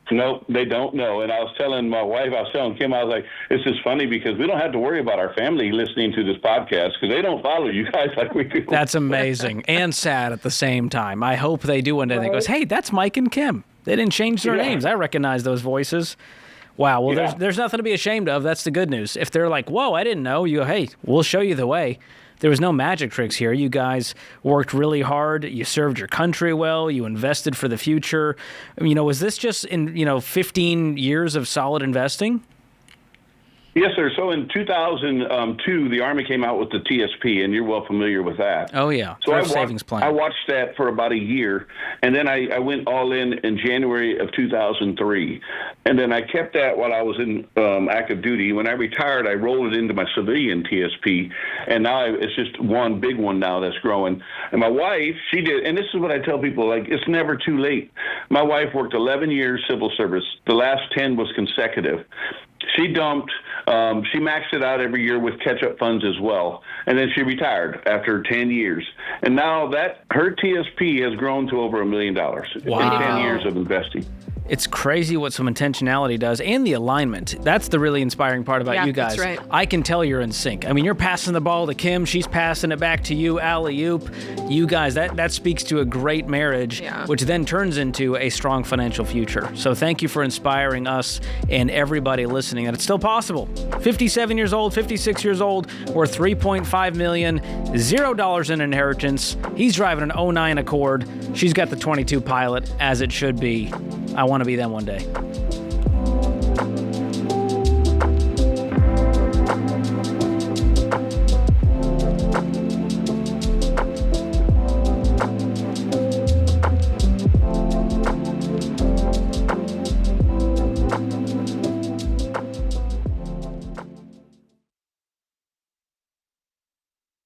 S: No, they don't know. And I was telling my wife, I was telling Kim, I was like, it's just funny because we don't have to worry about our family listening to this podcast because they don't follow you guys like we do.
B: That's amazing and sad at the same time. I hope they do one day. They goes, hey, that's Mike and Kim. They didn't change their names. I recognize those voices. Wow. Well, there's nothing to be ashamed of. That's the good news. If they're like, whoa, I didn't know, you go, hey, we'll show you the way. There was no magic tricks here. You guys worked really hard. You served your country well. You invested for the future. Was this just in, 15 years of solid investing?
S: Yes, sir. So in 2002, the Army came out with the TSP, and you're well familiar with that.
B: Oh, yeah.
S: So
B: savings plan.
S: I watched that for about a year, and then I went all in January of 2003. And then I kept that while I was in active duty. When I retired, I rolled it into my civilian TSP, and now it's just one big one now that's growing. And my wife, she did, and this is what I tell people, like, it's never too late. My wife worked 11 years civil service. The last 10 was consecutive. She dumped, she maxed it out every year with catch-up funds as well. And then she retired after 10 years. And now her TSP has grown to over $1 million in 10 years of investing.
B: It's crazy what some intentionality does and the alignment. That's the really inspiring part about you guys.
D: That's right.
B: I can tell you're in sync. I mean, you're passing the ball to Kim. She's passing it back to you, alley-oop. You guys, that speaks to a great marriage, which then turns into a strong financial future. So thank you for inspiring us and everybody listening that it's still possible. 57 years old, 56 years old, worth $3.5 million, $0 in inheritance. He's driving an 09 Accord. She's got the 22 Pilot, as it should be. I want to be them one day.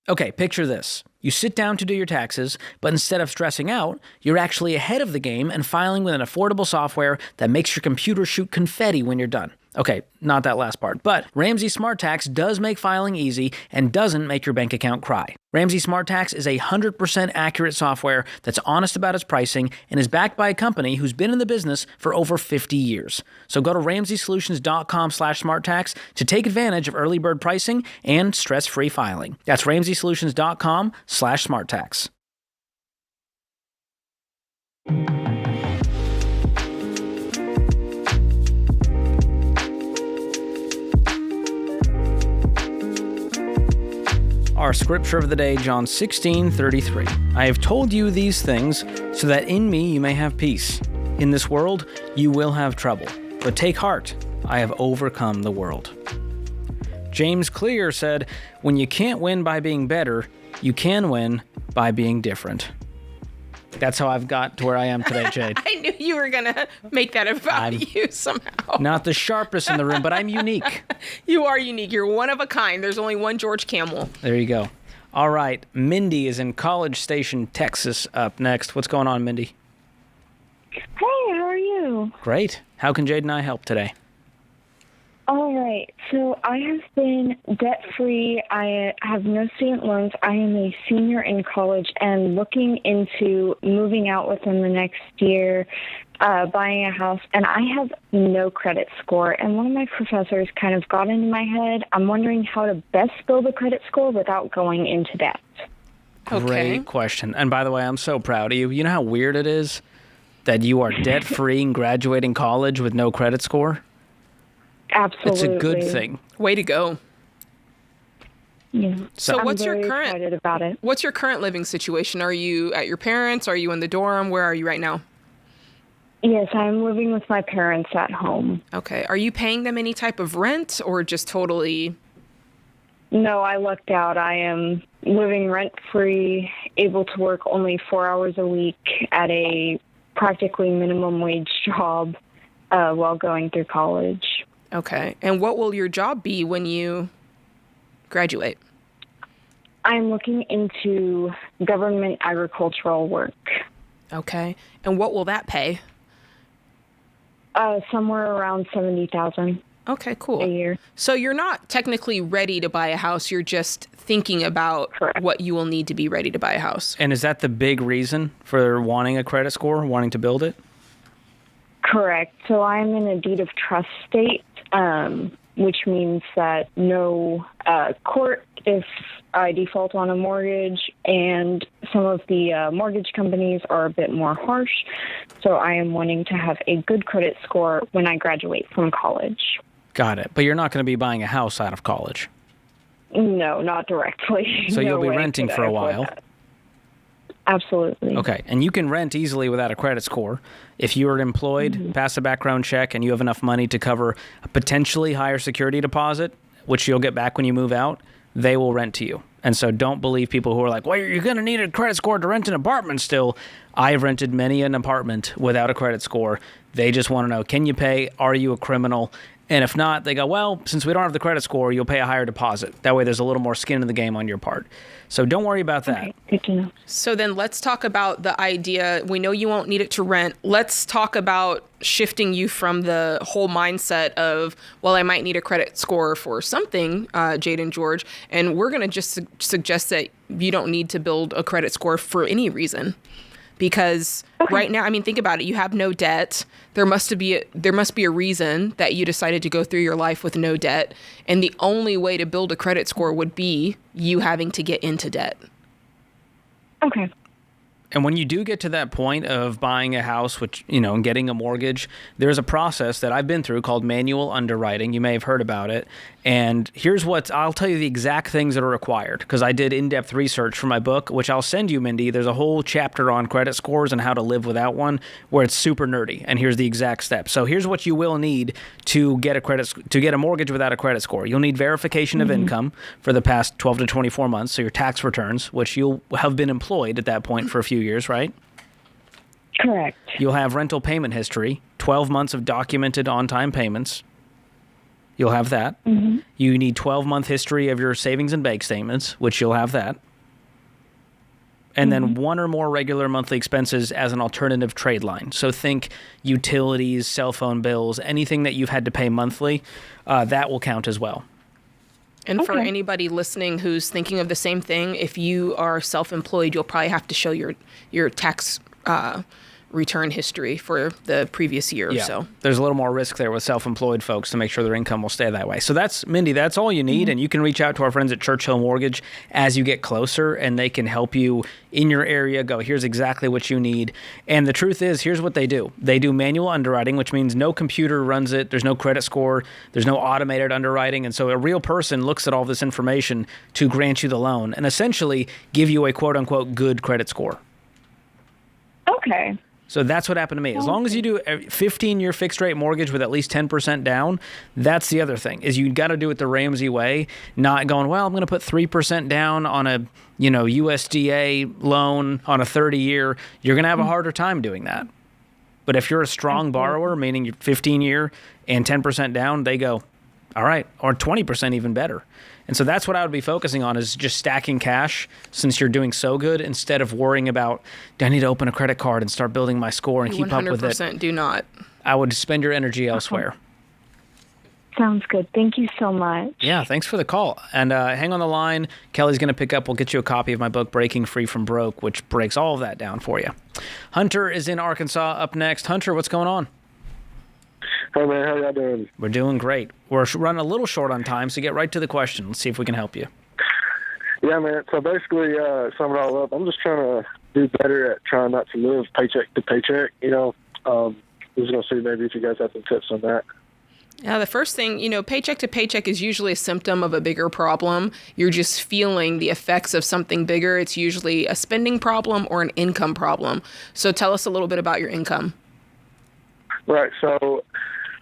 B: Okay, picture this. You sit down to do your taxes, but instead of stressing out, you're actually ahead of the game and filing with an affordable software that makes your computer shoot confetti when you're done. Okay, not that last part, but Ramsey Smart Tax does make filing easy and doesn't make your bank account cry. Ramsey Smart Tax is 100% accurate software that's honest about its pricing and is backed by a company who's been in the business for over 50 years. So go to RamseySolutions.com/SmartTax to take advantage of early bird pricing and stress-free filing. That's RamseySolutions.com/SmartTax. Our scripture of the day, John 16:33. I have told you these things so that in me you may have peace. In this world you will have trouble, but take heart, I have overcome the world. James Clear said, when you can't win by being better, you can win by being different. That's how I've got to where I am today, Jade.
D: I knew you were going to make that about you somehow.
B: Not the sharpest in the room, but I'm unique.
D: You are unique. You're one of a kind. There's only one George Kamel.
B: There you go. All right. Mindy is in College Station, Texas up next. What's going on, Mindy?
U: Hey, how are you?
B: Great. How can Jade and I help today?
U: All right. So I have been debt-free. I have no student loans. I am a senior in college and looking into moving out within the next year buying a house, and I have no credit score. And one of my professors kind of got into my head. I'm wondering how to best build a credit score without going into debt.
B: Great question. And by the way, I'm so proud of you. You know how weird it is that you are debt-free and graduating college with no credit score?
U: Absolutely.
B: It's a good thing.
D: Way to go.
U: Yeah.
D: So
U: I'm
D: what's your
U: very
D: current
U: excited about it.
D: What's your current living situation? Are you at your parents'? Are you in the dorm? Where are you right now?
U: Yes, I'm living with my parents at home.
D: Okay. Are you paying them any type of rent or just totally?
U: No, I lucked out. I am living rent-free, able to work only 4 hours a week at a practically minimum wage job while going through college.
D: Okay. And what will your job be when you graduate?
U: I'm looking into government agricultural work.
D: Okay. And what will that pay?
U: Somewhere around $70,000.
D: Okay, cool.
U: A year.
D: So you're not technically ready to buy a house. You're just thinking about what you will need to be ready to buy a house.
B: And is that the big reason for wanting a credit score, wanting to build it?
U: Correct. So I'm in a deed of trust state, which means that no court if I default on a mortgage, and some of the mortgage companies are a bit more harsh. So I am wanting to have a good credit score when I graduate from college.
B: Got it. But you're not going to be buying a house out of college.
U: No, not directly.
B: So
U: No
B: you'll be
U: way
B: renting
U: could
B: for
U: I
B: a
U: afford
B: while.
U: that. Absolutely.
B: Okay. And you can rent easily without a credit score. If you are employed, pass a background check, and you have enough money to cover a potentially higher security deposit, which you'll get back when you move out, they will rent to you. And so don't believe people who are like, well, you're going to need a credit score to rent an apartment still. I've rented many an apartment without a credit score. They just want to know, can you pay? Are you a criminal? And if not, they go, well, since we don't have the credit score, you'll pay a higher deposit. That way there's a little more skin in the game on your part. So don't worry about that.
U: Okay, good to know.
D: So then let's talk about the idea. We know you won't need it to rent. Let's talk about shifting you from the whole mindset of, well, I might need a credit score for something, Jade and George. And we're going to just suggest that you don't need to build a credit score for any reason. Because right now, I mean, think about it. You have no debt. There must be a reason that you decided to go through your life with no debt. And the only way to build a credit score would be you having to get into debt.
U: Okay.
B: And when you do get to that point of buying a house, which, you know, and getting a mortgage, there's a process that I've been through called manual underwriting. You may have heard about it. And here's I'll tell you the exact things that are required, because I did in-depth research for my book, which I'll send you, Mindy. There's a whole chapter on credit scores and how to live without one, where it's super nerdy. And here's the exact steps. So here's what you will need to get a mortgage without a credit score. You'll need verification of income for the past 12 to 24 months, so your tax returns, which you'll have been employed at that point for a few years, right?
U: Correct.
B: You'll have rental payment history, 12 months of documented on-time payments. You'll have that.
U: Mm-hmm.
B: You need 12-month history of your savings and bank statements, which you'll have that. And then one or more regular monthly expenses as an alternative trade line. So think utilities, cell phone bills, anything that you've had to pay monthly, that will count as well.
D: And for anybody listening who's thinking of the same thing, if you are self-employed, you'll probably have to show your tax return history for the previous year or so.
B: There's a little more risk there with self-employed folks to make sure their income will stay that way. So that's, Mindy, that's all you need. And you can reach out to our friends at Churchill Mortgage as you get closer, and they can help you in your area go, here's exactly what you need. And the truth is, here's what they do. They do manual underwriting, which means no computer runs it. There's no credit score. There's no automated underwriting. And so a real person looks at all this information to grant you the loan and essentially give you a quote-unquote good credit score.
U: Okay.
B: So that's what happened to me. As long as you do a 15-year fixed-rate mortgage with at least 10% down, that's the other thing, is you got to do it the Ramsey way, not going, well, I'm going to put 3% down on a USDA loan on a 30-year. You're going to have a harder time doing that. But if you're a strong borrower, meaning you're 15-year and 10% down, they go, all right, or 20% even better. And so that's what I would be focusing on, is just stacking cash since you're doing so good, instead of worrying about, do I need to open a credit card and start building my score and keep up with it?
D: 100% do not.
B: I would spend your energy elsewhere.
U: Sounds good. Thank you so much.
B: Yeah, thanks for the call. And hang on the line. Kelly's going to pick up. We'll get you a copy of my book, Breaking Free from Broke, which breaks all of that down for you. Hunter is in Arkansas up next. Hunter, what's going on?
C: Hey, man. How y'all doing?
B: We're doing great. We're running a little short on time, so get right to the question. Let's see if we can help you.
C: Yeah, man. So basically, sum it all up, I'm just trying to do better at trying not to live paycheck to paycheck, just going to see maybe if you guys have some tips on that.
D: Yeah, the first thing, paycheck to paycheck is usually a symptom of a bigger problem. You're just feeling the effects of something bigger. It's usually a spending problem or an income problem. So tell us a little bit about your income.
C: Right. So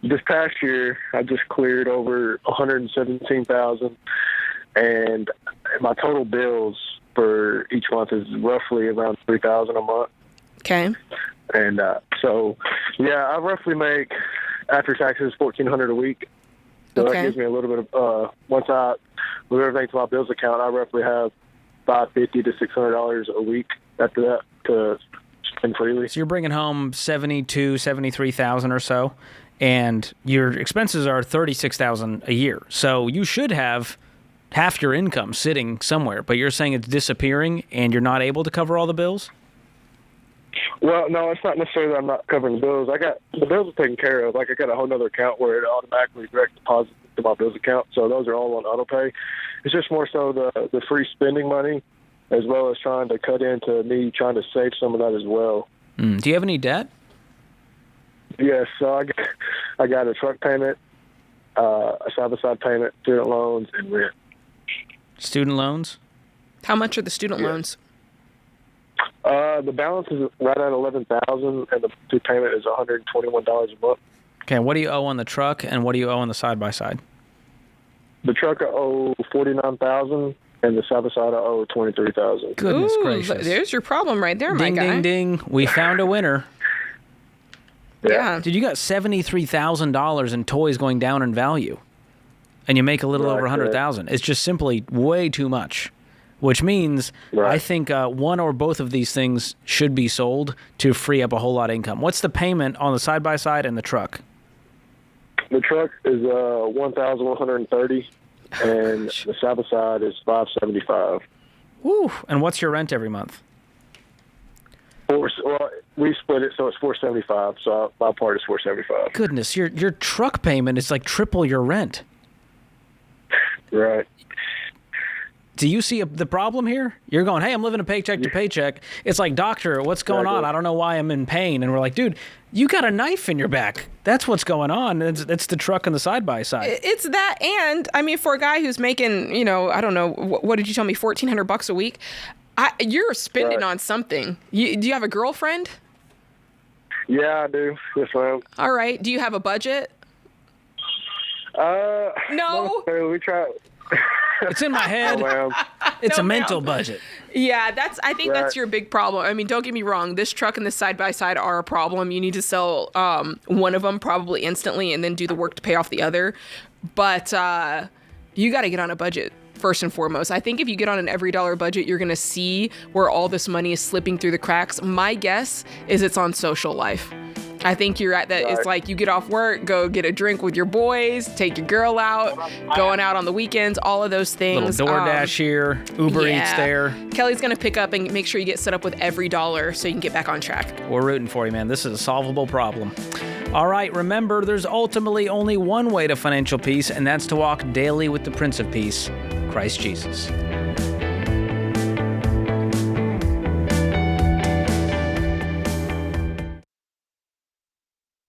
C: this past year, I just cleared over $117,000, and my total bills for each month is roughly around $3,000 a month.
D: Okay.
C: And I roughly make after taxes $1,400 a week. So that gives me a little bit of once I move everything to my bills account, I roughly have $550 to $600 a week after that to spend freely.
B: So you're bringing home $72,000, $73,000 or so, and your expenses are $36,000 a year. So you should have half your income sitting somewhere, but you're saying it's disappearing and you're not able to cover all the bills?
C: Well, no, it's not necessarily that I'm not covering the bills. The bills are taken care of. Like, I got a whole other account where it automatically direct deposits to my bills account, so those are all on auto pay. It's just more so the free spending money, as well as trying to cut into me trying to save some of that as well.
B: Do you have any debt?
C: Yes, so I got a truck payment, a side-by-side payment, student loans, and rent.
B: Student loans?
D: How much are the student loans?
C: The balance is right at $11,000, and the monthly payment is $121 a month.
B: Okay, what do you owe on the truck, and what do you owe on the side-by-side?
C: The truck I owe $49,000, and the side-by-side I owe $23,000.
B: Goodness gracious.
D: There's your problem right there, my guy.
B: Ding, ding, ding. We found a winner.
D: Yeah.
B: Dude, you got $73,000 in toys going down in value, and you make a little over $100,000. It's just simply way too much. Which means I think one or both of these things should be sold to free up a whole lot of income. What's the payment on the side-by-side and the truck?
C: The truck is $1,130, and the side-by-side is $575.
B: Woo! And what's your rent every month?
C: Well, we split it, so it's $475. So my part is $475.
B: Goodness, your truck payment is like triple your rent.
C: Right.
B: Do you see the problem here? You're going, hey, I'm living a paycheck to paycheck. It's like, doctor, what's going on? I don't know why I'm in pain. And we're like, dude, you got a knife in your back. That's what's going on. It's the truck and the side-by-side.
D: It's that. And, I mean, for a guy who's making, I don't know, what did you tell me, $1,400 a week? You're spending on something. Do you have a girlfriend?
C: Yeah, I do. Yes, ma'am.
D: All right. Do you have a budget?
C: No. We try.
B: It's in my head. It's a mental budget.
D: Yeah, I think that's your big problem. I mean, don't get me wrong. This truck and this side-by-side are a problem. You need to sell one of them probably instantly and then do the work to pay off the other. But you got to get on a budget first and foremost. I think if you get on an every dollar budget, you're going to see where all this money is slipping through the cracks. My guess is it's on social life. I think you're at that. It's like you get off work, go get a drink with your boys, take your girl out, going out on the weekends, all of those things.
B: Little DoorDash here, Uber Eats there.
D: Kelly's going to pick up and make sure you get set up with every dollar so you can get back on track.
B: We're rooting for you, man. This is a solvable problem. All right, remember, there's ultimately only one way to financial peace, and that's to walk daily with the Prince of Peace, Christ Jesus.